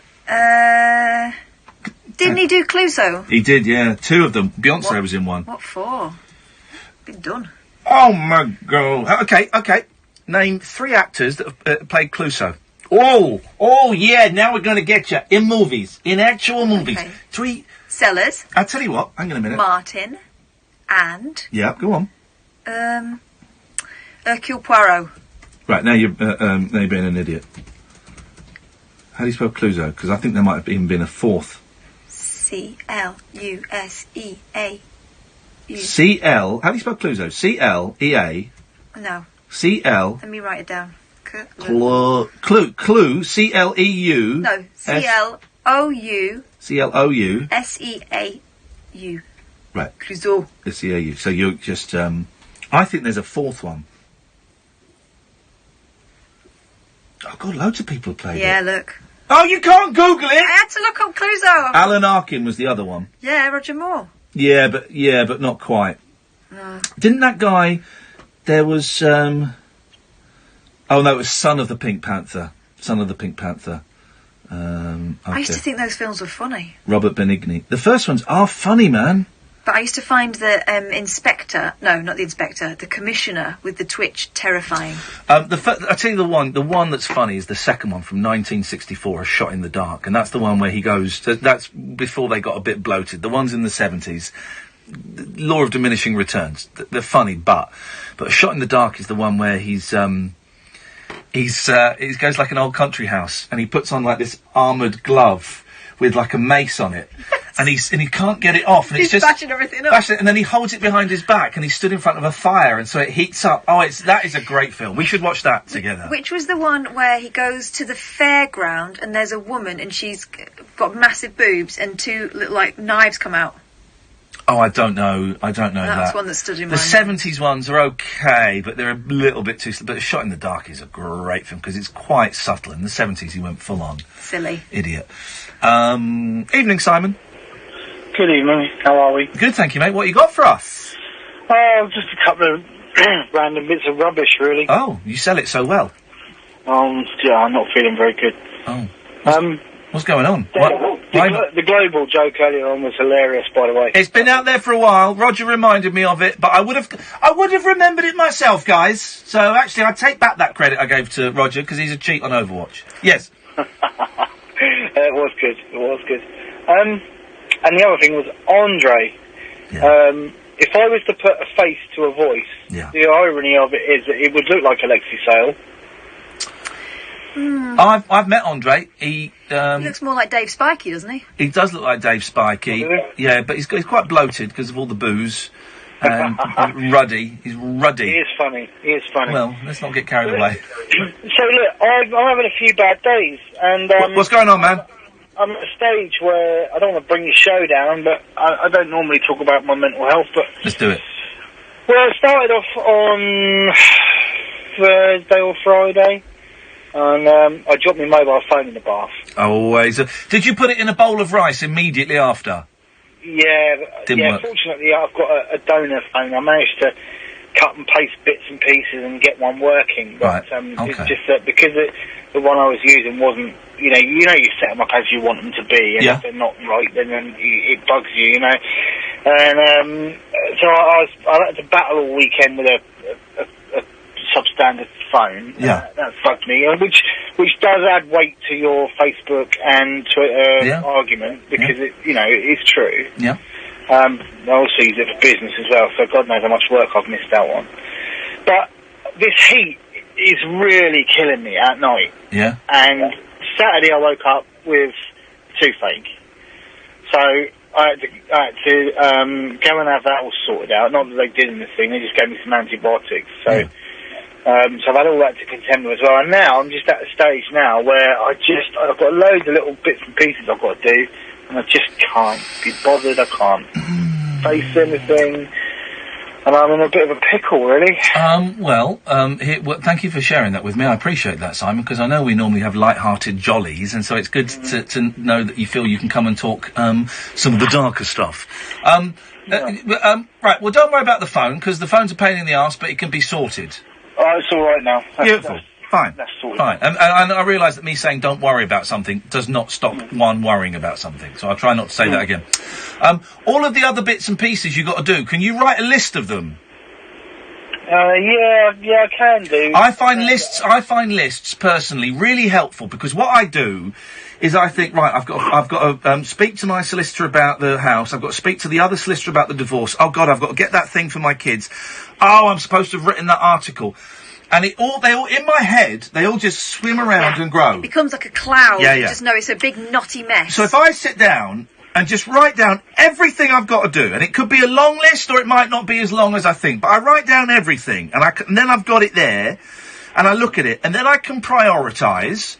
Speaker 9: Didn't he do Clouseau?
Speaker 8: He did, yeah. 2 of them. Beyonce was in one.
Speaker 9: What for? Been done.
Speaker 8: Oh, Magoo. Okay. Name 3 actors that have played Clouseau. Oh, yeah, now we're going to get you. In movies. In actual movies. Okay. 3...
Speaker 9: Sellers.
Speaker 8: I'll tell you what. Hang on a minute.
Speaker 9: Martin. And...
Speaker 8: Yeah, go on.
Speaker 9: Hercule Poirot.
Speaker 8: Right, now you're being an idiot. How do you spell Clouseau? Because I think there might have even been a 4th.
Speaker 9: C-L-U-S-E-A-U.
Speaker 8: C-L... How do you spell Clouseau? C-L-E-A...
Speaker 9: No.
Speaker 8: C-L...
Speaker 9: Let me write it down.
Speaker 8: Clue, C-L-E-U...
Speaker 9: No, C-L-O-U...
Speaker 8: C-L-O-U...
Speaker 9: S-E-A-U.
Speaker 8: Right.
Speaker 9: Clouseau.
Speaker 8: S-E-A-U. So you're just, I think there's a 4th one. Oh, God, loads of people played it.
Speaker 9: Yeah, look.
Speaker 8: Oh, you can't Google it!
Speaker 9: I had to look up Clouseau.
Speaker 8: Alan Arkin was the other one.
Speaker 9: Yeah, Roger Moore.
Speaker 8: Yeah, but not quite.
Speaker 9: No.
Speaker 8: Didn't that guy... There was, oh, no, it was Son of the Pink Panther. Okay.
Speaker 9: I used to think those films were funny.
Speaker 8: Robert Benigni. The first ones are funny, man.
Speaker 9: But I used to find the the commissioner with the twitch terrifying.
Speaker 8: I'll tell you the one that's funny is the second one from 1964, A Shot in the Dark, and that's the one where he goes, that's before they got a bit bloated. The ones in the 70s, Law of Diminishing Returns, they're funny, but A Shot in the Dark is the one where he goes like an old country house, and he puts on like this armoured glove with like a mace on it, and he can't get it off, and
Speaker 9: he's
Speaker 8: just
Speaker 9: bashing everything up.
Speaker 8: And then he holds it behind his back, and he stood in front of a fire, and so it heats up. Oh, that is a great film. We should watch that together.
Speaker 9: Which was the one where he goes to the fairground, and there's a woman, and she's got massive boobs, and 2 little like knives come out.
Speaker 8: Oh, I don't know that.
Speaker 9: That's one that stood in
Speaker 8: the
Speaker 9: mind.
Speaker 8: 70s ones are okay, but they're a little bit too... But A Shot in the Dark is a great film, because it's quite subtle. In the 70s, he went full-on.
Speaker 9: Silly.
Speaker 8: Idiot. Evening, Simon.
Speaker 6: Good evening. How are we?
Speaker 8: Good, thank you, mate. What you got for us?
Speaker 6: Oh, just a couple of random bits of rubbish, really.
Speaker 8: Oh, you sell it so well.
Speaker 6: Yeah, I'm not feeling very good.
Speaker 8: Oh. What's going on?
Speaker 6: The global joke earlier on was hilarious, by the way.
Speaker 8: It's been out there for a while. Roger reminded me of it, but I would have remembered it myself, guys. So actually, I take back that credit I gave to Roger because he's a cheat on Overwatch. Yes.
Speaker 6: It was good. And the other thing was Andre. Yeah. If I was to put a face to a voice, the irony of it is that it would look like Alexi Sale.
Speaker 8: I've met Andre. He
Speaker 9: looks more like Dave Spikey, doesn't he?
Speaker 8: He does look like Dave Spikey. Yeah, but he's quite bloated because of all the booze. And ruddy. He's ruddy.
Speaker 6: He is funny.
Speaker 8: Well, let's not get carried away.
Speaker 6: So look, I'm having a few bad days, and
Speaker 8: what's going on, man?
Speaker 6: I'm at a stage where I don't want to bring the show down, but I don't normally talk about my mental health, but
Speaker 8: let's do it.
Speaker 6: Well, I started off on Thursday or Friday. And I dropped my mobile phone in the bath.
Speaker 8: Always. Did you put it in a bowl of rice immediately after?
Speaker 6: Yeah.
Speaker 8: Didn't work.
Speaker 6: Fortunately, I've got a donor phone. I managed to cut and paste bits and pieces and get one working. But it's just that because the one I was using wasn't, you set them up as you want them to be, and if they're not right, then it bugs you, And so I had to battle all weekend with a substandard phone. That bugged me, which does add weight to your Facebook and Twitter argument, because it's true.
Speaker 8: Yeah.
Speaker 6: I also use it for business as well, so God knows how much work I've missed out on. But this heat is really killing me at night.
Speaker 8: Yeah.
Speaker 6: And Saturday I woke up with toothache. So I had to go and have that all sorted out. Not that they did anything, they just gave me some antibiotics. So so I've had all that to contend with as well. And now I'm just at a stage now where I've got loads of little bits and pieces I've got to do, and I just can't be bothered. I can't face anything. And I'm in a bit of a pickle, really.
Speaker 8: Thank you for sharing that with me. I appreciate that, Simon, because I know we normally have light-hearted jollies, and so it's good to know that you feel you can come and talk some of the darker stuff. Right, well, don't worry about the phone, because the phone's a pain in the arse, but it can be sorted.
Speaker 6: Oh, it's all right now.
Speaker 8: Beautiful. Fine.
Speaker 6: That's sorted.
Speaker 8: Fine. And I realise that me saying don't worry about something does not stop one worrying about something, so I'll try not to say that again. All of the other bits and pieces you got to do, can you write a list of them?
Speaker 6: Yeah, I can do.
Speaker 8: I find lists personally really helpful, because what I do is I think, right, I've got to speak to my solicitor about the house. I've got to speak to the other solicitor about the divorce. Oh God, I've got to get that thing for my kids. Oh, I'm supposed to have written that article. And they all in my head, they all just swim around and grow.
Speaker 9: It becomes like a cloud.
Speaker 8: Yeah.
Speaker 9: You just know it's a big knotty mess.
Speaker 8: So if I sit down and just write down everything I've got to do, and it could be a long list or it might not be as long as I think, but I write down everything, and then I've got it there, and I look at it, and then I can prioritise.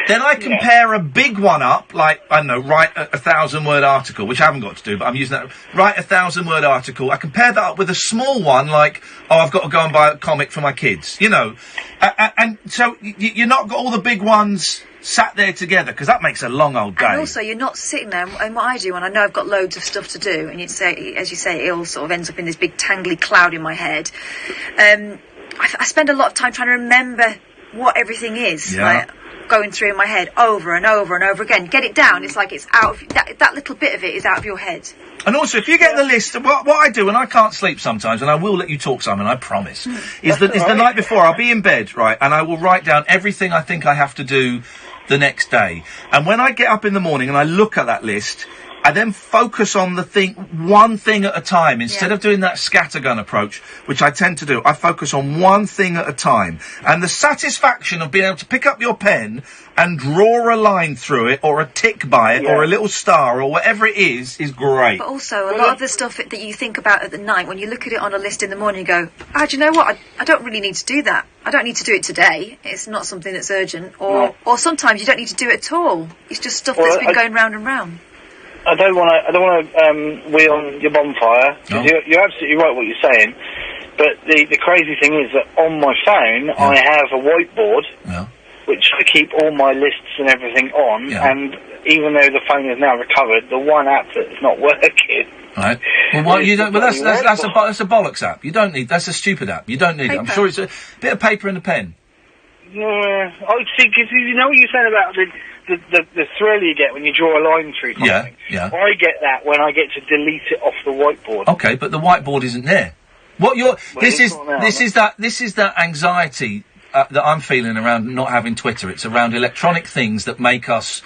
Speaker 8: Then I can pair a big one up, like, I don't know, write a 1,000-word article, which I haven't got to do, but I'm using that. Write a 1,000-word article. I can pair that up with a small one, like, I've got to go and buy a comic for my kids, And so you're not got all the big ones sat there together, because that makes a long old day.
Speaker 9: And also, you're not sitting there, and what I do when I know I've got loads of stuff to do, and as you say, it all sort of ends up in this big tangly cloud in my head. I spend a lot of time trying to remember what everything is. Like, going through in my head over and over and over again. Get it down. It's like it's out of that little bit of it is out of your head.
Speaker 8: And also, if you get the list, what I do, and I can't sleep sometimes, and I will let you talk, Simon, I promise, is the night before, I'll be in bed, right, and I will write down everything I think I have to do the next day. And when I get up in the morning and I look at that list, I then focus on one thing at a time. Instead of doing that scattergun approach, which I tend to do, I focus on one thing at a time. And the satisfaction of being able to pick up your pen and draw a line through it, or a tick by it, or a little star, or whatever it is great.
Speaker 9: But also, a lot of the stuff that you think about at the night, when you look at it on a list in the morning, you go, do you know what? I don't really need to do that. I don't need to do it today. It's not something that's urgent. Or sometimes you don't need to do it at all. It's just stuff that's been going round and round.
Speaker 6: I don't want to wheel on your bonfire, because you're absolutely right what you're saying. But the crazy thing is that on my phone I have a whiteboard, which I keep all my lists and everything on. And even though the phone is now recovered, the one app that's not working.
Speaker 8: Right. Well, you don't. But that's a bollocks app. You don't need. That's a stupid app. You don't need it. I'm sure it's a bit of paper and a pen.
Speaker 6: Yeah. I see. Because you know what you're saying about the thrill you get when you draw a line through something.
Speaker 8: Yeah.
Speaker 6: I get that when I get to delete it off the whiteboard.
Speaker 8: Okay, but the whiteboard isn't there. This is that anxiety that I'm feeling around not having Twitter. It's around electronic things that make us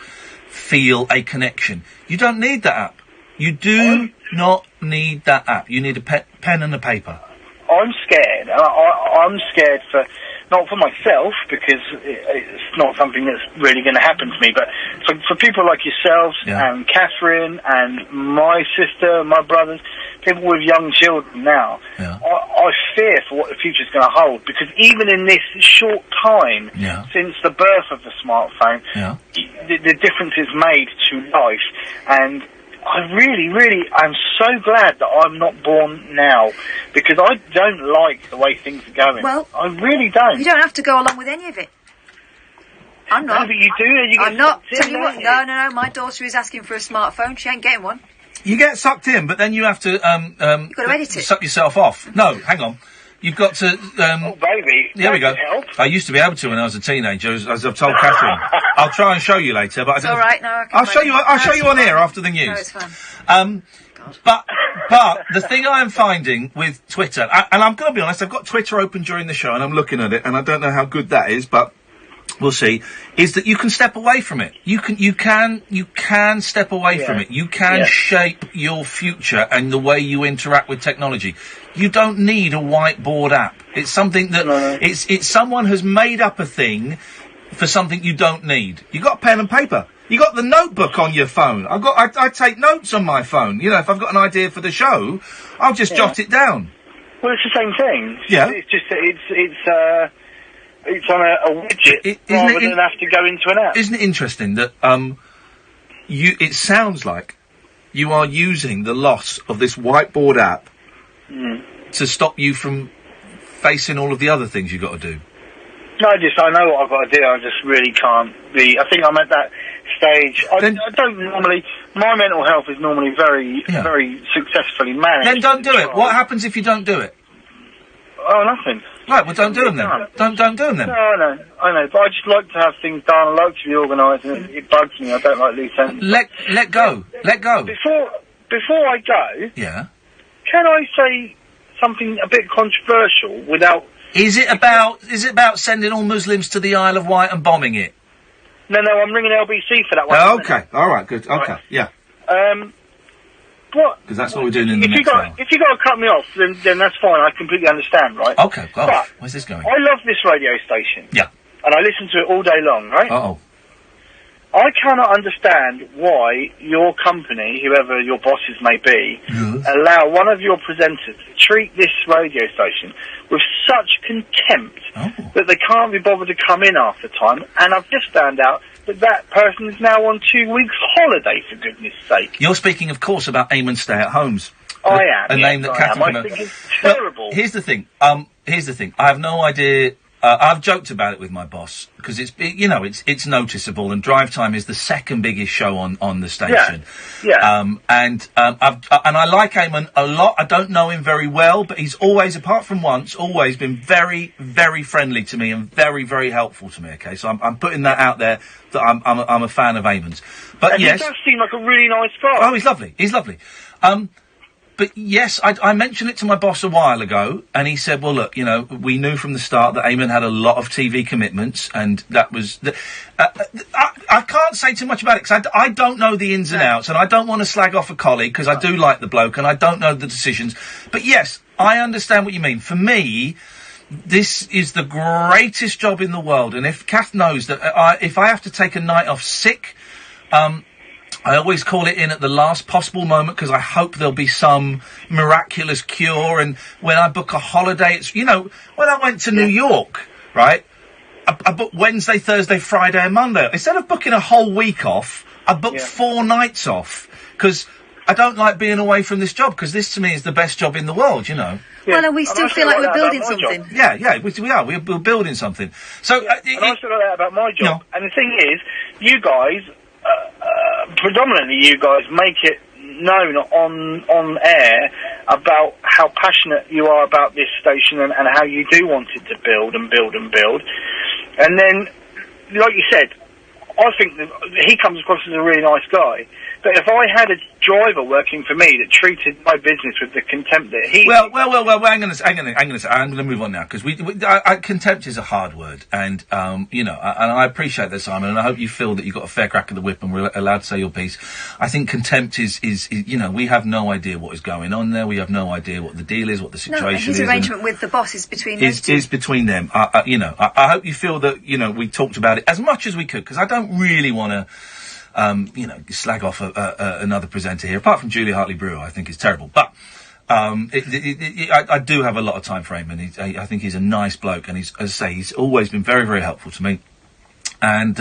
Speaker 8: feel a connection. You don't need that app. You do not need that app. You need a pen and a paper.
Speaker 6: I'm scared. I'm scared not for myself, because it's not something that's really going to happen to me, but for people like yourselves and Catherine and my sister, my brothers, people with young children now, I fear for what the future's going to hold, because even in this short time since the birth of the smartphone, the difference is made to life, and I really am so glad that I'm not born now, because I don't like the way things are going.
Speaker 9: Well,
Speaker 6: I really don't.
Speaker 9: You don't have to go along with any of it. I'm not.
Speaker 6: No, but you do.
Speaker 9: I'm not. Tell you what, no. My daughter is asking for a smartphone. She ain't getting one.
Speaker 8: You get sucked in, but then you have to
Speaker 9: you've got to edit it.
Speaker 8: Suck yourself off. No, hang on. You've got to.
Speaker 6: Oh, baby.
Speaker 8: There we go.
Speaker 6: Help.
Speaker 8: I used to be able to when I was a teenager, as I've told Catherine. I'll try and show you later, but I
Speaker 9: It's
Speaker 8: don't.
Speaker 9: all right. No, I can
Speaker 8: I'll show you. I'll show you on air after the news.
Speaker 9: No, it's fine.
Speaker 8: But the thing I am finding with Twitter, and I'm going to be honest, I've got Twitter open during the show, and I'm looking at it, and I don't know how good that is, but we'll see. Is that you can step away from it? You can step away from it. You can shape your future and the way you interact with technology. You don't need a whiteboard app. It's something that it's someone has made up a thing for something you don't need. You got pen and paper. You got the notebook on your phone. I take notes on my phone. You know, if I've got an idea for the show, I'll just jot it down.
Speaker 6: Well, it's the same thing.
Speaker 8: Yeah.
Speaker 6: It's just that it's on a widget rather than have to go into an app.
Speaker 8: Isn't it interesting that it sounds like you are using the loss of this whiteboard app to stop you from facing all of the other things you've got to do?
Speaker 6: No, I know what I've got to do. I just really can't be. I think I'm at that stage. I don't normally. My mental health is normally very successfully managed.
Speaker 8: Then don't do it. What happens if you don't do it?
Speaker 6: Oh, nothing.
Speaker 8: Right, well, don't do them then. Don't do them then.
Speaker 6: No, I know. But I just like to have things done. I like to be organised, and it bugs me. I don't like loose ends.
Speaker 8: Let go.
Speaker 6: Before I go.
Speaker 8: Yeah.
Speaker 6: Can I say something a bit controversial without?
Speaker 8: Is it about sending all Muslims to the Isle of Wight and bombing it?
Speaker 6: No, I'm ringing LBC for that one.
Speaker 8: Oh, okay. All right. Good. Okay.
Speaker 6: Right.
Speaker 8: Yeah.
Speaker 6: What?
Speaker 8: Because that's what we're doing in the next hour.
Speaker 6: If you got to cut me off, then that's fine. I completely understand, right?
Speaker 8: Okay. Gosh,
Speaker 6: but
Speaker 8: where's this going?
Speaker 6: I love this radio station.
Speaker 8: Yeah.
Speaker 6: And I listen to it all day long, right?
Speaker 8: Uh-oh.
Speaker 6: I cannot understand why your company, whoever your bosses may be, allow one of your presenters to treat this radio station with such contempt that they can't be bothered to come in half the time. And I've just found out that person is now on 2 weeks holiday, for goodness sake.
Speaker 8: You're speaking, of course, about Eamon Stay-at-Homes.
Speaker 6: I am.
Speaker 8: A name that Catherine...
Speaker 6: I think it's terrible.
Speaker 8: Well, here's the thing. I have no idea... I've joked about it with my boss because it's noticeable, and Drive Time is the second biggest show on the station.
Speaker 6: Yeah.
Speaker 8: And I like Eamon a lot. I don't know him very well, but he's always, apart from once, always been very, very friendly to me and very, very helpful to me. Okay, so I'm putting that out there that I'm a fan of Eamon's. But
Speaker 6: and
Speaker 8: yes,
Speaker 6: he does seem like a really nice guy.
Speaker 8: Oh, he's lovely. He's lovely. But yes, I mentioned it to my boss a while ago, and he said, well, look, we knew from the start that Eamon had a lot of TV commitments, and that was... I can't say too much about it, because I don't know the ins and outs, and I don't want to slag off a colleague, because I do like the bloke, and I don't know the decisions. But yes, I understand what you mean. For me, this is the greatest job in the world, and if Kath knows that if I have to take a night off sick... I always call it in at the last possible moment because I hope there'll be some miraculous cure. And when I book a holiday, it's, when I went to New York, right, I booked Wednesday, Thursday, Friday and Monday. Instead of booking a whole week off, I booked 4 nights off because I don't like being away from this job because this to me is the best job in the world,
Speaker 9: Well, and we still feel like we're building something.
Speaker 8: Yeah, we are. We're building something. So,
Speaker 6: and I feel like that about my job. And the thing is, you guys... predominantly you guys make it known on air about how passionate you are about this station and how you do want it to build and build and build. And then, like you said, I think that he comes across as a really nice guy. But if I had a driver working for me that treated my business with the contempt that he...
Speaker 8: Well, I'm going to move on now, because contempt is a hard word, and, and I appreciate that, Simon, and I hope you feel that you got a fair crack of the whip and we're allowed to say your piece. I think contempt is we have no idea what is going on there, we have no idea what the deal is, what the situation is.
Speaker 9: His arrangement with the boss is between them.
Speaker 8: Is between them. I hope you feel that, we talked about it as much as we could, because I don't really want to... slag off another presenter here. Apart from Julia Hartley-Brewer, I think is terrible. But I do have a lot of time for Eamon. I think he's a nice bloke, and as I say, he's always been very, very helpful to me. And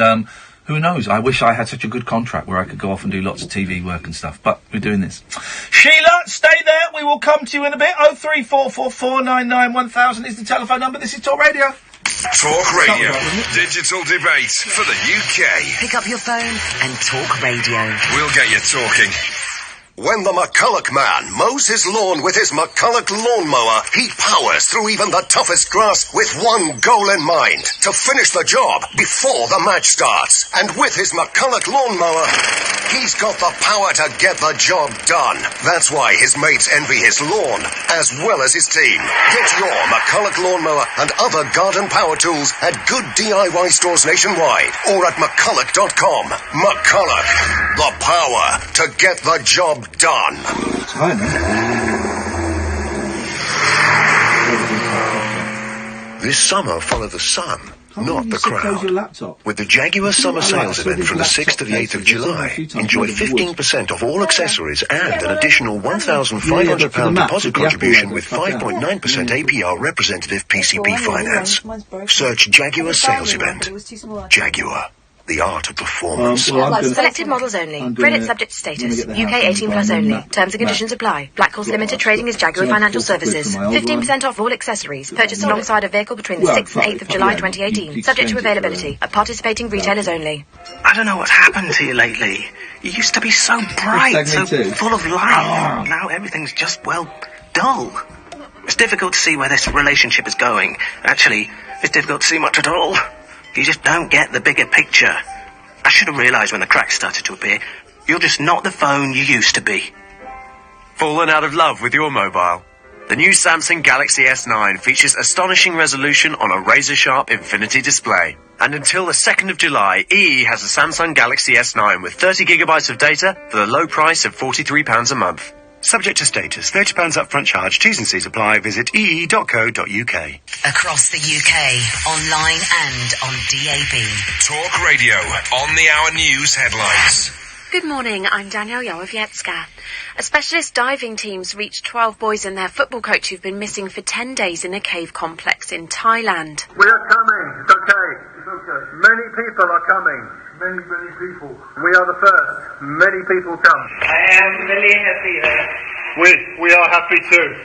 Speaker 8: who knows? I wish I had such a good contract where I could go off and do lots of TV work and stuff. But we're doing this. Sheila, stay there. We will come to you in a bit. 03444991000 is the telephone number. This is Talk Radio.
Speaker 3: Talk Radio. Digital debate for the UK.
Speaker 2: Pick up your phone and Talk Radio.
Speaker 3: We'll get you talking.
Speaker 14: When the McCulloch man mows his lawn with his McCulloch lawnmower, he powers through even the toughest grass with one goal in mind, to finish the job before the match starts. And with his McCulloch lawnmower, he's got the power to get the job done. That's why his mates envy his lawn, as well as his team. Get your McCulloch lawnmower and other garden power tools at good DIY stores nationwide, or at McCulloch.com. McCulloch, the power to get the job done.
Speaker 17: This summer, follow the sun, not the crowd. With the Jaguar Summer Sales Event from the 6th to the 8th of July, enjoy 15% off all accessories and an additional £1,500 deposit contribution with 5.9% APR representative PCP finance. Search Jaguar Sales Event. Jaguar. The art of performance.
Speaker 4: Selected models only. Credit subject to status. UK 18 plus only. Terms and conditions apply. Black Horse Limited trading is Jaguar Financial Services. 15% off all accessories. Purchased alongside a vehicle between the 6th and 8th of July 2018. Subject to availability. At participating retailers only.
Speaker 10: I don't know what's happened to you lately. You used to be so bright, so full of life. Now everything's just, well, dull. It's difficult to see where this relationship is going. Actually, it's difficult to see much at all. You just don't get the bigger picture. I should have realised when the cracks started to appear. You're just not the phone you used to be.
Speaker 15: Fallen out of love with your mobile? The new Samsung Galaxy S9 features astonishing resolution on a razor-sharp infinity display. And until the 2nd of July, EE has a Samsung Galaxy S9 with 30 gigabytes of data for the low price of £43 a month. Subject to status, £30 upfront charge, T's and C's apply. Visit ee.co.uk.
Speaker 2: Across the UK, online and on DAB.
Speaker 3: Talk Radio, on the hour news headlines.
Speaker 4: Good morning, I'm Danielle Yawowiecka. A specialist diving team's reached 12 boys and their football coach who've been missing for 10 days in a cave complex in Thailand.
Speaker 21: We are coming, it's okay. Many people are coming. Many people. We are the first. Many people come. I am really happy there. We are happy too.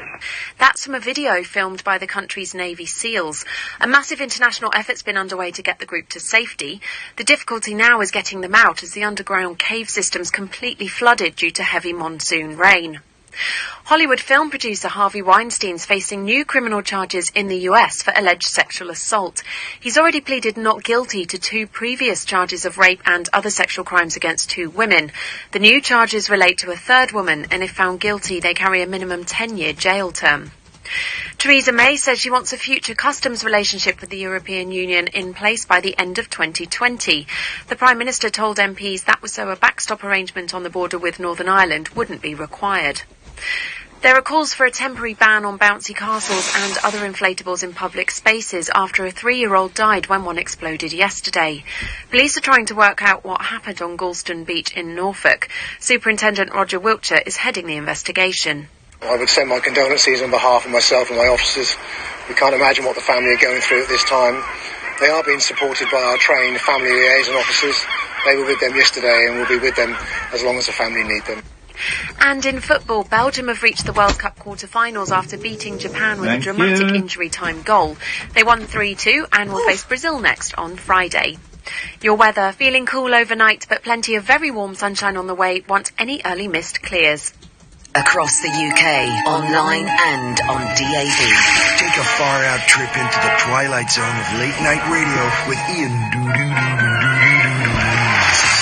Speaker 4: That's from a video filmed by the country's Navy SEALs. A massive international effort's been underway to get the group to safety. The difficulty now is getting them out as the underground cave system's completely flooded due to heavy monsoon rain. Hollywood film producer Harvey Weinstein's facing new criminal charges in the US for alleged sexual assault. He's already pleaded not guilty to 2 previous charges of rape and other sexual crimes against 2 women. The new charges relate to a 3rd woman, and if found guilty, they carry a minimum 10-year jail term. Theresa May says she wants a future customs relationship with the European Union in place by the end of 2020. The Prime Minister told MPs that was so a backstop arrangement on the border with Northern Ireland wouldn't be required. There are calls for a temporary ban on bouncy castles and other inflatables in public spaces after a 3-year-old died when one exploded yesterday. Police are trying to work out what happened on Galston Beach in Norfolk. Superintendent Roger Wiltshire is heading the investigation.
Speaker 23: I would send my condolences on behalf of myself and my officers. We can't imagine what the family are going through at this time. They are being supported by our trained family liaison officers. They were with them yesterday and will be with them as long as the family need them.
Speaker 4: And in football, Belgium have reached the World Cup quarter-finals after beating Japan with a dramatic injury-time goal. They won 3-2 and will face Brazil next on Friday. Your weather, feeling cool overnight, but plenty of very warm sunshine on the way once any early mist clears.
Speaker 2: Across the UK, online and on DAB.
Speaker 17: Take a far-out trip into the twilight zone of late-night radio with Ian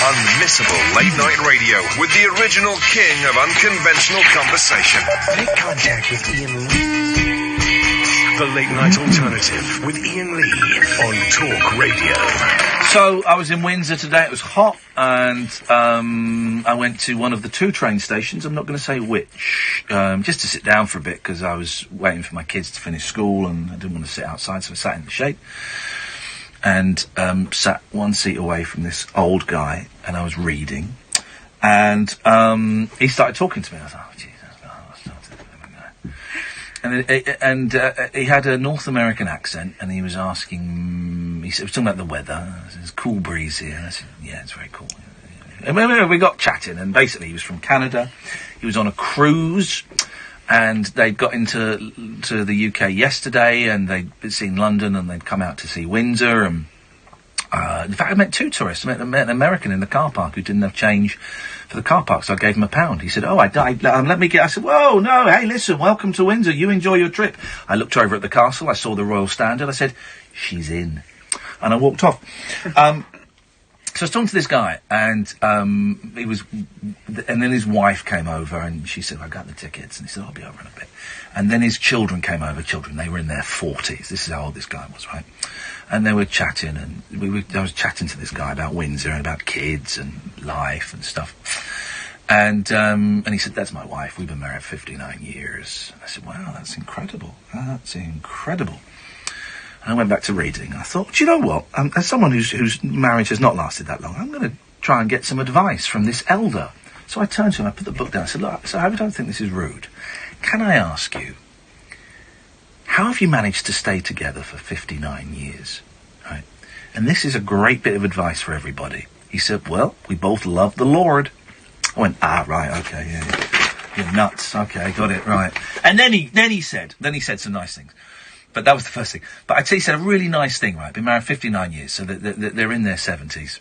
Speaker 3: Unmissable late-night radio with the original king of unconventional conversation.
Speaker 17: Make contact with Iain Lee. The late-night alternative with Iain Lee on Talk Radio.
Speaker 8: So, I was in Windsor today, it was hot, and I went to one of the 2 train stations, I'm not going to say which, just to sit down for a bit, because I was waiting for my kids to finish school, and I didn't want to sit outside, so I sat in the shade. And sat 1 seat away from this old guy, and I was reading, and he started talking to me. I was like, oh, Jesus. And he had a North American accent, and he was asking, he was talking about the weather. There's a cool breeze here. I said, yeah, it's very cool. And we got chatting, and basically he was from Canada. He was on a cruise, and they'd got to the UK yesterday, and they'd seen London, and they'd come out to see Windsor, and In fact, I met 2 tourists. I met an American in the car park who didn't have change for the car park, so I gave him £1. He said, I said, whoa, no, hey, listen, welcome to Windsor, you enjoy your trip. I looked over at the castle, I saw the Royal Standard, I said, she's in. And I walked off. So I was talking to this guy, and and then his wife came over, and she said, I got the tickets, and he said, I'll be over in a bit. And then his children came over, they were in their 40s, this is how old this guy was, right? And they were chatting, and I was chatting to this guy about Windsor, and about kids, and life, and stuff. And he said, that's my wife, we've been married 59 years. I said, wow, that's incredible, that's incredible. And I went back to reading. I thought, do you know what? As someone whose marriage has not lasted that long, I'm going to try and get some advice from this elder. So I turned to him, I put the book down, I said, look, so I don't think this is rude. Can I ask you, how have you managed to stay together for 59 years? Right? And this is a great bit of advice for everybody. He said, well, we both love the Lord. I went, right, okay, yeah. You're nuts. Okay, got it, right. And then he said some nice things. But that was the first thing. But I'd say he said a really nice thing, right? Been married 59 years, so they're in their 70s.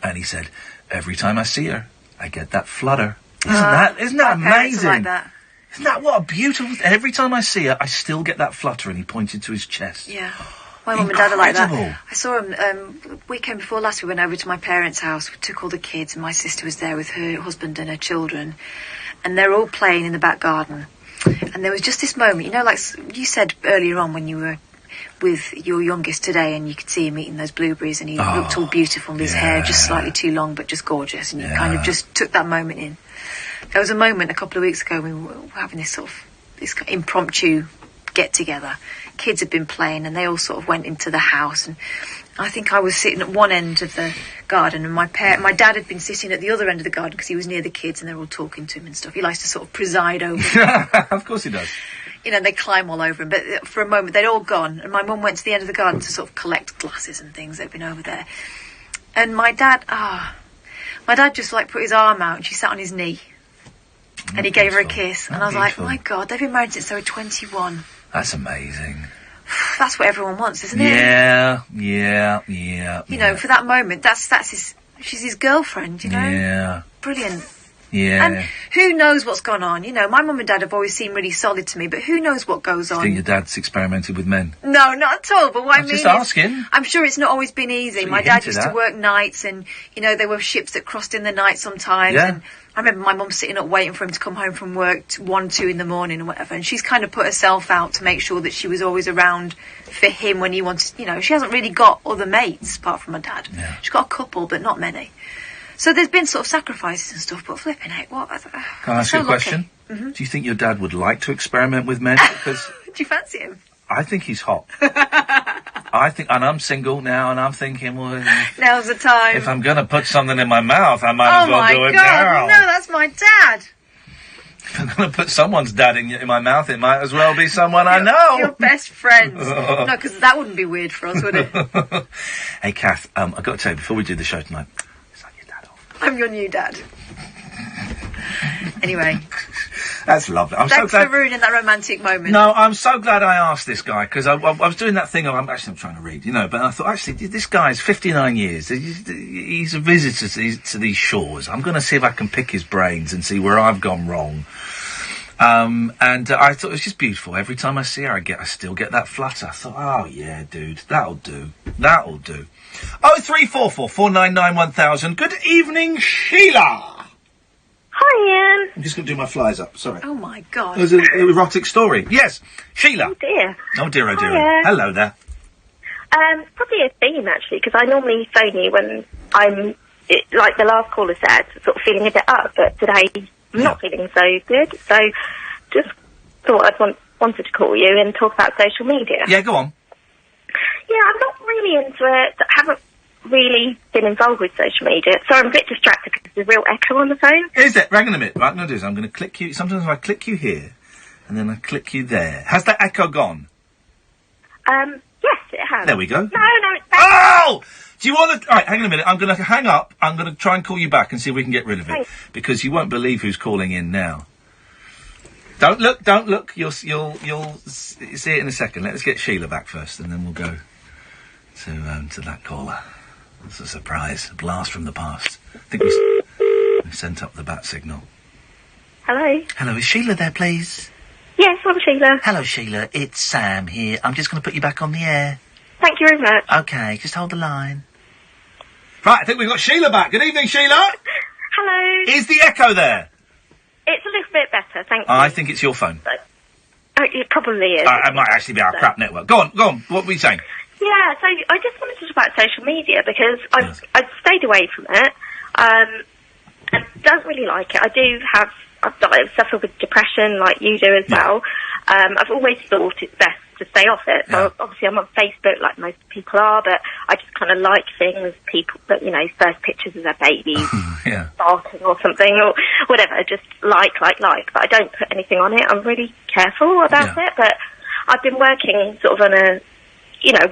Speaker 8: And he said, every time I see her, I get that flutter. Isn't that amazing?
Speaker 9: Like that.
Speaker 8: Isn't that what a beautiful... Every time I see her, I still get that flutter, and he pointed to his chest.
Speaker 9: Yeah. My mum and dad are like that. I saw him, weekend before last, we went over to my parents' house, we took all the kids, and my sister was there with her husband and her children. And they're all playing in the back garden. And there was just this moment, you know, like you said earlier on when you were with your youngest today and you could see him eating those blueberries and he looked all beautiful, his hair just slightly too long but just gorgeous, and you kind of just took that moment in. There was a moment a couple of weeks ago we were having this impromptu get-together. Kids had been playing and they all sort of went into the house, and I think I was sitting at one end of the garden and my dad had been sitting at the other end of the garden because he was near the kids and they were all talking to him and stuff. He likes to sort of preside over them.
Speaker 8: Of course he does.
Speaker 9: You know, they climb all over him. But for a moment, they'd all gone. And my mum went to the end of the garden to sort of collect glasses and things that had been over there. And my dad just, like, put his arm out and she sat on his knee. And he gave her a kiss. And I was like, my God, they've been married since they were 21.
Speaker 8: That's amazing.
Speaker 9: That's what everyone wants, isn't it?
Speaker 8: Yeah.
Speaker 9: You know, for that moment, she's his girlfriend, you know?
Speaker 8: Yeah.
Speaker 9: Brilliant.
Speaker 8: Yeah.
Speaker 9: And who knows what's gone on? You know, my mum and dad have always seemed really solid to me, but who knows what goes on?
Speaker 8: Do you think your dad's experimented with men?
Speaker 9: No, not at all. But what I mean
Speaker 8: just asking.
Speaker 9: I'm sure it's not always been easy. My dad used to work nights, and, you know, there were ships that crossed in the night sometimes.
Speaker 8: Yeah.
Speaker 9: And I remember my mum sitting up waiting for him to come home from work 1, 2 in the morning or whatever, and she's kind of put herself out to make sure that she was always around for him when he wanted, you know, she hasn't really got other mates apart from my dad.
Speaker 8: Yeah.
Speaker 9: She's got a couple, but not many. So there's been sort of sacrifices and stuff, but flipping heck, what?
Speaker 8: Can I ask you a question?
Speaker 9: Mm-hmm.
Speaker 8: Do you think your dad would like to experiment with men? Because
Speaker 9: do you fancy him?
Speaker 8: I think he's hot. And I'm single now, and I'm thinking, well,
Speaker 9: now's the time.
Speaker 8: If I'm going to put something in my mouth, I might as well do it now.
Speaker 9: No, that's my dad.
Speaker 8: If I'm going to put someone's dad in my mouth, it might as well be someone I know.
Speaker 9: Your best friends. No, because that wouldn't be weird for us, would it?
Speaker 8: Hey, Kath, I've got to tell you, before we do the show tonight, suck your dad off.
Speaker 9: I'm your new dad. Anyway.
Speaker 8: That's lovely.
Speaker 9: Thanks for ruining that romantic moment.
Speaker 8: No, I'm so glad I asked this guy, because I was doing that thing, I'm trying to read, you know, but I thought, actually, this guy's 59 years. He's a visitor to these shores. I'm going to see if I can pick his brains and see where I've gone wrong. And I thought it was just beautiful. Every time I see her, I still get that flutter. I thought, oh, yeah, dude, that'll do. 0344 499 1000. Good evening, Sheila.
Speaker 11: Hi, Ian.
Speaker 8: I'm just going to do my flies up, sorry.
Speaker 9: Oh, my God.
Speaker 8: It was an erotic story. Yes, Sheila.
Speaker 11: Oh, dear.
Speaker 8: Oh, dear, oh, dear.
Speaker 11: Hiya.
Speaker 8: Hello there.
Speaker 11: Probably a theme, actually, because I normally phone you when I'm, like the last caller said, sort of feeling a bit up, but today I'm not feeling so good. So just thought wanted to call you and talk about social media.
Speaker 8: Yeah, go on.
Speaker 11: Yeah, I'm not really into it. I haven't really been involved with social media. So I'm a bit distracted because there's a real echo on the phone.
Speaker 8: Is it? Hang on a minute. Right, I'm going to do is I'm going to click you. Sometimes if I click you here, and then I click you there. Has that echo gone?
Speaker 11: Yes, it has.
Speaker 8: There we go.
Speaker 11: No, it's better.
Speaker 8: Oh! Do you want to... All right, hang on a minute. I'm going to hang up. I'm going to try and call you back and see if we can get rid of it.
Speaker 11: Thanks.
Speaker 8: Because you won't believe who's calling in now. Don't look. You'll see it in a second. Let's get Sheila back first, and then we'll go. to that caller. It's a surprise. A blast from the past. I think we sent up the bat signal.
Speaker 11: Hello?
Speaker 8: Hello, is Sheila there, please?
Speaker 11: Yes, I'm Sheila.
Speaker 8: Hello, Sheila. It's Sam here. I'm just going to put you back on the air.
Speaker 11: Thank you very much.
Speaker 8: Okay, just hold the line. Right, I think we've got Sheila back. Good evening, Sheila.
Speaker 11: Hello.
Speaker 8: Is the echo there?
Speaker 11: It's a little bit better, thank you.
Speaker 8: I think it's your phone.
Speaker 11: It probably is.
Speaker 8: It might actually be our crap network. Go on. What were you saying?
Speaker 11: Yeah, so I just wanted to talk about social media because I've stayed away from it and don't really like it. I suffer with depression like you do as well. I've always thought it's best to stay off it. So obviously I'm on Facebook like most people are, but I just kind of like things, people that, first pictures of their babies barking or something or whatever, just like, but I don't put anything on it. I'm really careful about it, but I've been working sort of on a,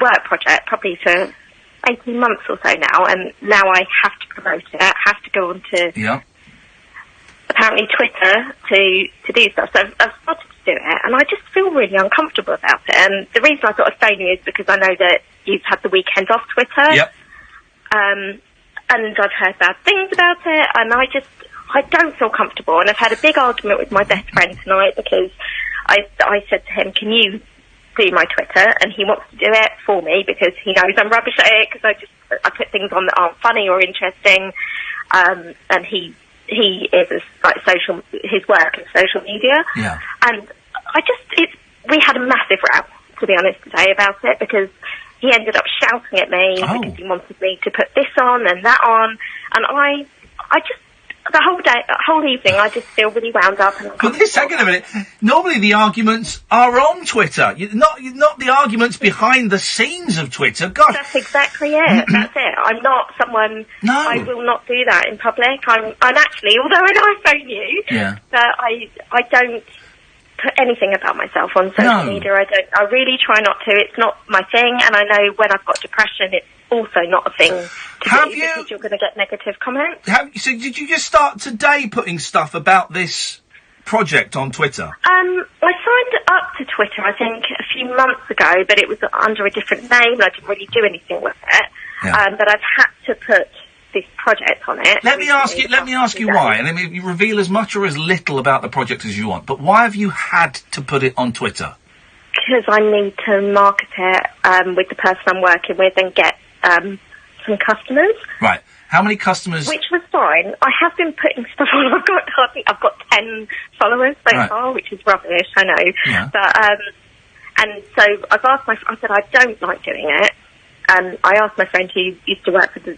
Speaker 11: work project probably for 18 months or so now, and now I have to promote it, have to go on to apparently Twitter to do stuff. So I've started to do it, and I just feel really uncomfortable about it. And the reason I thought of phoning you is because I know that you've had the weekend off Twitter.
Speaker 8: Yep.
Speaker 11: And I've heard bad things about it, and I don't feel comfortable. And I've had a big argument with my best friend tonight because I said to him, can you do my Twitter? And he wants to do it for me because he knows I'm rubbish at it because I put things on that aren't funny or interesting. And he is his work in social media.
Speaker 8: Yeah.
Speaker 11: And we had a massive row, to be honest, today about it because he ended up shouting at me because he wanted me to put this on and that on. And I just, the whole evening, I just feel really wound up.
Speaker 8: But this second a minute, normally the arguments are on Twitter, not the arguments behind the scenes of Twitter. Gosh,
Speaker 11: that's exactly it. That's it. I'm not someone. No, I will not do that in public. I'm actually, although I phone you, but I don't put anything about myself on social media. I really try not to. It's not my thing, and I know when I've got depression, it's also not a thing to do because you're going to get negative comments.
Speaker 8: So did you just start today putting stuff about this project on Twitter?
Speaker 11: I signed up to Twitter, I think, a few months ago, but it was under a different name, and I didn't really do anything with it. Yeah. But I've had to put this project on it.
Speaker 8: Let me ask you why, and I mean, you reveal as much or as little about the project as you want, but why have you had to put it on Twitter?
Speaker 11: Because I need to market it with the person I'm working with and get some customers.
Speaker 8: Right. How many customers?
Speaker 11: Which was fine. I have been putting stuff on. I've got 10 followers so far, which is rubbish, I know. Yeah. But and so I've asked I said I don't like doing it. And I asked my friend who used to work for the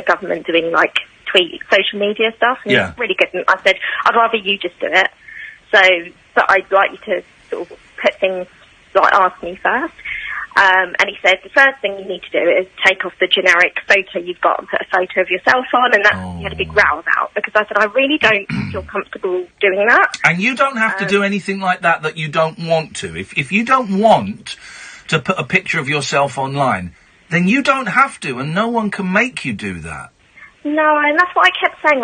Speaker 11: government doing social media stuff, and he's really good. And I said I'd rather you just do it. So, but I'd like you to sort of put things ask me first. And he said the first thing you need to do is take off the generic photo you've got and put a photo of yourself on, and that he had a big row about because I said I really don't feel comfortable doing that.
Speaker 8: And you don't have to do anything like that you don't want to. If you don't want to put a picture of yourself online, then you don't have to, and no one can make you do that.
Speaker 11: No, and that's what I kept saying.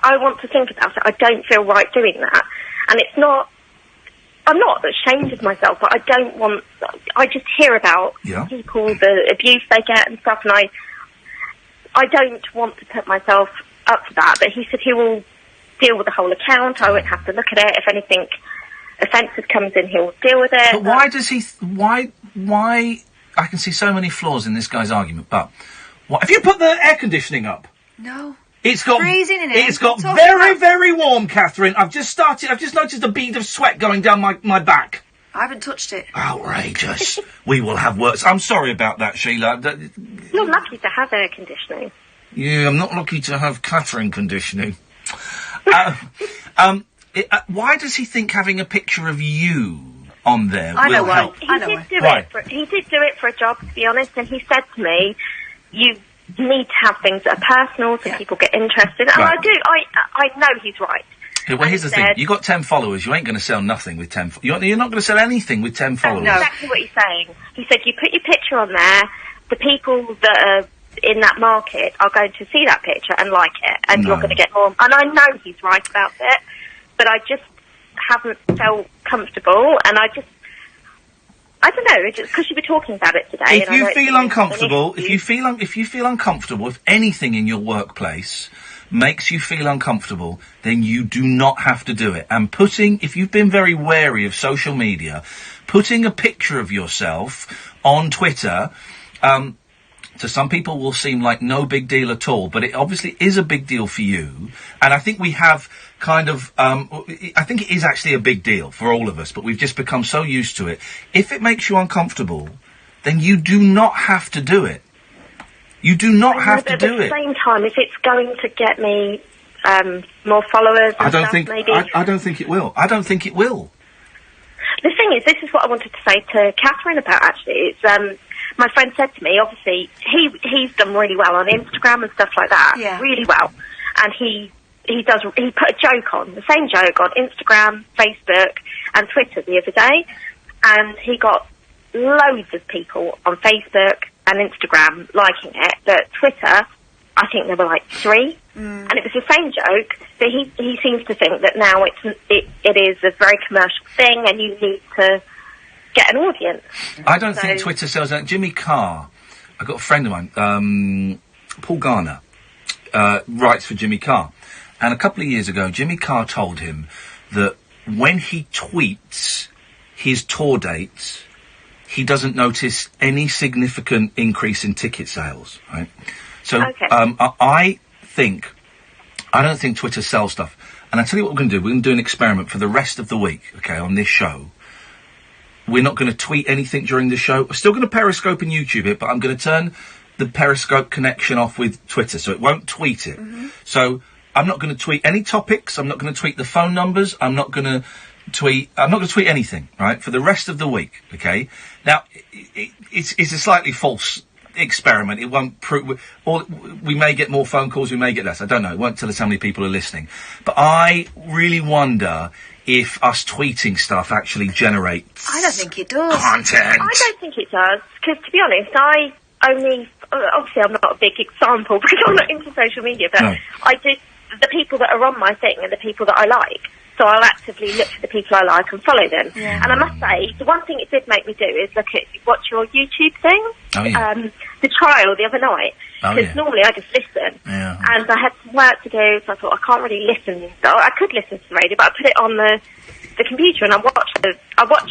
Speaker 11: I want to think about it. I don't feel right doing that, and it's not. I'm not ashamed of myself, but I just hear about people, the abuse they get and stuff, and I don't want to put myself up to that. But he said he will deal with the whole account. I won't have to look at it. If anything offensive comes in, he'll deal with it.
Speaker 8: But why does he... Why... I can see so many flaws in this guy's argument, but... Have you put the air conditioning up?
Speaker 9: No.
Speaker 8: It's got
Speaker 9: freezing in here.
Speaker 8: It's got very warm, Catherine. I've just noticed a bead of sweat going down my back.
Speaker 9: I haven't touched it.
Speaker 8: Outrageous. We will have words. I'm sorry about that, Sheila.
Speaker 11: You're lucky to have air conditioning.
Speaker 8: Yeah, I'm not lucky to have Catherine conditioning. Why does he think having a picture of you on there will help?
Speaker 11: He did do it for a job, to be honest, and he said to me, you need to have things that are personal so people get interested. And I do. I know he's right.
Speaker 8: Yeah, well, here's the thing. You got 10 followers. You ain't going to sell nothing with 10... You're not going to sell anything with 10 followers.
Speaker 11: That's exactly what he's saying. He said, you put your picture on there, the people that are in that market are going to see that picture and like it, and you're going to get more... And I know he's right about it, but I just haven't felt comfortable, and I don't know, just because you were talking about it today.
Speaker 8: If you feel uncomfortable, if you feel uncomfortable, if anything in your workplace makes you feel uncomfortable, then you do not have to do it. And if you've been very wary of social media, putting a picture of yourself on Twitter, to some people will seem like no big deal at all, but it obviously is a big deal for you. And I think we have kind of, I think it is actually a big deal for all of us, but we've just become so used to it. If it makes you uncomfortable, then you do not have to do it. You do not have to do it.
Speaker 11: At the same time, if it's going to get me more followers and maybe...
Speaker 8: I don't think it will. I don't think it will.
Speaker 11: The thing is, this is what I wanted to say to Catherine about, actually. It's, my friend said to me, obviously, he's done really well on Instagram and stuff like that. Really well. And he put a joke on, the same joke on Instagram, Facebook and Twitter the other day. And he got loads of people on Facebook and Instagram liking it, but Twitter, I think there were like 3. And it was the same joke, but he seems to think that now it is a very commercial thing and you need to get an audience.
Speaker 8: I don't think Twitter sells out. Jimmy Carr, I've got a friend of mine, Paul Garner, writes for Jimmy Carr. And a couple of years ago, Jimmy Carr told him that when he tweets his tour dates, he doesn't notice any significant increase in ticket sales, right? So, I don't think Twitter sells stuff. And I tell you what we're going to do. We're going to do an experiment for the rest of the week, okay, on this show. We're not going to tweet anything during the show. We're still going to Periscope and YouTube it, but I'm going to turn the Periscope connection off with Twitter, so it won't tweet it. So I'm not going to tweet any topics. I'm not going to tweet the phone numbers. I'm not going to tweet anything, right, for the rest of the week, okay? Now, it's a slightly false experiment. It won't prove... Or we may get more phone calls, we may get less. I don't know. It won't tell us how many people are listening. But I really wonder if us tweeting stuff actually generates...
Speaker 9: I don't think it does.
Speaker 8: ...content.
Speaker 11: I don't think it does, because to be honest, I only... Obviously, I'm not a big example because I'm not into social media, but I do... The people that are on my thing are the people that I like. So I'll actively look for the people I like and follow them. And I must say, the one thing it did make me do is watch your YouTube thing. The trial the other night. Because normally I just listen. And I had some work to do, so I thought I can't really listen. I could listen to the radio, but I put it on the computer and I watched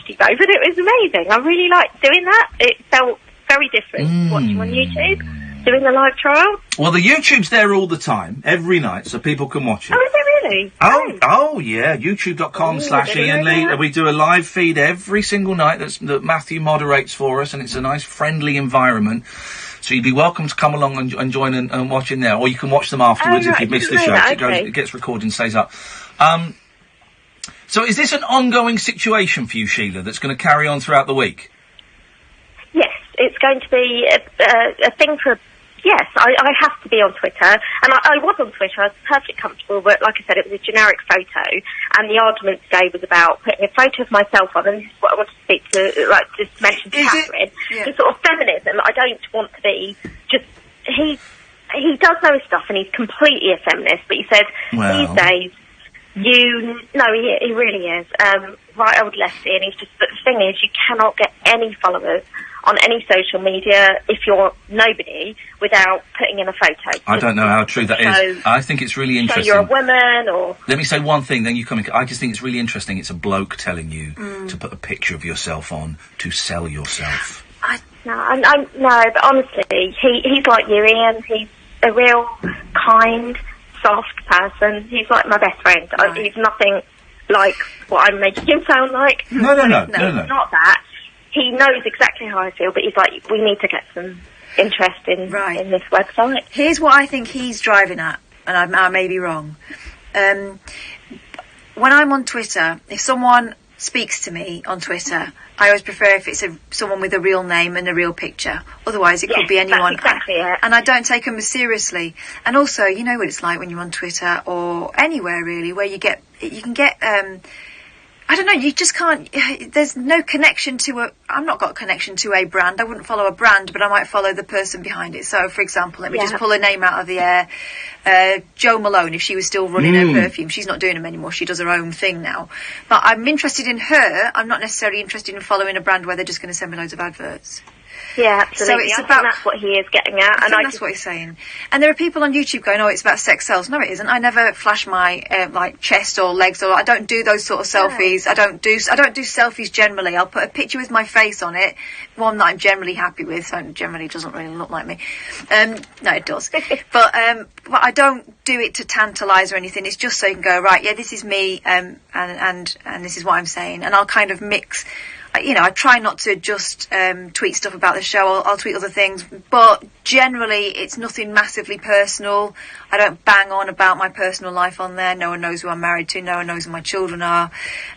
Speaker 11: you both, and it was amazing. I really liked doing that. It felt very different watching on YouTube. Doing the live trial?
Speaker 8: Well, the YouTube's there all the time, every night, so people can watch it.
Speaker 11: Oh, is it really?
Speaker 8: Oh, yeah, youtube.com/Iain Lee. We do a live feed every single night that Matthew moderates for us, and it's a nice, friendly environment. So you'd be welcome to come along and join and watch in there, or you can watch them afterwards if you've missed the show. It gets recorded and stays up. So is this an ongoing situation for you, Sheila, that's going to carry on throughout the week?
Speaker 11: Yes, it's going to be a thing for... Yes, I have to be on Twitter, and I was on Twitter. I was perfectly comfortable, but like I said, it was a generic photo, and the argument today was about putting a photo of myself on, and this is what I want to speak to, just mention to Catherine, the sort of feminism. I don't want to be just... He does know his stuff, and he's completely a feminist, but he said, these days, he really is, right old lefty, and he's just... But the thing is, you cannot get any followers on any social media if you're nobody without putting in a photo.
Speaker 8: I don't know how true that is. I think it's really interesting.
Speaker 11: So you're a woman, or...
Speaker 8: Let me say one thing, then you come in. I just think it's really interesting. It's a bloke telling you to put a picture of yourself on to sell yourself.
Speaker 11: No, but honestly, he's like you, Ian. He's a real kind, soft person. He's like my best friend. He's nothing like what I'm making him sound like.
Speaker 8: No.
Speaker 11: Not that. He knows exactly how I feel, but he's like, we need to get some interest in this website.
Speaker 9: Here's what I think he's driving at, and I may be wrong. When I'm on Twitter, if someone speaks to me on Twitter, I always prefer if it's someone with a real name and a real picture. Otherwise, it could be anyone.
Speaker 11: That's exactly it.
Speaker 9: And I don't take them as seriously. And also, you know what it's like when you're on Twitter or anywhere really, where you can get I don't know, you just can't, there's no connection to I've not got a connection to a brand. I wouldn't follow a brand, but I might follow the person behind it. So, for example, let me just pull a name out of the air. Jo Malone, if she was still running her perfume, she's not doing them anymore. She does her own thing now. But I'm interested in her. I'm not necessarily interested in following a brand where they're just going to send me loads of adverts.
Speaker 11: Yeah, absolutely.
Speaker 9: So it's
Speaker 11: I think that's what he is getting at.
Speaker 9: And that's what he's saying. And there are people on YouTube going, "Oh, it's about sex sells." No, it isn't. I never flash my like chest or legs, or I don't do those sort of selfies. I don't do selfies generally. I'll put a picture with my face on it, one that I'm generally happy with. So it generally doesn't really look like me. No, it does. But I don't do it to tantalise or anything. It's just so you can go, right, yeah, this is me, and this is what I'm saying, and I'll kind of mix. You know, I try not to just tweet stuff about the show. I'll tweet other things, but generally it's nothing massively personal. I don't bang on about my personal life on there. No one knows who I'm married to. No one knows who my children are.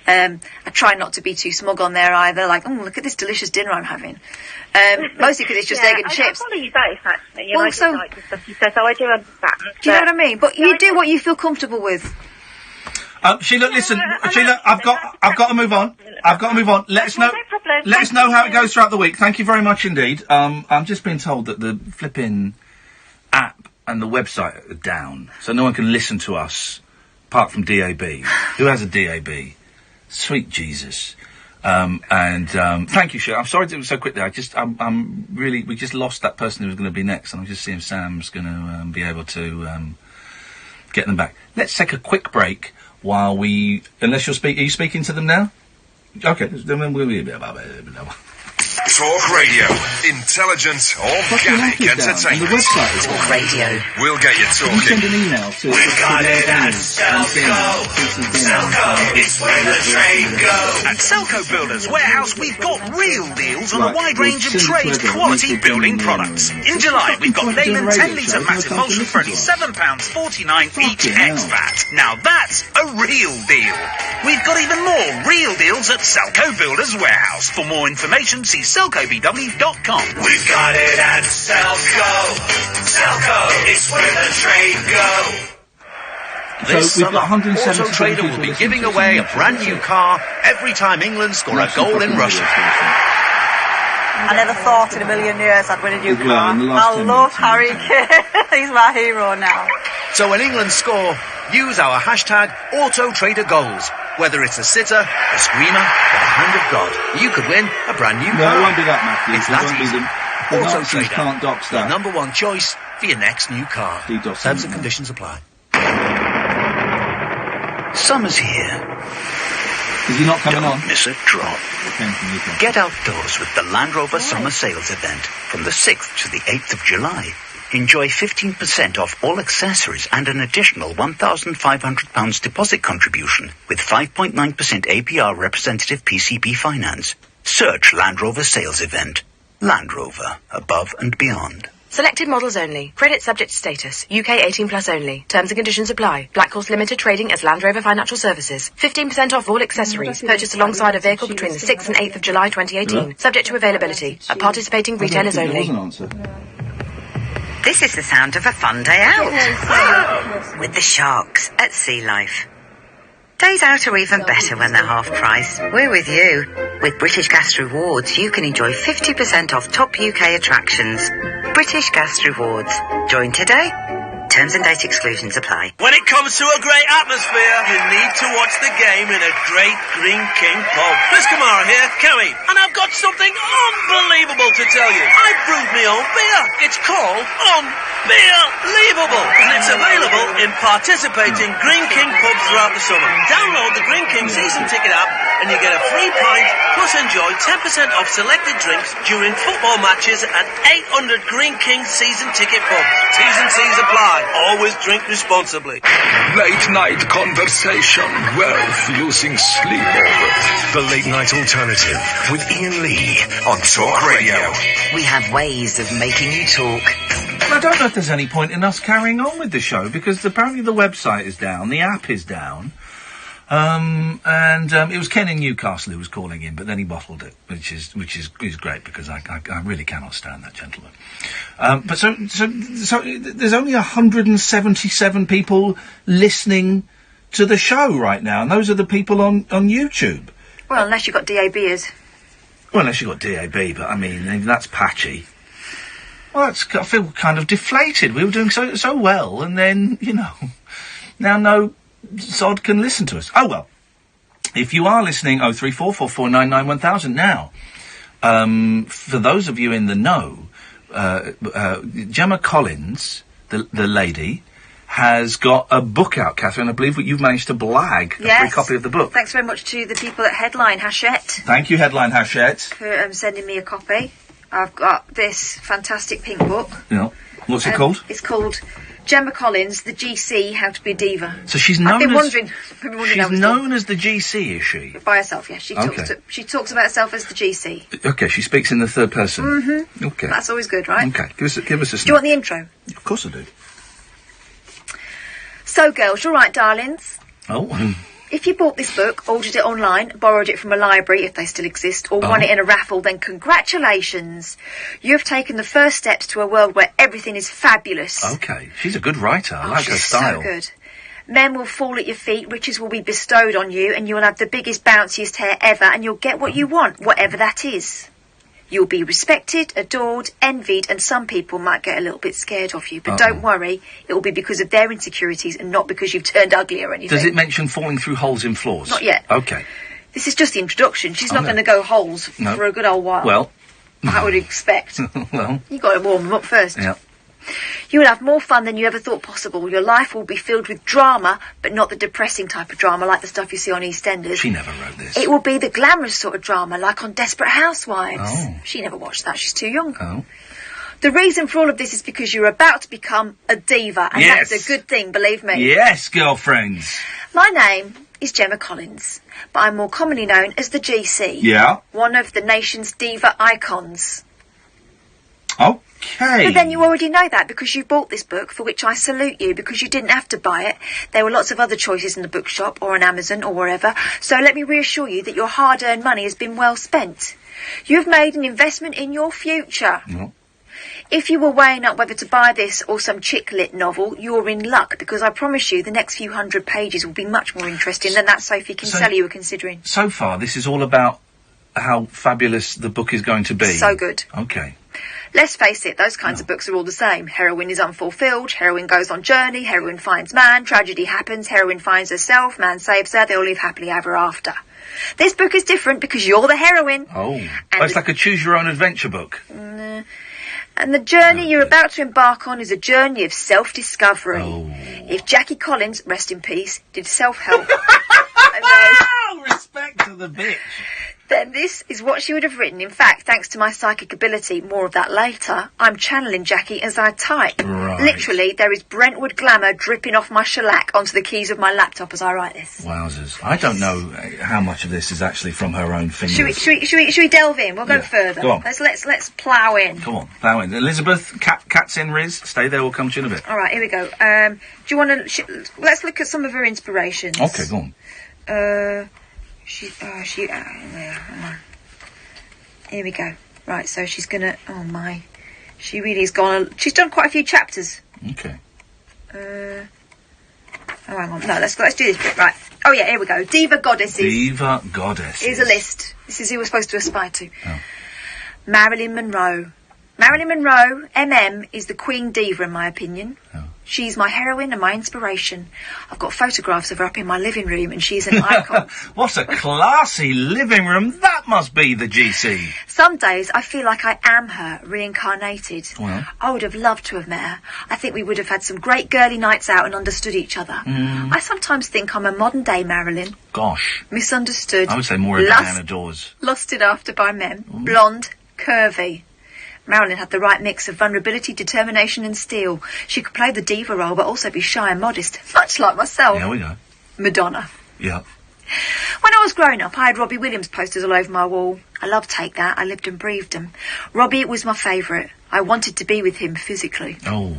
Speaker 9: I try not to be too smug on there either. Like, oh, look at this delicious dinner I'm having. Mostly because it's just egg and chips.
Speaker 11: I follow you both, actually.
Speaker 9: Well,
Speaker 11: I do like the stuff you say, so I do understand.
Speaker 9: Do you know what I mean? But you do what you feel comfortable with.
Speaker 8: Sheila, listen, Sheila, I've got to move on. Let us know. Let us know how it goes throughout the week. Thank you very much indeed. I'm just being told that the flipping app and the website are down, so no one can listen to us apart from DAB. Who has a DAB? Sweet Jesus. Thank you, Sheila. I'm sorry to do it so quickly. I'm really, we just lost that person who was going to be next, and I'm just seeing if Sam's going to be able to get them back. Let's take a quick break. While we, unless are you speaking to them now? Okay, then we'll be about it.
Speaker 3: Talk Radio. Intelligent, organic entertainment.
Speaker 8: The website is
Speaker 3: Talk Radio. We'll get you talking.
Speaker 8: Send an email to...
Speaker 12: We've got it at Selco. Selco, it's where the trade goes.
Speaker 7: At Selco Builders Warehouse, we've got real deals on a wide range of trade-quality building products. In July, we've got Leyland 10-litre massive emulsion for only £7.49 each ex-VAT. Now that's a real deal. We've got even more real deals at Selco Builders Warehouse. For more information, see SelcoBW.com.
Speaker 12: We've got it at Selco. Selco, it's where the trade goes.
Speaker 7: This summer, Auto Trader will be giving away a brand new car every time England score a goal in Russia.
Speaker 13: I never thought in a million years I'd win a new car. I love Harry Kane. He's my hero now.
Speaker 7: So when England score, use our hashtag AutoTraderGoals. Whether it's a sitter, a screamer, or the hand of God, you could win a brand new car.
Speaker 8: No, it won't be that, Matthew.
Speaker 7: It's that easy.
Speaker 8: Auto Trader can't dox that.
Speaker 7: The number one choice for your next new car. Terms and conditions apply. Summer's here.
Speaker 8: Is he not coming on?
Speaker 7: Don't miss a drop. Get outdoors with the Land Rover Summer Sales event from the 6th to the 8th of July. Enjoy 15% off all accessories and an additional £1,500 deposit contribution with 5.9% APR representative PCP finance. Search Land Rover Sales Event. Land Rover, above and beyond.
Speaker 4: Selected models only. Credit subject to status. UK 18+ only. Terms and conditions apply. Black Horse Limited trading as Land Rover Financial Services. 15% off all accessories. Purchased alongside a vehicle between the 6th and 8th of July 2018. Subject to availability. At participating retailers only.
Speaker 2: This is the sound of a fun day out with the sharks at Sea Life. Days out are even better when they're half price. We're with you. With British Gas Rewards, you can enjoy 50% off top UK attractions. British Gas Rewards. Join today. Terms and date exclusions apply.
Speaker 20: When it comes to a great atmosphere, you need to watch the game in a great Green King pub. Chris Kamara here, Cammy, and I've got something unbelievable to tell you. I brewed my own beer. It's called Unbeerleavable, and it's available in participating Green King pubs throughout the summer. Download the Green King season ticket app, and you get a free pint, plus enjoy 10% off selected drinks during football matches at 800 Green King season ticket pubs. T's and C's apply. Always drink responsibly.
Speaker 3: Late night conversation worth losing sleep over. The Late Night Alternative with Iain Lee on Talk Radio.
Speaker 2: We have ways of making you talk.
Speaker 8: I don't know if there's any point in us carrying on with the show, because apparently the website is down, the app is down. It was Ken in Newcastle who was calling in, but then he bottled it, which is great, because I really cannot stand that gentleman. But so there's only 177 people listening to the show right now, and those are the people on YouTube.
Speaker 9: Well, unless you've got DABers.
Speaker 8: Well, unless you've got DAB, but I mean, that's patchy. Well, I feel kind of deflated. We were doing so well, and then, now no sod can listen to us. Oh, well. If you are listening, 03444991000 now. For those of you in the know, Gemma Collins, the lady, has got a book out, Catherine. I believe you've managed to blag a free copy of the book.
Speaker 9: Thanks very much to the people at Headline Hachette.
Speaker 8: Thank you, Headline Hachette.
Speaker 9: For sending me a copy. I've got this fantastic pink book.
Speaker 8: Yeah. What's it called?
Speaker 9: It's called Gemma Collins, The GC, How to Be a Diva.
Speaker 8: So she's known
Speaker 9: I've been wondering
Speaker 8: she's known as the GC, is she?
Speaker 9: By herself, yes. She talks about herself as the GC.
Speaker 8: Okay, she speaks in the third person.
Speaker 9: Mm-hmm.
Speaker 8: Okay.
Speaker 9: That's always good, right?
Speaker 8: Okay, give us a
Speaker 9: Do you want the intro?
Speaker 8: Of course I do.
Speaker 9: So, girls, you're right, darlings.
Speaker 8: Oh.
Speaker 9: If you bought this book, ordered it online, borrowed it from a library, if they still exist, or won it in a raffle, then congratulations. You have taken the first steps to a world where everything is fabulous.
Speaker 8: Okay. She's a good writer. I like her style.
Speaker 9: So good. Men will fall at your feet, riches will be bestowed on you, and you'll have the biggest, bounciest hair ever, and you'll get what you want, whatever that is. You'll be respected, adored, envied, and some people might get a little bit scared of you. But don't worry, it will be because of their insecurities and not because you've turned ugly or anything.
Speaker 8: Does it mention falling through holes in floors?
Speaker 9: Not yet.
Speaker 8: Okay.
Speaker 9: This is just the introduction. She's not going to go holes for a good old while.
Speaker 8: Well.
Speaker 9: I would expect.
Speaker 8: Well.
Speaker 9: You've got to warm them up first.
Speaker 8: Yeah.
Speaker 9: You will have more fun than you ever thought possible. Your life will be filled with drama, but not the depressing type of drama like the stuff you see on EastEnders.
Speaker 8: She never wrote this.
Speaker 9: It will be the glamorous sort of drama, like on Desperate Housewives.
Speaker 8: Oh.
Speaker 9: She never watched that. She's too young.
Speaker 8: Oh.
Speaker 9: The reason for all of this is because you're about to become a diva, and
Speaker 8: Yes.
Speaker 9: that's a good thing, believe me.
Speaker 8: Yes, girlfriends.
Speaker 9: My name is Gemma Collins, but I'm more commonly known as the GC.
Speaker 8: Yeah.
Speaker 9: One of the nation's diva icons.
Speaker 8: Okay.
Speaker 9: But then you already know that because you bought this book, for which I salute you, because you didn't have to buy it. There were lots of other choices in the bookshop or on Amazon or wherever. So let me reassure you that your hard-earned money has been well spent. You've made an investment in your future.
Speaker 8: No.
Speaker 9: If you were weighing up whether to buy this or some chick-lit novel, you're in luck, because I promise you the next few hundred pages will be much more interesting than that Sophie Kinsella you were considering.
Speaker 8: So far, this is all about how fabulous the book is going to be.
Speaker 9: So good.
Speaker 8: Okay.
Speaker 9: Let's face it, those kinds of books are all the same. Heroine is unfulfilled, heroine goes on journey, heroine finds man, tragedy happens, heroine finds herself, man saves her, they all live happily ever after. This book is different because you're the heroine.
Speaker 8: Oh, it's like a choose-your-own-adventure book.
Speaker 9: And the journey you're about to embark on is a journey of self-discovery.
Speaker 8: Oh.
Speaker 9: If Jackie Collins, rest in peace, did self-help...
Speaker 8: Respect to the bitch.
Speaker 9: Then this is what she would have written. In fact, thanks to my psychic ability, more of that later, I'm channeling Jackie as I type.
Speaker 8: Right.
Speaker 9: Literally, there is Brentwood glamour dripping off my shellac onto the keys of my laptop as I write this.
Speaker 8: Wowzers. I don't know how much of this is actually from her own fingers.
Speaker 9: Should we delve in? We'll go further.
Speaker 8: Go on.
Speaker 9: Let's plough in.
Speaker 8: Come on, plough in. Elizabeth, cat's in, Riz. Stay there, we'll come to you in a bit.
Speaker 9: All right, here we go. Do you want to... let's look at some of her inspirations.
Speaker 8: Okay, go on.
Speaker 9: Here we go. Right, so she's gonna... Oh, my... She really has gone... She's done quite a few chapters.
Speaker 8: Okay.
Speaker 9: Oh, hang on. No, let's do this bit. Right. Oh, yeah, here we go. Diva Goddesses.
Speaker 8: Diva Goddesses.
Speaker 9: Here's a list. This is who we're supposed to aspire to.
Speaker 8: Oh.
Speaker 9: Marilyn Monroe. Marilyn Monroe, MM, is the queen diva, in my opinion.
Speaker 8: Oh.
Speaker 9: She's my heroine and my inspiration. I've got photographs of her up in my living room, and she's an icon.
Speaker 8: What a classy living room. That must be the GC.
Speaker 9: Some days I feel like I am her, reincarnated.
Speaker 8: Well.
Speaker 9: I would have loved to have met her. I think we would have had some great girly nights out and understood each other. I sometimes think I'm a modern-day Marilyn.
Speaker 8: Gosh.
Speaker 9: Misunderstood.
Speaker 8: I would say more a Diana Dawes.
Speaker 9: Lusted after by men. Blonde. Curvy. Marilyn had the right mix of vulnerability, determination and steel. She could play the diva role but also be shy and modest, much like myself.
Speaker 8: There we go.
Speaker 9: Madonna.
Speaker 8: Yeah.
Speaker 9: When I was growing up, I had Robbie Williams posters all over my wall. I loved Take That. I lived and breathed him. Robbie was my favourite. I wanted to be with him physically.
Speaker 8: Oh.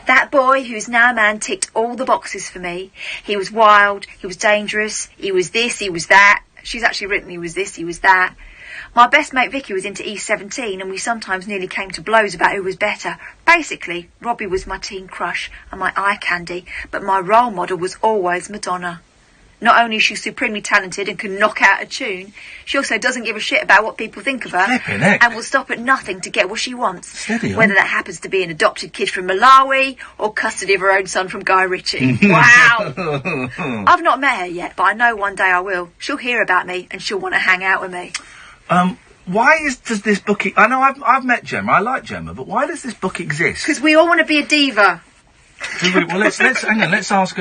Speaker 9: That boy who's now a man ticked all the boxes for me. He was wild. He was dangerous. He was this. He was that. She's actually written he was this. He was that. My best mate Vicky was into E17 and we sometimes nearly came to blows about who was better. Basically, Robbie was my teen crush and my eye candy, but my role model was always Madonna. Not only is she supremely talented and can knock out a tune, she also doesn't give a shit about what people think of her.
Speaker 8: Flippin' heck.
Speaker 9: And will stop at nothing to get what she wants.
Speaker 8: Steady on.
Speaker 9: Whether that happens to be an adopted kid from Malawi or custody of her own son from Guy Ritchie. Wow! I've not met her yet, but I know one day I will. She'll hear about me and she'll want to hang out with me.
Speaker 8: Why does this book... I know I've met Gemma, I like Gemma, but why does this book exist?
Speaker 9: Because we all want to be a diva.
Speaker 8: Well, let's hang on. Let's ask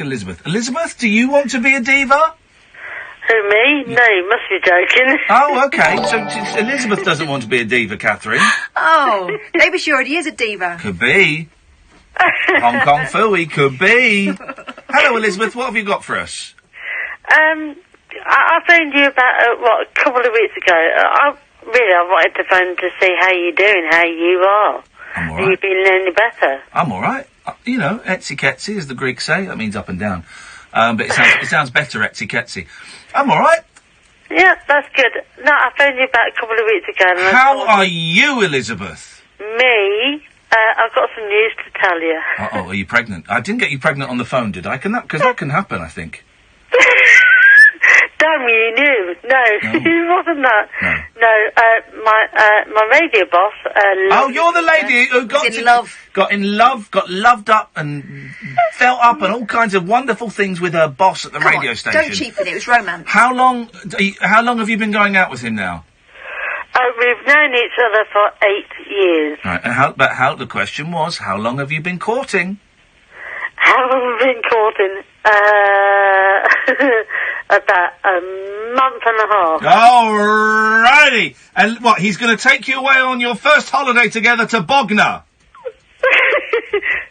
Speaker 8: Elizabeth. Elizabeth, do you want to be a diva?
Speaker 1: Who, me? No, you must be joking.
Speaker 8: Oh, okay. So Elizabeth doesn't want to be a diva, Catherine.
Speaker 9: Oh, maybe she already is a diva.
Speaker 8: Could be. Hong Kong Phooey, could be. Hello, Elizabeth. What have you got for us?
Speaker 1: I phoned you about a couple of weeks ago. I wanted to phone to see how you're doing, how you are.
Speaker 8: I'm all right.
Speaker 1: Are you feeling any better?
Speaker 8: I'm all right. Etsy-ketsy, as the Greeks say. That means up and down. But it sounds better, etsy-ketsy. I'm all right.
Speaker 1: Yeah, that's good. No, I phoned you about a couple of weeks ago. And
Speaker 8: how are you, Elizabeth?
Speaker 1: Me? I've got some news to tell you.
Speaker 8: Are you pregnant? I didn't get you pregnant on the phone, did I? Because that can happen, I think.
Speaker 1: Damn, you knew. No, it wasn't that. No, my radio boss...
Speaker 8: you're the lady who got loved up and felt up and all kinds of wonderful things with her boss at the radio station.
Speaker 9: Don't cheapen it, it was romance.
Speaker 8: How long have you been going out with him now?
Speaker 1: We've known each other for 8 years.
Speaker 8: Right, and the question was, how long have you been courting?
Speaker 1: How long have we been courting? About a month and a half.
Speaker 8: Alrighty! And what, he's going to take you away on your first holiday together to Bognor?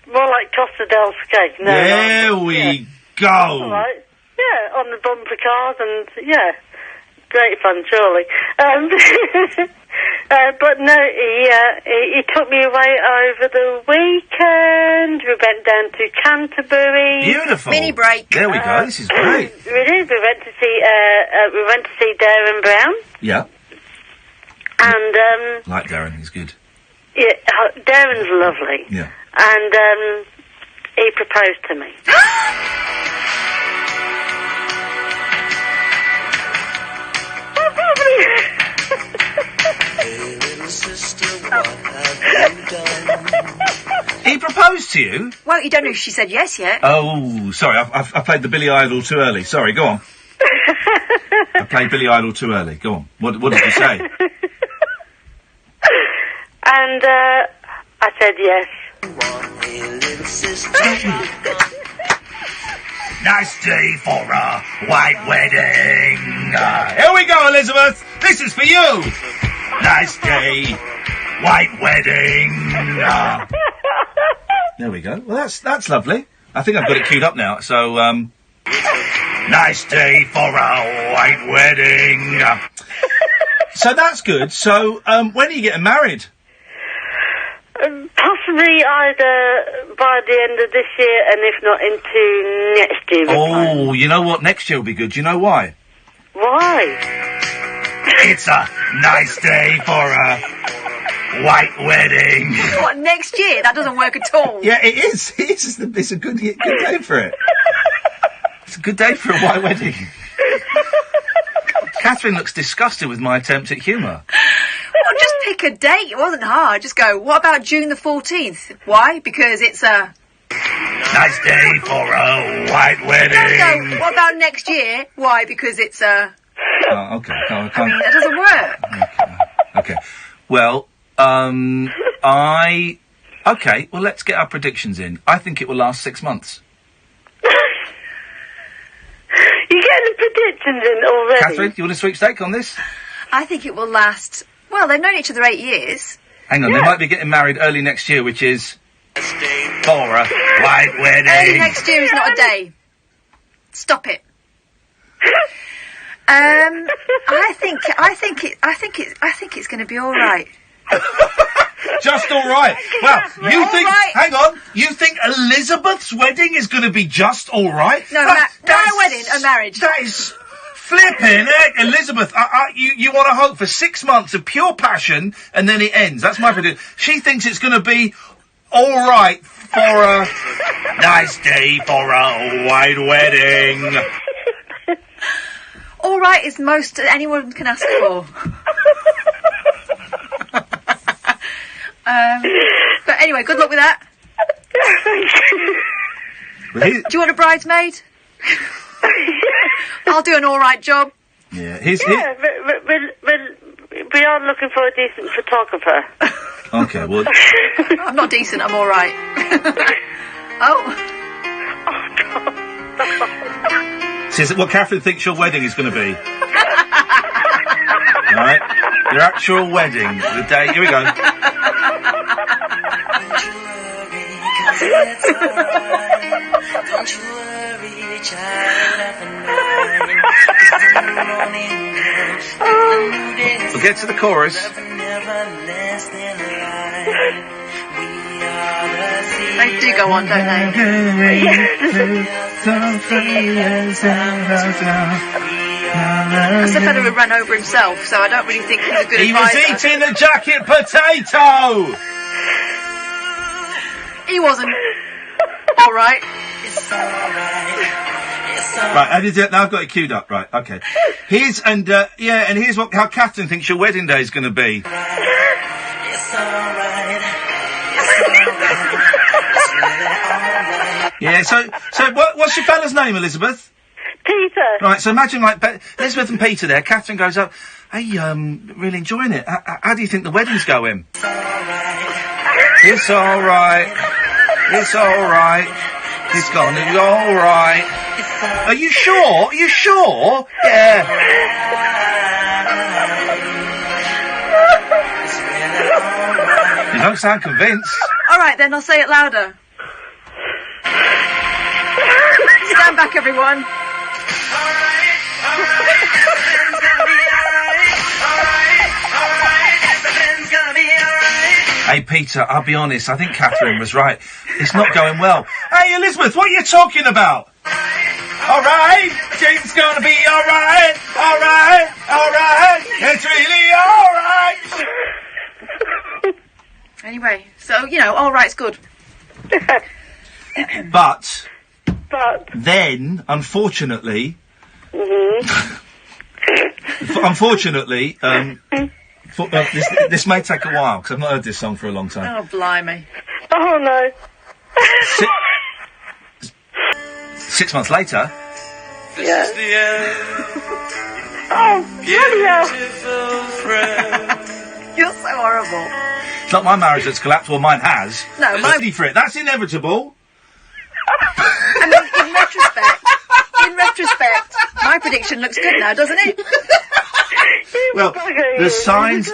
Speaker 1: More like Costa del Skeg.
Speaker 8: There we go.
Speaker 1: All right. Yeah, on the bumper cars and, yeah, great fun, surely. But no, he took me away over the weekend. We went down to Canterbury.
Speaker 8: Beautiful.
Speaker 9: Mini break.
Speaker 8: There we go. This is great.
Speaker 1: We did. We went to see Darren Brown.
Speaker 8: Yeah.
Speaker 1: And
Speaker 8: like Darren, he's good.
Speaker 1: Yeah, Darren's lovely.
Speaker 8: Yeah.
Speaker 1: And he proposed to me.
Speaker 8: He proposed to you?
Speaker 9: Well, you don't know if she said yes yet.
Speaker 8: Oh, sorry, I played the Billy Idol too early. Sorry, go on. I played Billy Idol too early. Go on. What did you say?
Speaker 1: And I said yes.
Speaker 8: Nice day for a white wedding. Here we go, Elizabeth. This is for you. Nice day, white wedding. There we go. Well, that's lovely. I think I've got it queued up now. So, nice day for a white wedding. So that's good. So, when are you getting married?
Speaker 1: Possibly either by the end of this year, and if not into next year.
Speaker 8: Oh, you know what? Next year will be good. Do you know why?
Speaker 1: Why?
Speaker 8: It's a nice day for a white wedding.
Speaker 9: What, next year? That doesn't work at all.
Speaker 8: Yeah, it is. It's a good day for it. It's a good day for a white wedding. Catherine looks disgusted with my attempt at humour.
Speaker 9: Well, just pick a date. It wasn't hard. Just go, what about June the 14th? Why? Because it's a...
Speaker 8: nice day for a white wedding.
Speaker 9: Don't go, what about next year? Why? Because it's a...
Speaker 8: Oh, okay. No, I can't.
Speaker 9: I mean, that doesn't work.
Speaker 8: Okay. Well, Okay, well, let's get our predictions in. I think it will last 6 months.
Speaker 1: You're getting the predictions in already.
Speaker 8: Catherine, you want a sweepstake on this?
Speaker 9: I think it will last... Well, they've known each other 8 years.
Speaker 8: Hang on, they might be getting married early next year, which is... for a white wedding.
Speaker 9: Early next year is not a day. Stop it. I think it's going to be all right.
Speaker 8: Just all right. Well, you
Speaker 9: all
Speaker 8: think?
Speaker 9: Right.
Speaker 8: Hang on. You think Elizabeth's wedding is going to be just all right?
Speaker 9: No, not a wedding, a marriage.
Speaker 8: That is flipping heck, Elizabeth. You want to hope for 6 months of pure passion, and then it ends. That's my prediction. She thinks it's going to be all right for a nice day for a white wedding.
Speaker 9: all right is most anyone can ask for. But anyway, good luck with that. Do you want a bridesmaid? I'll do an all right job.
Speaker 8: Yeah,
Speaker 1: we are looking for a decent photographer.
Speaker 8: Okay, well...
Speaker 9: I'm not decent, I'm all right. Oh,
Speaker 1: God.
Speaker 8: See, is it what Catherine thinks your wedding is going to be? All right? Your actual wedding, the day... Here we go.
Speaker 12: Don't you worry, child,
Speaker 8: We'll get to the chorus.
Speaker 9: they do go on, don't they? That's the fellow who ran over himself, so I don't really think he's a good
Speaker 8: He was
Speaker 9: advisor.
Speaker 8: eating a jacket potato!
Speaker 9: He wasn't. All right.
Speaker 8: Right, now I've got it queued up. Right, okay. Here's how Catherine thinks your wedding day is going to be. Yeah. So what's your fella's name, Elizabeth?
Speaker 1: Peter.
Speaker 8: Right. So imagine Elizabeth and Peter there. Catherine goes up. Hey, really enjoying it. How do you think the wedding's going? It's all right. It's all right. It's gonna be all right. Are you sure? Are you sure? Yeah. You don't sound convinced.
Speaker 9: All right, then I'll say it louder. Stand back, everyone.
Speaker 8: Hey, Peter, I'll be honest, I think Catherine was right. It's not going well. Hey, Elizabeth, what are you talking about? All right, it's gonna be all right, all right, all right. It's really all right.
Speaker 9: Anyway, so, all right's good.
Speaker 8: But then, unfortunately, unfortunately, this may take a while, because I've not heard this song for a long time.
Speaker 9: Oh, blimey.
Speaker 1: Oh, no.
Speaker 8: 6 months later...
Speaker 1: Yeah. Oh, bloody hell.
Speaker 9: You're so horrible.
Speaker 8: It's not my marriage that's collapsed, well, mine has.
Speaker 9: No,
Speaker 8: I'm ready for it. That's inevitable.
Speaker 9: I mean, in retrospect, my prediction looks good now, doesn't it?
Speaker 8: Well, the signs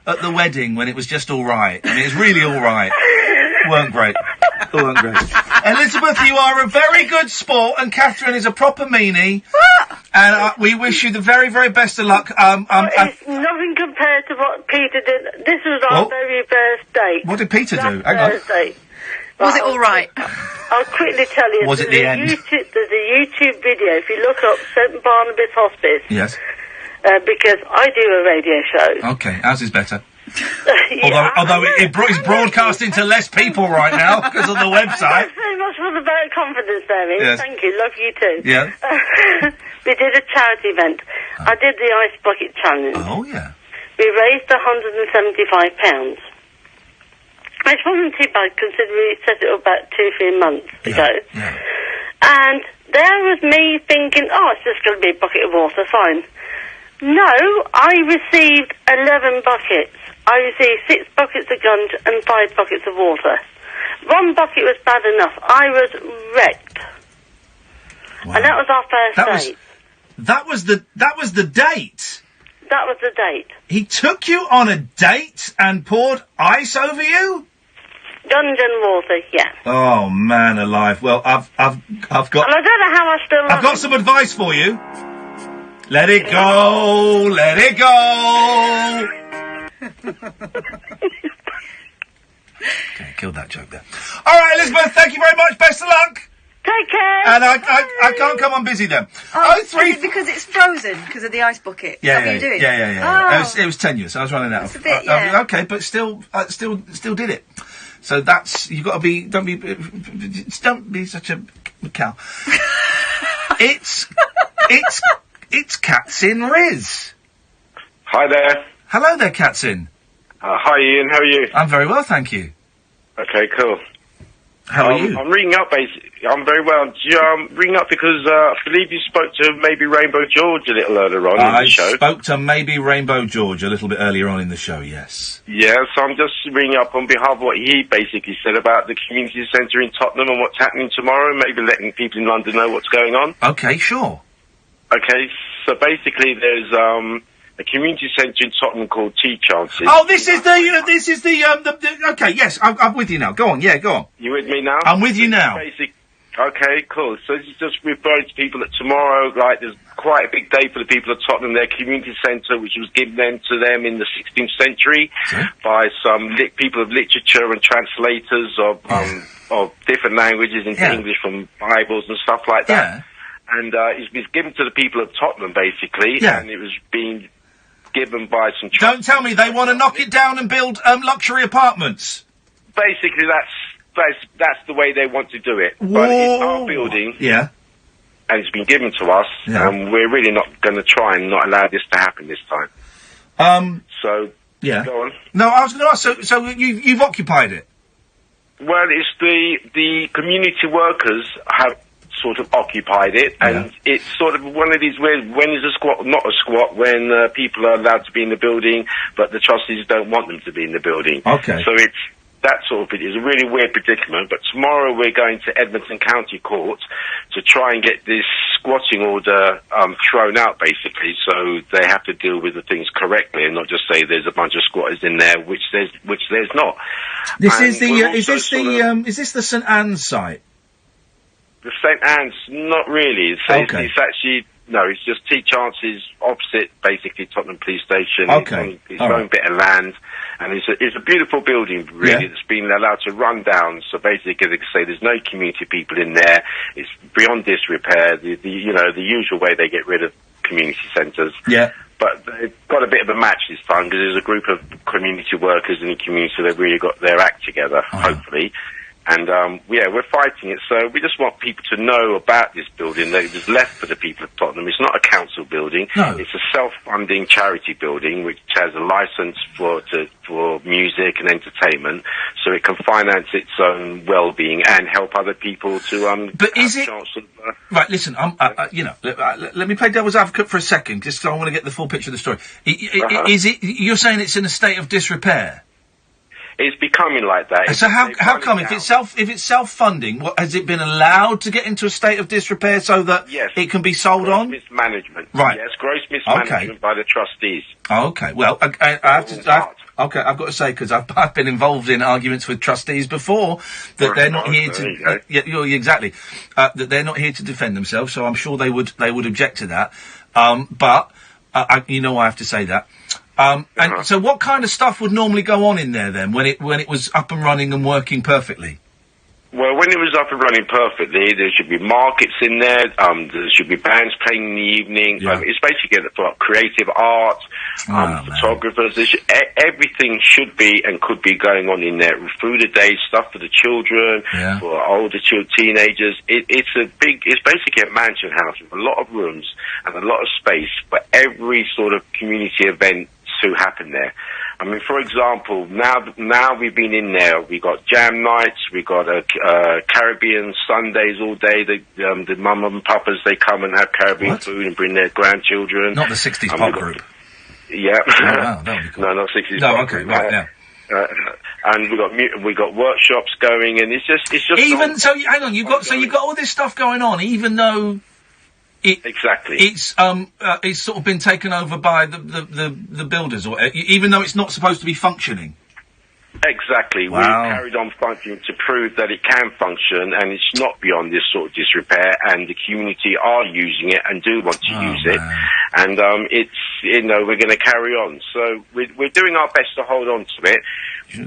Speaker 8: at the wedding when it was just all right, and it was really all right, weren't great. Elizabeth, you are a very good sport, and Catherine is a proper meanie. And we wish you the very, very best of luck.
Speaker 1: It's nothing compared to what Peter did. This was our very first date.
Speaker 8: What did Peter do? Hang on.
Speaker 9: Was it all right?
Speaker 1: I'll quickly tell you.
Speaker 8: Was it the end?
Speaker 1: There's a YouTube video. If you look up St Barnabas Hospice.
Speaker 8: Yes.
Speaker 1: Because I do a radio show.
Speaker 8: Okay, ours is better. Although it's broadcasting to less people right now because of the website.
Speaker 1: Thanks very much for the vote of confidence there, Ian.
Speaker 8: Yes.
Speaker 1: Thank you. Love you too.
Speaker 8: Yeah.
Speaker 1: We did a charity event. I did the Ice Bucket Challenge.
Speaker 8: Oh, yeah.
Speaker 1: We raised £175. Which wasn't too bad considering we set it up about 2-3 months ago.
Speaker 8: Yeah.
Speaker 1: And there was me thinking, it's just going to be a bucket of water, fine. No, I received 11 buckets. I received 6 buckets of gunge and 5 buckets of water. 1 bucket was bad enough. I was wrecked. Wow. And that was our first date.
Speaker 8: That was the date?
Speaker 1: That was the date.
Speaker 8: He took you on a date and poured ice over you?
Speaker 1: Gunge and water, yeah.
Speaker 8: Oh, man alive. Well, I've got...
Speaker 1: And I don't know how I still...
Speaker 8: I've got some advice for you. Let it go, let it go. Okay, killed that joke there. All right, Elizabeth, thank you very much. Best of luck.
Speaker 1: Take care.
Speaker 8: And I can't come on busy then.
Speaker 9: Is it because it's frozen because of the ice bucket?
Speaker 8: Yeah,
Speaker 9: Is that what you're doing?
Speaker 8: Yeah.
Speaker 9: Oh.
Speaker 8: It was tenuous. I was running out.
Speaker 9: That's a bit, yeah.
Speaker 8: Okay, but still did it. So that's you've got to be. Don't be such a cow. It's it's Katsin Riz.
Speaker 5: Hi there.
Speaker 8: Hello there, Katsin.
Speaker 5: Hi, Ian. How are you?
Speaker 8: I'm very well, thank you.
Speaker 5: Okay, cool.
Speaker 8: How are you?
Speaker 5: I'm ringing up, I'm very well. I'm ringing up because I believe you spoke to maybe Rainbow George a little earlier on in the show.
Speaker 8: I spoke to maybe Rainbow George a little bit earlier on in the show, yes.
Speaker 5: Yeah, so I'm just ringing up on behalf of what he basically said about the community centre in Tottenham and what's happening tomorrow, maybe letting people in London know what's going on.
Speaker 8: Okay, sure.
Speaker 5: Okay, so basically there's a community centre in Tottenham called Tea Chances.
Speaker 8: Oh, this is the okay, yes, I'm with you now. Go on, yeah, go on.
Speaker 5: You with me now?
Speaker 8: I'm with you now.
Speaker 5: Okay, cool. So this is just referring to people that tomorrow, like, there's quite a big day for the people of Tottenham, their community centre, which was given to them in the 16th century by some people of literature and translators of different languages into English from Bibles and stuff like that. And it's been given to the people of Tottenham, basically, and it was being given by some...
Speaker 8: Don't tell me they want to knock it down and build luxury apartments.
Speaker 5: Basically, that's the way they want to do it. Whoa. But it's our building.
Speaker 8: Yeah.
Speaker 5: And it's been given to us, and we're really not going to try and not allow this to happen this time. So, go on.
Speaker 8: No, I was going to ask, so you've occupied it?
Speaker 5: Well, it's the community workers have sort of occupied it, and it's sort of one of these where when is a squat, not a squat, when people are allowed to be in the building, but the trustees don't want them to be in the building.
Speaker 8: Okay.
Speaker 5: So it's that sort of, it is a really weird predicament, but tomorrow we're going to Edmonton County Court to try and get this squatting order thrown out, basically, so they have to deal with the things correctly and not just say there's a bunch of squatters in there, which there's not.
Speaker 8: This is this the St Anne's site?
Speaker 5: The St Anne's, not really. It's actually, no, it's just Tea Chances opposite, basically, Tottenham Police Station.
Speaker 8: Okay.
Speaker 5: It's its own bit of land. And it's a beautiful building, really, that's been allowed to run down. So basically, they say there's no community people in there. It's beyond disrepair. The usual way they get rid of community centres.
Speaker 8: Yeah.
Speaker 5: But they've got a bit of a match this time because there's a group of community workers in the community that really got their act together, hopefully. And, we're fighting it, so we just want people to know about this building that is left for the people of Tottenham. It's not a council building.
Speaker 8: No.
Speaker 5: It's a self-funding charity building which has a licence for music and entertainment, so it can finance its own well-being and help other people to,
Speaker 8: But is it... Right, listen, let me play devil's advocate for a second, just so I want to get the full picture of the story. Is it... You're saying it's in a state of disrepair?
Speaker 5: It's becoming like that.
Speaker 8: So how come if it's self-funding, has it been allowed to get into a state of disrepair so that it can be sold on?
Speaker 5: Mismanagement.
Speaker 8: Right.
Speaker 5: Yes, gross mismanagement by the trustees.
Speaker 8: Okay. Well, I've got to say, because I've been involved in arguments with trustees before, that they're not here to exactly that they're not here to defend themselves. So I'm sure they would object to that. But I have to say that. And so what kind of stuff would normally go on in there then, when it was up and running and working perfectly?
Speaker 5: Well, when it was up and running perfectly, there should be markets in there, there should be bands playing in the evening. It's basically for creative art, photographers. Everything should be and could be going on in there. Food a day, stuff for the children, for older teenagers. It's basically a mansion house with a lot of rooms and a lot of space for every sort of community event to happen there. I mean, for example, now we've been in there. We got jam nights. We got Caribbean Sundays all day. The mum and papas, they come and have Caribbean food and bring their grandchildren.
Speaker 8: Not the 60s pop group.
Speaker 5: Yeah.
Speaker 8: Oh, wow, that would be cool.
Speaker 5: No, not 60s.
Speaker 8: No, okay, right, yeah.
Speaker 5: And we got workshops going, and it's just
Speaker 8: even so. Hang on, you've got all this stuff going on, even though. It's sort of been taken over by the builders, or even though it's not supposed to be functioning.
Speaker 5: Exactly.
Speaker 8: Wow.
Speaker 5: We carried on functioning to prove that it can function, and it's not beyond this sort of disrepair, and the community are using it and do want to use it, and we're going to carry on. So we're doing our best to hold on to it.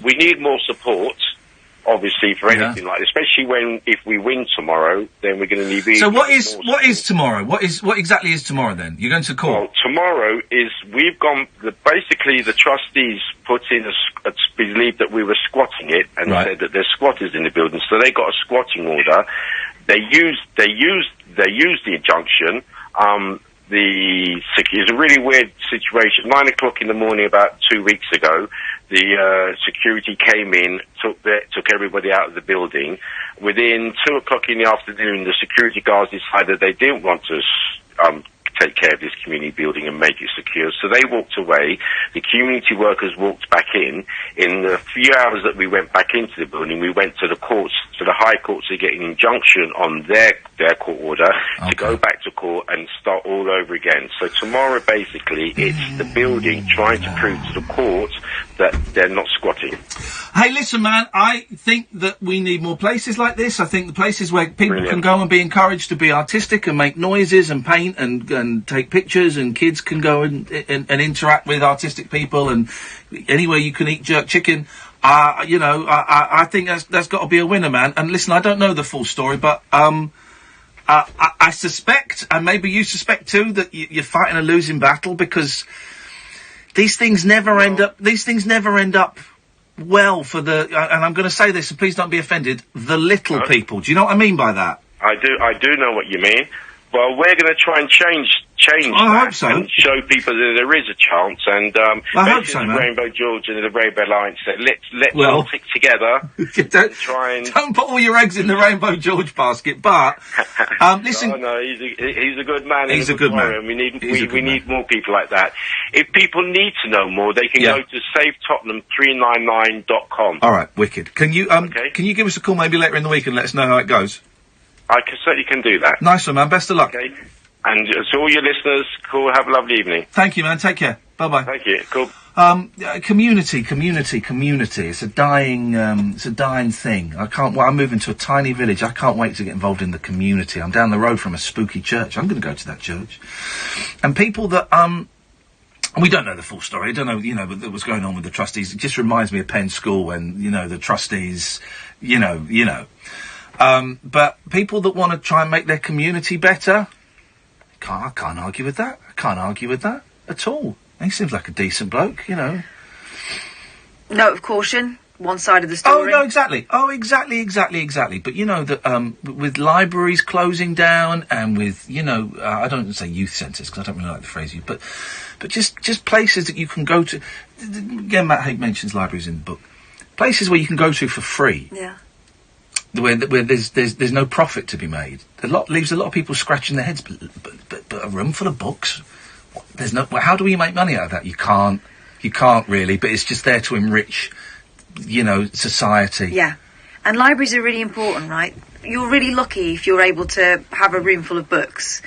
Speaker 5: We need more support. Obviously, for anything like this, especially if we win tomorrow, then we're going to need.
Speaker 8: So what is tomorrow? What exactly is tomorrow then? You're going to court?
Speaker 5: Well, tomorrow is we've gone. Basically, the trustees put in believed that we were squatting it and said that there's squatters in the building, so they got a squatting order. They used the injunction. it's a really weird situation. 9 o'clock in the morning about 2 weeks ago, the security came in, took everybody out of the building. Within 2 o'clock in the afternoon, the security guards decided they didn't want to take care of this community building and make it secure, so they walked away. The community workers walked back in. In the few hours that we went back into the building, we went to the courts, to the high courts, to get an injunction on their court order to go back to court and start all over again. So tomorrow, basically, it's the building trying to prove to the court that they're not squatting.
Speaker 8: Hey, listen, man, I think that we need more places like this. I think the places where people can go and be encouraged to be artistic and make noises and paint and take pictures, and kids can go and interact with artistic people, and anywhere you can eat jerk chicken. I think that's got to be a winner, man. And listen, I don't know the full story, but I suspect, and maybe you suspect too, that you're fighting a losing battle, because these things never end up. These things never end up well for the. And I'm going to say this, and please don't be offended. The little people. Do you know what I mean by that?
Speaker 5: I do know what you mean. Well, we're going to try and change
Speaker 8: I hope so.
Speaker 5: And show people that there is a chance. And
Speaker 8: I hope so, man.
Speaker 5: Rainbow George and the Rainbow Alliance said, let's all stick together.
Speaker 8: Don't put all your eggs in the Rainbow George basket. But listen,
Speaker 5: no, he's a good man.
Speaker 8: He's a good man.
Speaker 5: And we need more people like that. If people need to know more, they can go to SaveTottenham399.com.
Speaker 8: All right, wicked. Can you can you give us a call maybe later in the week and let us know how it goes?
Speaker 5: I certainly can do that.
Speaker 8: Nice one, man. Best of luck.
Speaker 5: Okay. And to all your listeners, cool. Have a lovely evening.
Speaker 8: Thank you, man. Take care. Bye-bye.
Speaker 5: Thank you. Cool.
Speaker 8: Community. It's a dying thing. I'm moving to a tiny village. I can't wait to get involved in the community. I'm down the road from a spooky church. I'm going to go to that church. And people that, we don't know the full story. I don't know, what was going on with the trustees. It just reminds me of Penn School when, the trustees, but people that want to try and make their community better, I can't argue with that. I can't argue with that at all. He seems like a decent bloke,
Speaker 9: Note of caution, one side of the story.
Speaker 8: Oh, no, exactly. But you know that, with libraries closing down and with, I don't say youth centres, because I don't really like the phrase youth, but just places that you can go to. Again, Matt Haig mentions libraries in the book. Places where you can go to for free.
Speaker 9: Yeah.
Speaker 8: Where there's no profit to be made. Leaves a lot of people scratching their heads. But a room full of books, how do we make money out of that? You can't really. But it's just there to enrich, society.
Speaker 9: Yeah, and libraries are really important, right? You're really lucky if you're able to have a room full of books.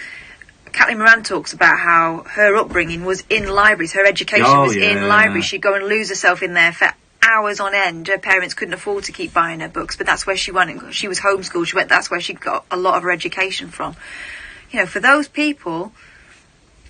Speaker 9: Kathleen Moran talks about how her upbringing was in libraries. Her education was in libraries. She'd go and lose herself in there for hours on end. Her parents couldn't afford to keep buying her books, but that's where she went. She was homeschooled. That's where she got a lot of her education from. For those people,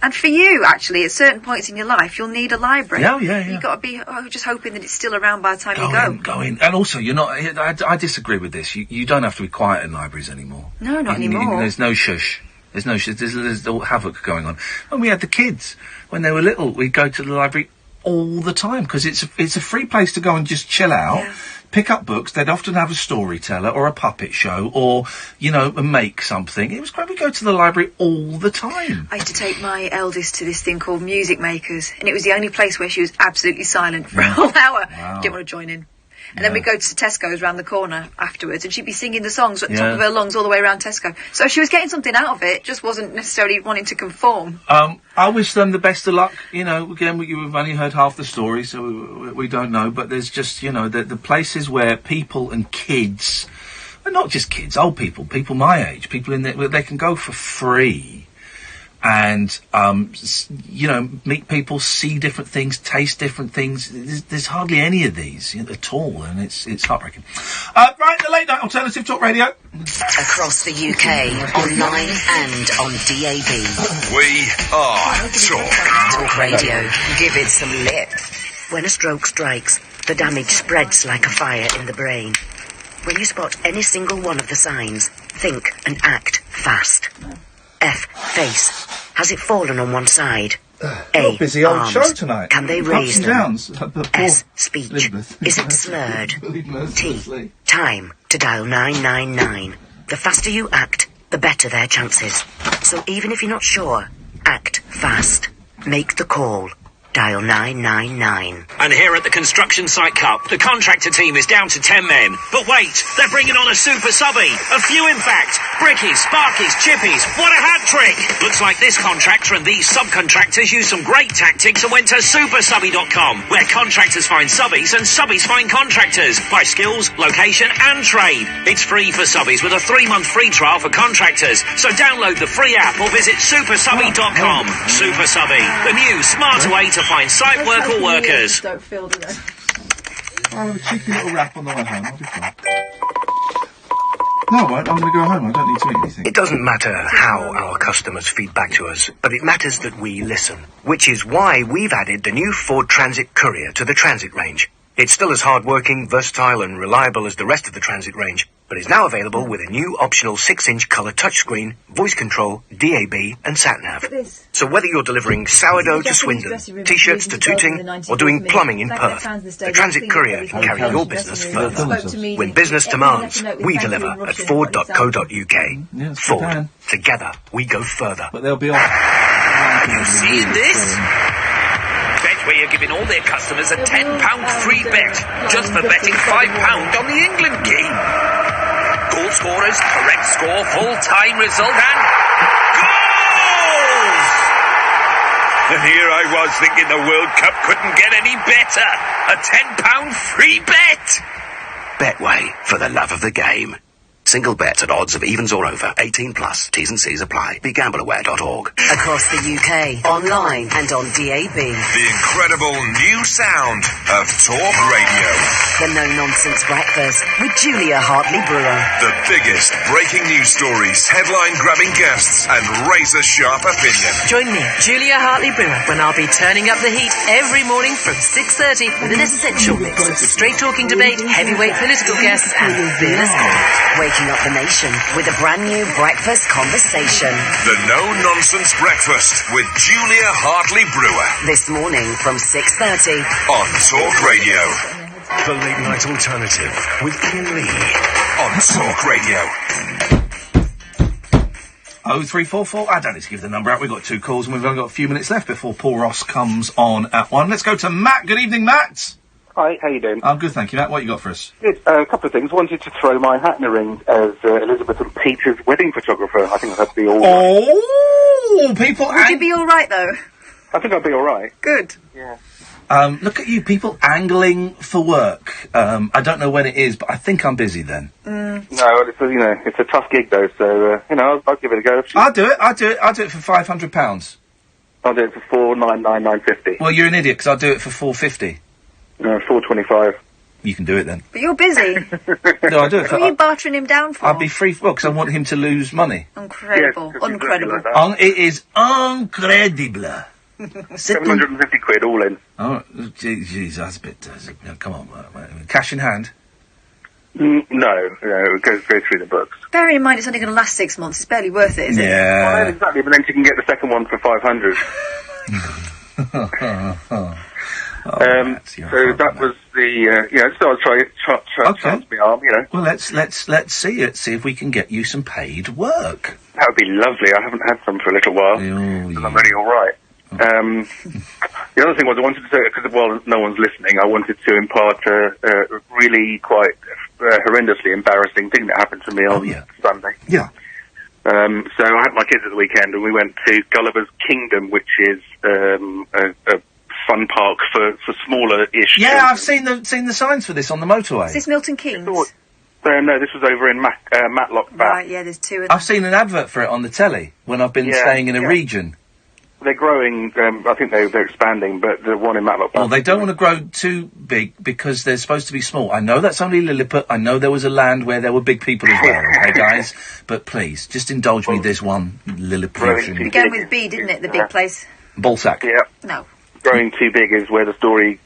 Speaker 9: and for you, actually, at certain points in your life, you'll need a library.
Speaker 8: Yeah.
Speaker 9: You've got to be just hoping that it's still around by the time you go.
Speaker 8: Go in. And also, you're not. I disagree with this. You don't have to be quiet in libraries anymore.
Speaker 9: No, not anymore.
Speaker 8: There's no shush. There's no shush. There's all havoc going on. When we had the kids, when they were little, we'd go to the library all the time, because it's a free place to go and just chill out, pick up books. They'd often have a storyteller or a puppet show or, make something. It was great. We go to the library all the time.
Speaker 9: I used to take my eldest to this thing called Music Makers, and it was the only place where she was absolutely silent for a whole hour. Wow. Didn't want to join in. And then we'd go to Tesco's round the corner afterwards, and she'd be singing the songs at the top of her lungs all the way around Tesco. So she was getting something out of it, just wasn't necessarily wanting to conform.
Speaker 8: I wish them the best of luck. Again, we've only heard half the story, so we don't know. But there's just, the places where people and kids, and not just kids, old people my age, people where they can go for free. And, meet people, see different things, taste different things. There's hardly any of these at all, and it's heartbreaking. Right, the Late Night Alternative Talk Radio.
Speaker 2: Across the UK, online and on DAB.
Speaker 3: We are Talk
Speaker 2: Radio. Give it some lip. When a stroke strikes, the damage spreads like a fire in the brain. When you spot any single one of the signs, think and act fast. F. Face. Has it fallen on one side? A.
Speaker 8: Busy old
Speaker 2: arms.
Speaker 8: show tonight.
Speaker 2: Can they raise them?
Speaker 8: Downs.
Speaker 2: S. Speech. Is it slurred? T. Time to dial 999. The faster you act, the better their chances. So even if you're not sure, act Make the call. Dial 999.
Speaker 16: And here at the Construction Site Cup, the contractor team is down to 10 men. But wait, they're bringing on a super subby. A few, in fact. Brickies, Sparkies, Chippies. What a hat trick! Looks like this contractor and these subcontractors used some great tactics and went to supersubby.com, where contractors find subbies and subbies find contractors by skills, location and trade. It's free for subbies with a 3-month free trial for contractors. So download the free app or visit supersubby.com. Super Subby, the new smarter way to find site work or workers.
Speaker 9: Don't feel, do they?
Speaker 8: I'll have a cheeky little wrap on the way home. I'll be fine. No, I won't. I'm going to go home. I don't need to eat anything.
Speaker 7: It doesn't matter how our customers feed back to us, but it matters that we listen, which is why we've added the new Ford Transit Courier to the Transit range. It's still as hard-working, versatile and reliable as the rest of the Transit range, but is now available with a new optional 6-inch colour touchscreen, voice control, DAB and sat-nav. So whether you're delivering sourdough to Swindon, T-shirts to Tooting, or doing plumbing in Perth, the Transit Courier can carry your business further. When business demands, we deliver at Ford.co.uk. Ford. Together, we go further.
Speaker 8: But they'll be on.
Speaker 16: Have you seen this? Betway are giving all their customers a £10 free bet just for betting £5 on the England game. Goal scorers, correct score, full-time result, and goals! And here I was thinking the World Cup couldn't get any better. A £10 free bet.
Speaker 7: Betway, for the love of the game. Single bets at odds of evens or over. 18 plus. T's and C's apply. BeGambleAware.org.
Speaker 2: Across the UK, online and on DAB.
Speaker 3: The incredible new sound of Talk Radio.
Speaker 2: The No-Nonsense Breakfast with Julia Hartley-Brewer.
Speaker 3: The biggest breaking news stories, headline-grabbing guests and razor-sharp opinion.
Speaker 2: Join me, Julia Hartley-Brewer, when I'll be turning up the heat every morning from 6:30 with an essential mix of straight-talking debate, heavyweight political guests and fearless comment. Waking up the nation with a brand new breakfast conversation.
Speaker 3: The No-Nonsense Breakfast with Julia Hartley-Brewer.
Speaker 2: This morning from 6:30
Speaker 3: on Talk Radio.
Speaker 17: The Late Night Alternative with Iain Lee
Speaker 3: on Talk Radio.
Speaker 8: 0344. I don't need to give the number out. We've got 2 calls and we've only got a few minutes left before Paul Ross comes on at 1. Let's go to Matt. Good evening, Matt.
Speaker 18: Hi, how you doing?
Speaker 8: I'm good, thank you, Matt. What you got for us?
Speaker 18: Good. A couple of things. Wanted to throw my hat in the ring as Elizabeth and Peter's wedding photographer. I think I'd be all right.
Speaker 8: Oh, people...
Speaker 9: Would you be all right, though?
Speaker 18: I think I'd be all right.
Speaker 9: Good.
Speaker 18: Yeah.
Speaker 8: Look at you, people angling for work. I don't know when it is, but I think I'm busy then.
Speaker 18: No, it's a tough gig, though, so, I'll give it a go.
Speaker 8: I'll do it for £500.
Speaker 18: I'll do it for $499,950.
Speaker 8: Well, you're an idiot, because I'll do it for $450.
Speaker 18: No, $425.
Speaker 8: You can do it then.
Speaker 9: But you're busy.
Speaker 8: No, I do it for...
Speaker 9: What are you bartering him down for?
Speaker 8: I'll be free, because I want him to lose money.
Speaker 9: Incredible.
Speaker 18: Yes,
Speaker 9: Incredible.
Speaker 18: Exactly
Speaker 8: It is incredible.
Speaker 18: 750 quid all in.
Speaker 8: Oh, jeez, that's a bit... come on, cash in hand?
Speaker 18: No, it goes through the books.
Speaker 9: Bearing in mind it's only going to last 6 months, it's barely worth it, is it?
Speaker 8: Yeah.
Speaker 18: Well, exactly, but then you can get the second one for 500. So that was the, so I'll try my arm,
Speaker 8: Well, let's see it. See if we can get you some paid work.
Speaker 18: That would be lovely. I haven't had some for a little while.
Speaker 8: And
Speaker 18: I'm really all right. The other thing was I wanted to say, because while no one's listening, I wanted to impart a really quite horrendously embarrassing thing that happened to me on Sunday.
Speaker 8: Yeah.
Speaker 18: So I had my kids at the weekend and we went to Gulliver's Kingdom, which is a fun park for smaller-ish
Speaker 8: Yeah,
Speaker 18: children.
Speaker 8: I've seen the signs for this on the motorway.
Speaker 9: Is this Milton Keynes?
Speaker 18: No, this was over in Matlock Bath.
Speaker 9: Right, yeah, there's 2 of them.
Speaker 8: I've seen an advert for it on the telly when I've been staying in a region.
Speaker 18: They're growing, I think they're expanding, but the one in Matlock Bath...
Speaker 8: Well, they don't want to grow too big because they're supposed to be small. I know that's only Lilliput. I know there was a land where there were big people as well, okay, guys? But please, just indulge me this one Lilliputian.
Speaker 9: It began with B, didn't it, the big place?
Speaker 8: Ballsack.
Speaker 18: Yeah.
Speaker 9: No.
Speaker 18: Growing too big is where the story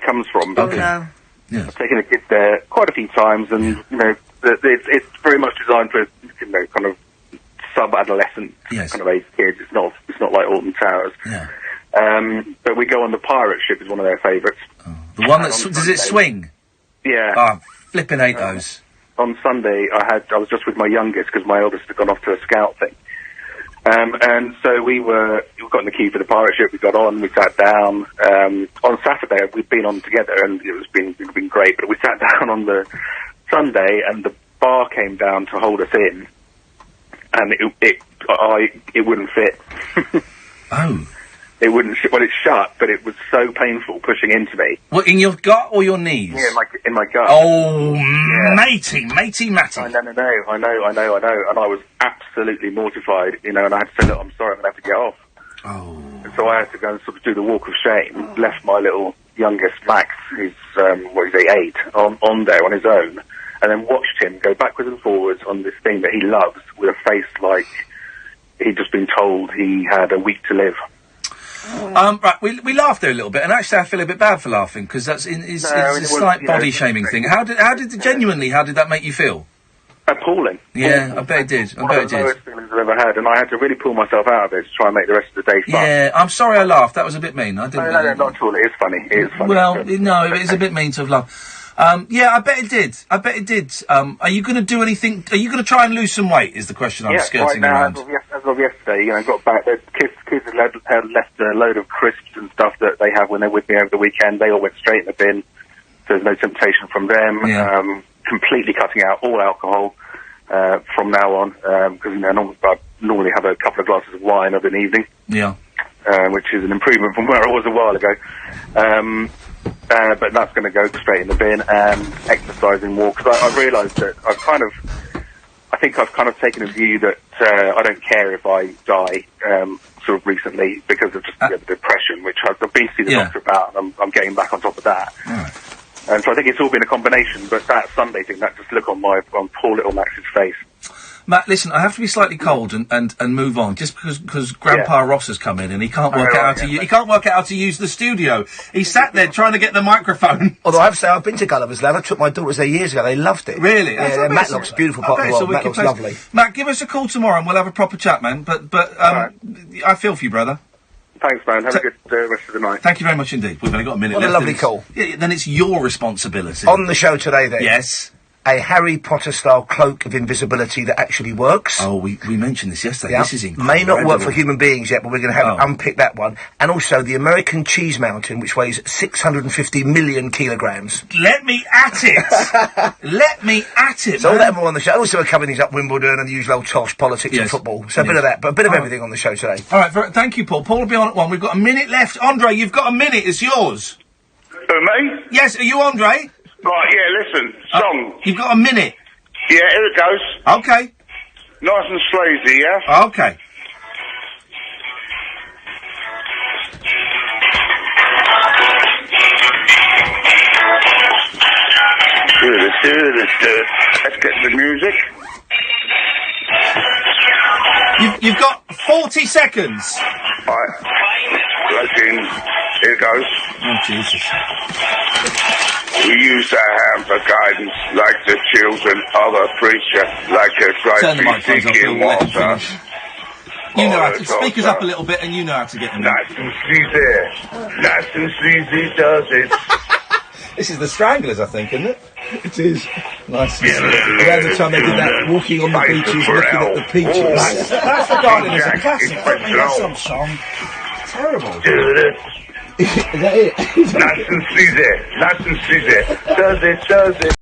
Speaker 18: comes from.
Speaker 9: Oh, no.
Speaker 18: Yeah. I've taken the kids there quite a few times, and, it's very much designed for, kind of sub-adolescent kind of age kids. It's not like Alton Towers.
Speaker 8: Yeah.
Speaker 18: But we go on the pirate ship is one of their favourites.
Speaker 8: The one that does it swing?
Speaker 18: Yeah.
Speaker 8: Ah, flipping hate those.
Speaker 18: On Sunday, I was just with my youngest because my eldest had gone off to a scout thing. And so we got in the queue for the pirate ship, we got on, we sat down. On Saturday, we'd been on together, and it'd been great, but we sat down on the Sunday, and the bar came down to hold us in, and it wouldn't fit.
Speaker 8: Oh.
Speaker 18: It wouldn't. Well, it shut, but it was so painful pushing into me.
Speaker 8: What, in your gut or your knees?
Speaker 18: Yeah, in my gut.
Speaker 8: Oh, yeah. matey.
Speaker 18: I know. And I was absolutely mortified, and I had to say, look, I'm sorry, I'm going to have to get off.
Speaker 8: Oh.
Speaker 18: And so I had to go and sort of do the walk of shame, left my little youngest Max, who's, 8, on there on his own, and then watched him go backwards and forwards on this thing that he loves with a face like he'd just been told he had a week to live.
Speaker 8: Right, we laughed there a little bit, and actually I feel a bit bad for laughing, because it's a slight body-shaming thing. How did that make you feel?
Speaker 18: Appalling.
Speaker 8: Yeah, I bet it did.
Speaker 18: One of the lowest feelings I've ever had, and I had to really pull myself out of it to try and make the rest of the day fun.
Speaker 8: Yeah, I'm sorry I laughed. That was a bit mean. I didn't.
Speaker 18: No, not at all. It is funny.
Speaker 8: Well, no, it's a bit mean to have laughed. Yeah, I bet it did. Are you going to do anything? Are you going to try and lose some weight? Is the question I'm skirting around.
Speaker 18: As of yesterday, got back. The kids had left a load of crisps and stuff that they have when they're with me over the weekend. They all went straight in the bin. So there's no temptation from them.
Speaker 8: Yeah.
Speaker 18: Completely cutting out all alcohol from now on, because I normally have a couple of glasses of wine of an evening.
Speaker 8: Yeah.
Speaker 18: Which is an improvement from where I was a while ago. But that's going to go straight in the bin, and exercising more, because I've realised that I think I've kind of taken a view that I don't care if I die sort of recently, because of just the depression, which I've been to see the doctor about, and I'm getting back on top of that.
Speaker 8: Right.
Speaker 18: And so I think it's all been a combination, but that Sunday thing, that just look on poor little Max's face.
Speaker 8: Matt, listen, I have to be slightly cold and move on, just because Grandpa Ross has come in and he can't work out how to use the studio. He sat there trying to get the microphone.
Speaker 6: Although I have to say, I've been to Gulliver's Land. I took my daughters there years ago. They loved it.
Speaker 8: Really?
Speaker 6: Yeah, Matlock's a beautiful part of the world. Matlock's lovely.
Speaker 8: Matt, give us a call tomorrow and we'll have a proper chat, man. But I feel for you, brother.
Speaker 18: Thanks, man. Have a good rest of the night.
Speaker 8: Thank you very much indeed. We've only got a minute left.
Speaker 6: What a lovely call.
Speaker 8: Yeah, then it's your responsibility.
Speaker 6: On the show today, then.
Speaker 8: Yes.
Speaker 6: A Harry Potter-style cloak of invisibility that actually works.
Speaker 8: Oh, we mentioned this yesterday.
Speaker 6: Yeah.
Speaker 8: This is incredible.
Speaker 6: May not work for human beings yet, but we're going to unpick that one. And also the American Cheese Mountain, which weighs 650 million kilograms.
Speaker 8: Let me at it! Let me at it,
Speaker 6: So
Speaker 8: man.
Speaker 6: all that and more on the show. Also, we're covering things up Wimbledon and the usual old tosh, politics and football. So a bit of that, but a bit of everything on the show today.
Speaker 8: All right, thank you, Paul. Paul will be on at 1. We've got a minute left. Andre, you've got a minute. It's yours.
Speaker 19: Me?
Speaker 8: Yes, are you Andre?
Speaker 19: Right, yeah, listen. Song.
Speaker 8: You've got a minute.
Speaker 19: Yeah, here it goes.
Speaker 8: Okay.
Speaker 19: Nice and sleazy, yeah?
Speaker 8: Okay.
Speaker 19: Let's get the music.
Speaker 8: You've got 40 seconds.
Speaker 19: Right. Listen, here it goes.
Speaker 8: Oh, Jesus.
Speaker 19: We use our hand for guidance, like the children of a preacher, like a
Speaker 8: Turn the
Speaker 19: dry
Speaker 8: microphones off,
Speaker 19: seeking
Speaker 8: we'll let
Speaker 19: water.
Speaker 8: them finish. You know how to speak us up a little bit, and you know how to get them.
Speaker 19: Nice and sleazy. Nice and sleazy does it.
Speaker 8: This is the Stranglers, I think, isn't it?
Speaker 6: It is.
Speaker 8: Nice.
Speaker 6: Around the time they did that, walking on the beaches, looking at the peaches.
Speaker 8: That's regarded as a classic. Don't make that some song. Terrible.
Speaker 19: Is that it? Nice and sleazy. Nice and sleazy. Does it, does it.